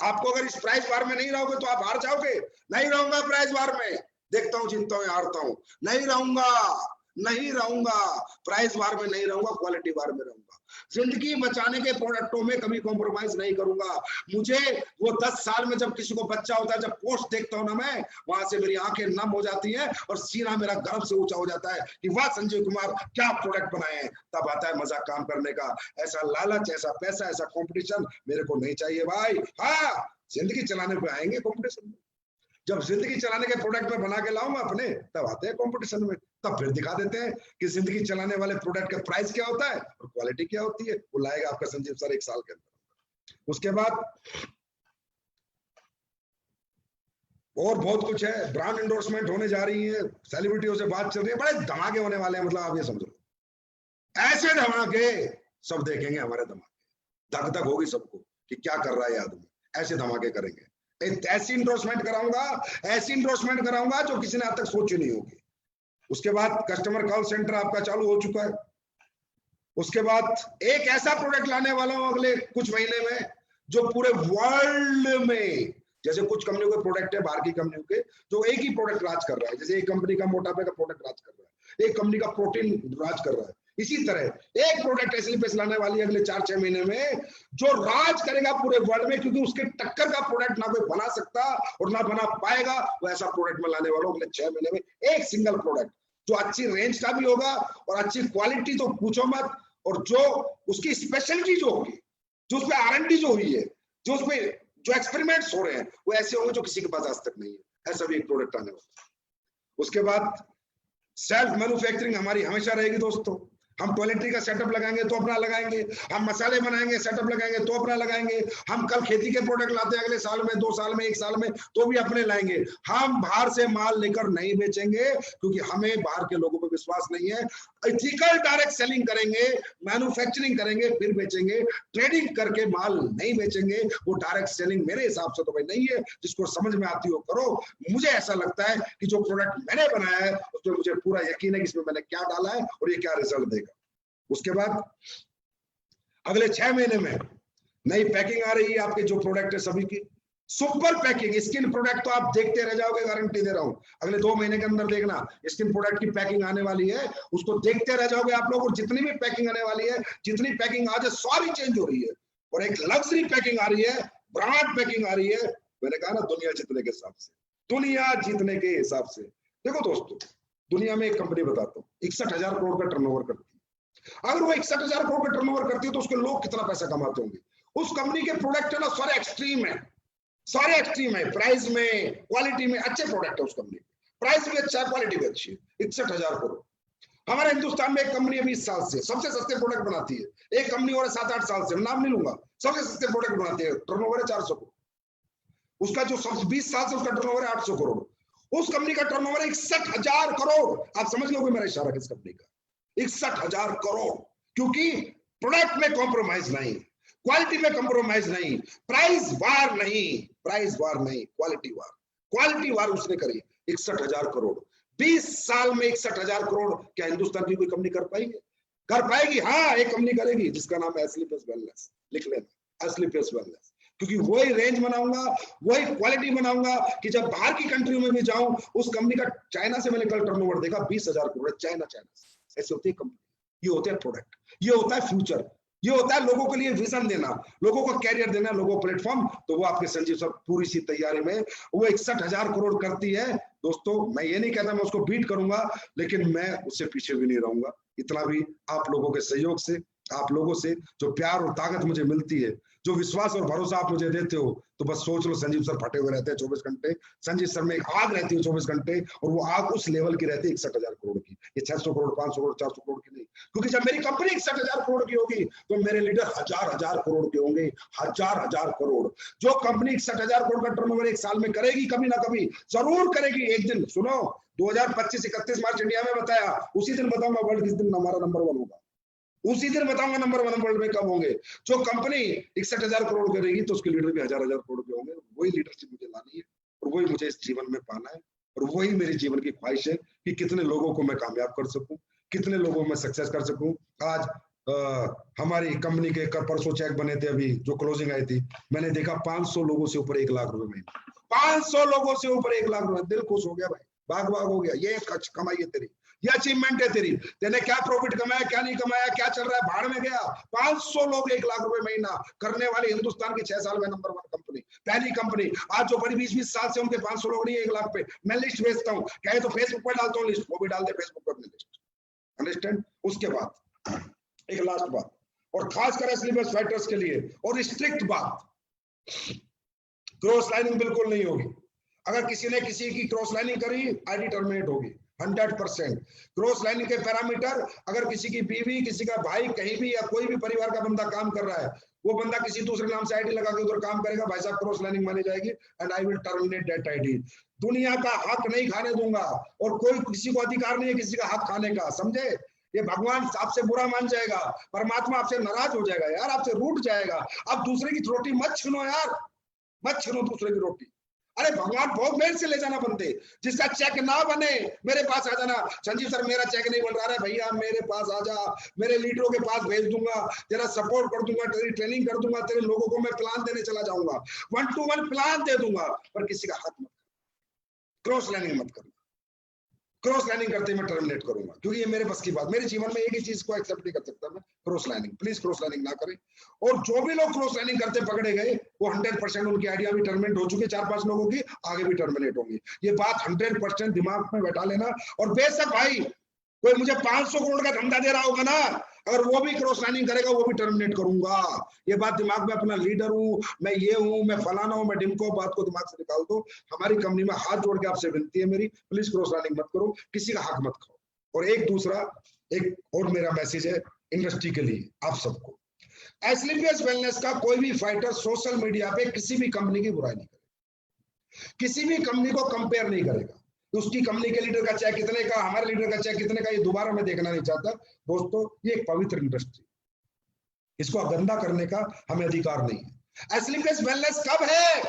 आपको अगर इस प्राइस बार में नहीं रहोगे तो आप हार जाओगे। नहीं रहूंगा प्राइस बार में, देखता हूं, जीतता हूं, हारता हूं, नहीं रहूंगा प्राइस बार में, नहीं रहूंगा क्वालिटी बार में रहूंगा। जिंदगी बचाने के प्रोडक्टों में कभी कॉम्प्रोमाइज नहीं करूंगा। मुझे वो 10 साल में जब किसी को बच्चा होता है, जब पोस्ट देखता हूं ना, मैं वहां से मेरी आंखें नम हो जाती हैं और सीना मेरा गर्व से ऊंचा हो जाता है कि वाह संजीव कुमार क्या प्रोडक्ट बनाए हैं। तब आता है मजा काम करने का। ऐसा लालच, ऐसा पैसा, ऐसा कॉम्पिटिशन मेरे को नहीं चाहिए भाई। हाँ, जिंदगी चलाने पे आएंगे कॉम्पिटिशन में, जब जिंदगी चलाने के प्रोडक्ट में बना के लाऊंगा अपने, तब आते हैं कंपटीशन में, तब फिर दिखा देते हैं कि जिंदगी चलाने वाले प्रोडक्ट का प्राइस क्या होता है और क्वालिटी क्या होती है। वो लाएगा आपका संजीव सर 1 साल के अंदर। उसके बाद और बहुत कुछ है, ब्रांड एंडोर्समेंट होने जा रही है, सेलिब्रिटियों से बात चल रही है, बड़े धमाके होने वाले हैं। मतलब आप ये समझो, ऐसे धमाके सब देखेंगे, हमारे धमाके, धक धक होगी सबको कि क्या कर रहा है आदमी। ऐसे धमाके करेंगे, ऐसी इंडोर्समेंट कराऊंगा जो किसी ने आज तक सोची नहीं होगी। उसके बाद कस्टमर कॉल सेंटर आपका चालू हो चुका है। उसके बाद एक ऐसा प्रोडक्ट लाने वाला हूं अगले कुछ महीने में जो पूरे वर्ल्ड में, जैसे कुछ कंपनियों के प्रोडक्ट है बाहर की कंपनियों के, जो एक ही प्रोडक्ट राज कर रहा है। जैसे एक कंपनी का मोटापे का प्रोडक्ट राज कर रहा है, एक कंपनी का प्रोटीन राज कर रहा है, इसी तरह एक प्रोडक्ट एसएलपीएस लाने वाली है अगले 4-6 महीने में जो राज करेगा पूरे वर्ल्ड में, क्योंकि उसके टक्कर का प्रोडक्ट ना कोई बना सकता और ना बना पाएगा। वो ऐसा प्रोडक्ट में लाने वाला हूं अगले 6 महीने में, एक सिंगल प्रोडक्ट जो अच्छी रेंज का भी होगा और अच्छी क्वालिटी तो पूछो मत, और जो उसकी स्पेशलिटी जो होगी, जो उसमें R&D जो हुई है, जो उसमें जो एक्सपेरिमेंट्स हो रहे हैं, वो ऐसे होंगे जो किसी के पास आज तक नहीं है। ऐसा भी एक प्रोडक्ट आने वाला है। उसके बाद सेल्फ मैन्युफैक्चरिंग हमारी हमेशा रहेगी दोस्तों। हम टॉयलेटरी का सेटअप लगाएंगे तो अपना लगाएंगे, हम मसाले बनाएंगे सेटअप लगाएंगे तो अपना लगाएंगे, हम कल खेती के प्रोडक्ट लाते हैं अगले साल में, 2 साल में, 1 साल में, तो भी अपने लाएंगे। हम बाहर से माल लेकर नहीं बेचेंगे, क्योंकि हमें बाहर के लोगों पर विश्वास नहीं है। एथिकल डायरेक्ट सेलिंग करेंगे, मैन्युफैक्चरिंग करेंगे, फिर बेचेंगे। ट्रेडिंग करके माल नहीं बेचेंगे। वो डायरेक्ट सेलिंग मेरे हिसाब से तो भाई नहीं है। जिसको समझ में आती हो करो। मुझे ऐसा लगता है कि जो प्रोडक्ट मैंने बनाया है उसमें मुझे पूरा यकीन है कि इसमें मैंने क्या डाला है और ये क्या रिजल्ट देगा। उसके बाद अगले 6 महीने में नई पैकिंग आ रही है आपके जो प्रोडक्ट है सभी की, सुपर पैकिंग। स्किन प्रोडक्ट तो आप देखते रह जाओगे, गारंटी दे रहा हूं। अगले 2 महीने के अंदर देखना स्किन प्रोडक्ट की पैकिंग आने वाली है, उसको देखते रह जाओगे आप लोग। और जितनी भी पैकिंग आने वाली है, जितनी पैकिंग आज है सारी चेंज हो रही है। और एक लग्जरी पैकिंग आ रही है, ब्रांड पैकिंग आ रही है। मैंने कहा ना, दुनिया जीतने के हिसाब से, दुनिया जीतने के हिसाब से। देखो दोस्तों, दुनिया में एक कंपनी बताता हूँ 61,000 करोड़ का टर्नओवर करती है। अगर वो 61,000 करोड़ का टर्नओवर करती है तो उसके लोग कितना पैसा कमाते होंगे। उस कंपनी के प्रोडक्ट है ना, सारे एक्सट्रीम है, सारे एक्सट्रीम है। प्राइस में, क्वालिटी में अच्छे प्रोडक्ट है उस कंपनी। प्राइस भी अच्छा है, क्वालिटी भी अच्छी है। 61,000 करोड़। हमारे हिंदुस्तान में एक कंपनी है 20 साल से सबसे सस्ते प्रोडक्ट बनाती है। एक कंपनी और 7-8 साल से, नाम नहीं लूंगा, सबसे सस्ते प्रोडक्ट बनाती है। टर्नओवर है 400 करोड़। उसका जो 20 साल से उसका टर्नओवर है 800 करोड़। उस कंपनी का टर्नओवर है 61,000 करोड़। आप समझ लोगे मेरा इशारा किस कंपनी का। 61,000 करोड़। क्योंकि प्रोडक्ट में कॉम्प्रोमाइज नहीं, क्वालिटी में कॉम्प्रोमाइज नहीं, प्राइस वार नहीं, प्राइस वार नहीं, क्वालिटी वार, क्वालिटी वार उसने करी। 61,000 करोड़ 20 साल में 61,000 करोड़। क्या हिंदुस्तान की कोई कंपनी कर पाएगी? कर पाएगी। हाँ, एक कंपनी करेगी जिसका नाम है एस्लीपेस वेलनेस। लिख लेना, एस्लीपेस वेलनेस। क्योंकि वही रेंज बनाऊंगा, वही क्वालिटी बनाऊंगा कि जब बाहर की कंट्री में भी जाऊं, उस कंपनी का चाइना से मैंने कल टर्नओवर देखा 20,000 करोड़। चाइना ऐसे होती है कंपनी। ये होते हैं प्रोडक्ट, ये होता है फ्यूचर, ये होता है लोगों के लिए विजन देना, लोगों को कैरियर देना, लोगों को प्लेटफॉर्म। तो वो आपके संजीव सर पूरी सी तैयारी में वो 61,000 करोड़ करती है। दोस्तों, मैं ये नहीं कहता मैं उसको बीट करूंगा, लेकिन मैं उससे पीछे भी नहीं रहूंगा। इतना भी आप लोगों के सहयोग से, आप लोगों से जो प्यार और ताकत मुझे मिलती है, जो विश्वास और भरोसा आप मुझे देते हो, तो बस सोच लो संजीव सर फटे हुए रहते हैं 24 घंटे। संजीव सर में एक आग रहती है 24 घंटे, और वो आग उस लेवल की रहती है 61,000 करोड़ की। ये 600 करोड़, 500 करोड़, 400 करोड़ की नहीं। क्योंकि जब मेरी कंपनी 61,000 करोड़ की होगी तो मेरे लीडर हजार करोड़ के होंगे, हजार करोड़। जो कंपनी 61,000 करोड़ का टर्नओवर एक साल में करेगी, कभी ना कभी जरूर करेगी एक दिन। सुनो, 2025 31 मार्च इंडिया में बताया, उसी दिन बताऊंगा वर्ल्ड किस दिन हमारा नंबर 1 होगा। उसी दिन बताऊंगा नंबर 1 वर्ल्ड में कब होंगे। जो कंपनी 61,000 करोड़ करेगी तो उसके लीडर भी हजार करोड़ के होंगे। वही लीडरशिप मुझे लानी है, और वही मुझे इस जीवन में पाना है, और वही मेरी जीवन की ख्वाहिश है कि कितने लोगों को मैं कामयाब कर सकूं, कितने लोगों में सक्सेस कर सकूं। आज हमारी कंपनी के परसों चेक बने थे, अभी जो क्लोजिंग आई थी, मैंने देखा 500 लोगों से ऊपर 1 लाख रुपए महीने। 500 लोगों से ऊपर 1 लाख रुपए। दिल खुश हो गया भाई, भाग हो गया। ये कमाई है तेरी, ये अचीवमेंट है तेरी। तेने क्या प्रॉफिट कमाया, क्या नहीं कमाया, क्या चल रहा है, भाड़ में गया। 500 लोग 1 लाख रुपए महीना करने वाली हिंदुस्तान की 6 साल में नंबर 1 कंपनी, पहली कंपनी। आज जो बड़ी 20-20 साल से उनके 500 लोग नहीं है 1 लाख पे। मैं लिस्ट भेजता हूँ, कहे तो फेसबुक पर डालता हूँ लिस्ट, वो भी डाल दे फेसबुक पर अपनी लिस्ट। अंडरस्टैंड? उसके बाद एक लास्ट बात, और खासकर एस्लीपेस फाइटर्स के लिए और स्ट्रिक्ट बात, क्रॉस लाइनिंग बिल्कुल नहीं होगी। अगर किसी ने किसी की क्रॉस लाइनिंग करी, आईडी टर्मिनेट होगी 100%। क्रॉस लाइनिंग के पैरामीटर, अगर किसी की बीवी, किसी का भाई, कहीं भी या कोई भी परिवार का बंदा काम कर रहा है, वो बंदा किसी दूसरे नाम से आईडी लगा के उधर काम करेगा, भाई साहब क्रॉस लाइनिंग मानी जाएगी, and I will terminate that ID. दुनिया का हक नहीं खाने दूंगा, और कोई किसी को अधिकार नहीं है किसी का हक खाने का, समझे? ये भगवान आपसे बुरा मान जाएगा, परमात्मा आपसे नाराज हो जाएगा यार, आपसे रूठ जाएगा। अब दूसरे की रोटी मत छीनो यार, मत छीनो दूसरे की रोटी। अरे भगवान बहुत मेहनत से ले जाना बनते। जिसका चेक ना बने मेरे पास आ जाना, संजीव सर मेरा चेक नहीं बन रहा है भैया, मेरे पास आ जा, मेरे लीडरों के पास भेज दूंगा, तेरा सपोर्ट कर दूंगा, तेरी ट्रेनिंग कर दूंगा, तेरे लोगों को मैं प्लान देने चला जाऊंगा, 1-to-1 प्लान दे दूंगा, पर किसी का हक मत, क्रॉस लाइनिंग मत करना। क्रॉस लाइनिंग करते मैं टर्मिनेट करूंगा, क्योंकि ये मेरे बस की बात। मेरे जीवन में एक ही चीज को एक्सेप्ट नहीं कर सकता मैं, cross lining. Please cross lining ना करें। और जो भी लोग क्रॉस लाइनिंग करते पकड़े गए, वो 100% उनकी आइडिया भी टर्मिनेट हो चुकी है, 4-5 लोगों की आगे भी टर्मिनेट होंगी। ये बात 100% दिमाग में बैठा लेना। और बेशक भाई कोई मुझे 500 करोड़ का धंधा दे रहा होगा ना, अगर वो भी क्रॉस लाइनिंग करेगा, वो भी टर्मिनेट करूंगा। ये बात दिमाग में, अपना लीडर हूं मैं, ये हूं मैं, फलाना हूं मैं, डिमको, बात को दिमाग से निकाल दो। हमारी कंपनी में हाथ जोड़ के आपसे विनती है मेरी, प्लीज क्रॉस लाइनिंग मत करो, किसी का हक मत खाओ। और एक और मेरा मैसेज है इंडस्ट्री के लिए, आप सबको, एस्क्लेपियस वेलनेस का कोई भी फाइटर सोशल मीडिया पे किसी भी कंपनी की बुराई नहीं करेगा, किसी भी कंपनी को कंपेयर नहीं करेगा, उसकी कंपनी के लीडर का चाहे कितने का, हमारे लीडर का चाहे कितने का, ये दोबारा मैं देखना नहीं चाहता दोस्तों। ये एक पवित्र इंडस्ट्री, इसको गंदा करने का हमें अधिकार नहीं है। एस्क्लेपियस वेलनेस कब है?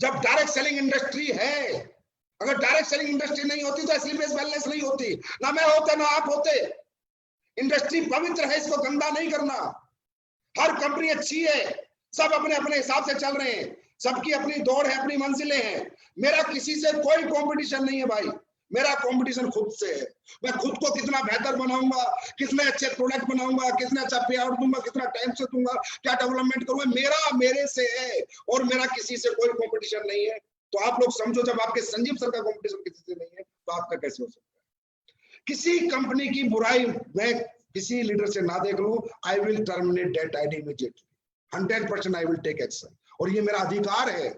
जब डायरेक्ट सेलिंग इंडस्ट्री है। अगर डायरेक्ट सेलिंग इंडस्ट्री नहीं होती तो एस्क्लेपियस वेलनेस नहीं होती, ना मैं होता ना आप होते। इंडस्ट्री पवित्र है, इसको गंदा नहीं करना। हर कंपनी अच्छी है, सब अपने अपने हिसाब से चल रहे हैं, सबकी अपनी दौड़ है, अपनी मंजिलें हैं। मेरा किसी से कोई कंपटीशन नहीं है भाई, मेरा कंपटीशन खुद से है। मैं खुद को कितना बेहतर बनाऊंगा, कितने अच्छे प्रोडक्ट बनाऊंगा, कितना अच्छा पे आउट दूंगा, कितना टाइम से दूंगा, क्या डेवलपमेंट करूंगा, मेरा मेरे से है और मेरा किसी से कोई कंपटीशन नहीं है। तो आप लोग समझो, जब आपके संजीव सर का कंपटीशन किसी से नहीं है तो आपका कैसे हो सकता है? किसी कंपनी की बुराई मैं किसी लीडर से ना देख लूं, I will terminate that ID immediately, 100% I will take action. और ये मेरा अधिकार है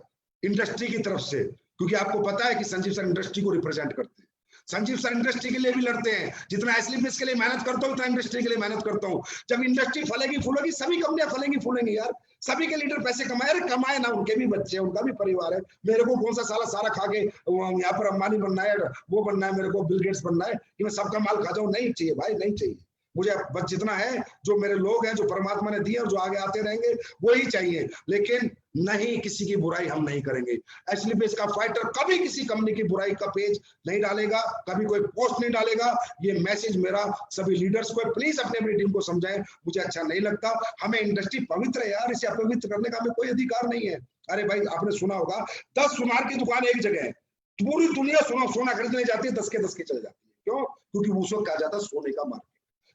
इंडस्ट्री की तरफ से, क्योंकि आपको पता है कि संजीव सर इंडस्ट्री को रिप्रेजेंट करते हैं। संजीव सर इंडस्ट्री के लिए भी लड़ते हैं, जितना एस्क्लेपियस के लिए मेहनत करता हूं उतना इंडस्ट्री के लिए मेहनत करता हूं। जब इंडस्ट्री फलेगी फूलेगी, सभी कंपनियां फलेंगी फूलेंगी यार, सभी के लीडर पैसे कमाए, अरे कमाए ना, उनके भी बच्चे हैं, उनका भी परिवार है। मेरे को कौन सा सारा खा के यहाँ पर अंबानी बनना है, वो बनना है, मेरे को बिल गेट्स बनना है कि मैं सबका माल खा जाऊं? नहीं चाहिए भाई, नहीं चाहिए मुझे। बस जितना है, जो मेरे लोग हैं, जो परमात्मा ने दिए और जो आगे आते रहेंगे, वो ही चाहिए। लेकिन नहीं, किसी की बुराई हम नहीं करेंगे। एस्क्लेपियस का फाइटर कभी किसी कंपनी की बुराई का पेज नहीं डालेगा, कभी कोई पोस्ट नहीं डालेगा। ये मैसेज मेरा सभी लीडर्स को है, प्लीज अपने अपनी टीम को समझाएं। मुझे अच्छा नहीं लगता, हमें इंडस्ट्री पवित्र है यार, इसे अपवित्र करने का हमें कोई अधिकार नहीं है। अरे भाई, आपने सुना होगा 10 सुनार की दुकान एक जगह है, पूरी दुनिया सोना खरीदने जाती है, 10 के 10 की चल जाती है। क्यों? क्योंकि उस वक्त कहा जाता है सोने का मार्केट,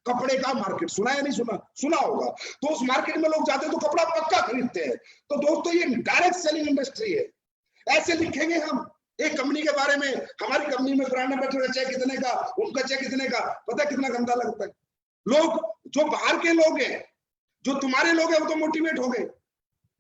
कपड़े का मार्केट। सुना या नहीं सुना? सुना होगा। तो उस मार्केट में लोग जाते हैं तो कपड़ा पक्का खरीदते हैं। तो दोस्तों, ये डायरेक्ट सेलिंग इंडस्ट्री है। ऐसे लिखेंगे हम एक कंपनी के बारे में, हमारी कंपनी में ब्रांड एम्बेसडर चाहे कितने का, उनका चाहे कितने का, पता है कितना गंदा लगता है। लोग जो बाहर के लोग हैं, जो तुम्हारे लोग हैं, वो तो मोटिवेट हो गए,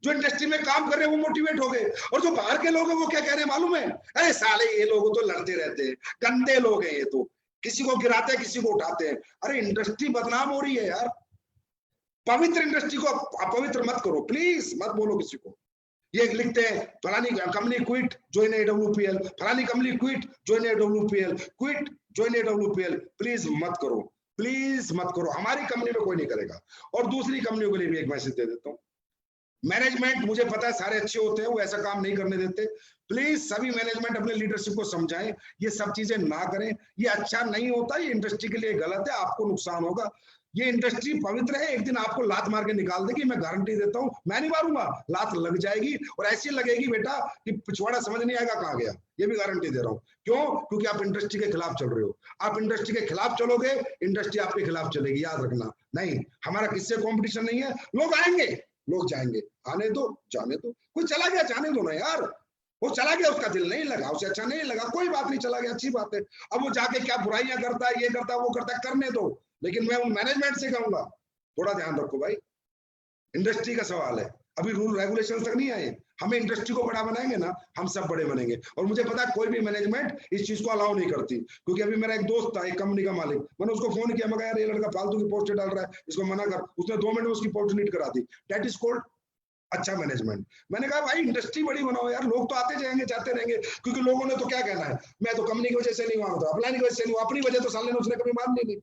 जो इंडस्ट्री में काम कर रहे हैं वो मोटिवेट हो गए, और जो बाहर के लोग हैं वो क्या कह रहे हैं मालूम है? अरे साले, ये लोग तो लड़ते रहते हैं, गंदे लोग हैं ये तो, किसी को गिराते हैं, किसी को उठाते हैं। अरे इंडस्ट्री बदनाम हो रही है यार। पवित्र इंडस्ट्री को अपवित्र मत करो, प्लीज मत बोलो किसी को। ये लिखते हैं फलानी कंपनी क्विट ज्वाइन एडब्ल्यूपीएल, फलानी company quit join AWPL, quit join AWPL. Please मत करो, प्लीज मत करो, हमारी कंपनी में कोई नहीं करेगा। और दूसरी कंपनियों के लिए भी एक मैसेज दे देता हूँ, मैनेजमेंट मुझे पता है सारे अच्छे होते हैं, वो ऐसा काम नहीं करने देते। प्लीज सभी मैनेजमेंट अपने लीडरशिप को समझाएं, ये सब चीजें ना करें, ये अच्छा नहीं होता, ये इंडस्ट्री के लिए गलत है, आपको नुकसान होगा। ये इंडस्ट्री पवित्र है, एक दिन आपको लात मार के निकाल देगी, मैं गारंटी देता हूं। मैं नहीं मारूंगा, लात लग जाएगी, और ऐसी लगेगी बेटा कि पिछवाड़ा समझ नहीं आएगा कहां गया, ये भी गारंटी दे रहा हूं। क्यों? क्योंकि आप इंडस्ट्री के खिलाफ चल रहे हो। आप इंडस्ट्री के खिलाफ चलोगे, इंडस्ट्री आपके खिलाफ चलेगी, याद रखना। नहीं, हमारा किससे कॉम्पिटिशन नहीं है। लोग आएंगे, लोग जाएंगे, आने दो, जाने दो। कोई चला गया, जाने दो ना यार, वो चला गया, उसका दिल नहीं लगा, उसे अच्छा नहीं लगा, कोई बात नहीं, चला गया, अच्छी बात है। अब वो जाके क्या बुराइयां करता है, ये करता है, वो करता है, करने दो। लेकिन मैं उन मैनेजमेंट से कहूंगा, थोड़ा ध्यान रखो भाई, इंडस्ट्री का सवाल है, अभी रूल रेगुलेशन तक नहीं आए। हमें इंडस्ट्री को बड़ा बनाएंगे ना, हम सब बड़े बनेंगे। और मुझे पता है कोई भी मैनेजमेंट इस चीज को अलाउ नहीं करती, क्योंकि अभी मेरा एक दोस्त था, एक कंपनी का मालिक, मैंने उसको फोन किया, मैं यार ये लड़का फालतू की पोस्ट डाल रहा है, इसको मना कर। उसने 2 मिनट में उसकी पोस्ट डिलीट करा दी। दैट इज कॉल्ड अच्छा मैनेजमेंट। मैंने कहा भाई इंडस्ट्री बड़ी बनाओ यार, लोग तो आते जाएंगे जाते रहेंगे, क्योंकि लोगों ने तो क्या कहना है, मैं तो कंपनी की वजह से नहीं मानता, अपलाइन की वजह से नहीं, अपनी वजह तो साले ने उसने कभी माननी नहीं।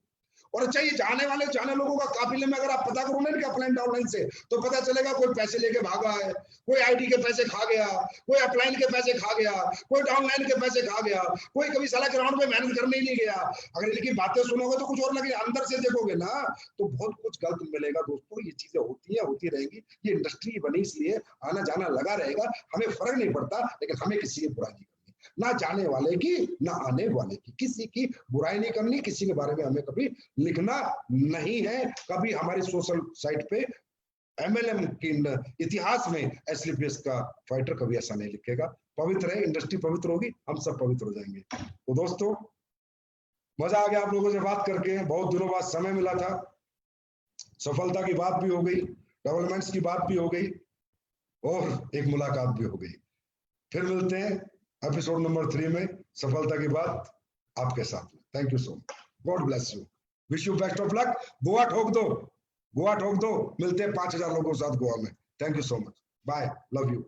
और अच्छा, ये जाने लोगों का काफिले में अगर आप पता करो ना अपलाइन डाउनलाइन से, तो पता चलेगा कोई पैसे लेके भागा है, कोई आईडी के पैसे खा गया, कोई अपलाइन के पैसे खा गया, कोई डाउनलाइन के पैसे खा गया, कोई कभी साला ग्राउंड पे मेहनत करने ही नहीं गया। अगर इनकी बातें सुनोगे तो कुछ और लगे, अंदर से देखोगे ना तो बहुत कुछ गलत मिलेगा। दोस्तों, ये चीजें होती है, होती रहेंगी। ये इंडस्ट्री बनी इसलिए आना जाना लगा रहेगा, हमें फर्क नहीं पड़ता, लेकिन हमें किसी की बुराई नहीं, ना जाने वाले की ना आने वाले की, किसी की बुराई नहीं करनी, किसी के बारे में हमें कभी लिखना नहीं है। कभी हमारी सोशल साइट पे एमएलएम के इतिहास में एस्क्लेपियस का फाइटर कभी ऐसा नहीं लिखेगा। पवित्र है, इंडस्ट्री पवित्र होगी, हम सब पवित्र हो जाएंगे। तो दोस्तों, मजा आ गया आप लोगों से बात करके, बहुत दिनों बाद समय मिला था, सफलता की बात भी हो गई, डेवलपमेंट्स की बात भी हो गई, और एक मुलाकात भी हो गई। फिर मिलते हैं एपिसोड नंबर 3 में, सफलता की बात आपके साथ। Thank you so much. God bless you, wish you best of luck. Goa ठोक दो, गोवा ठोक दो। मिलते हैं 5,000 लोगों के साथ गोवा में। Thank you so much, bye, love you.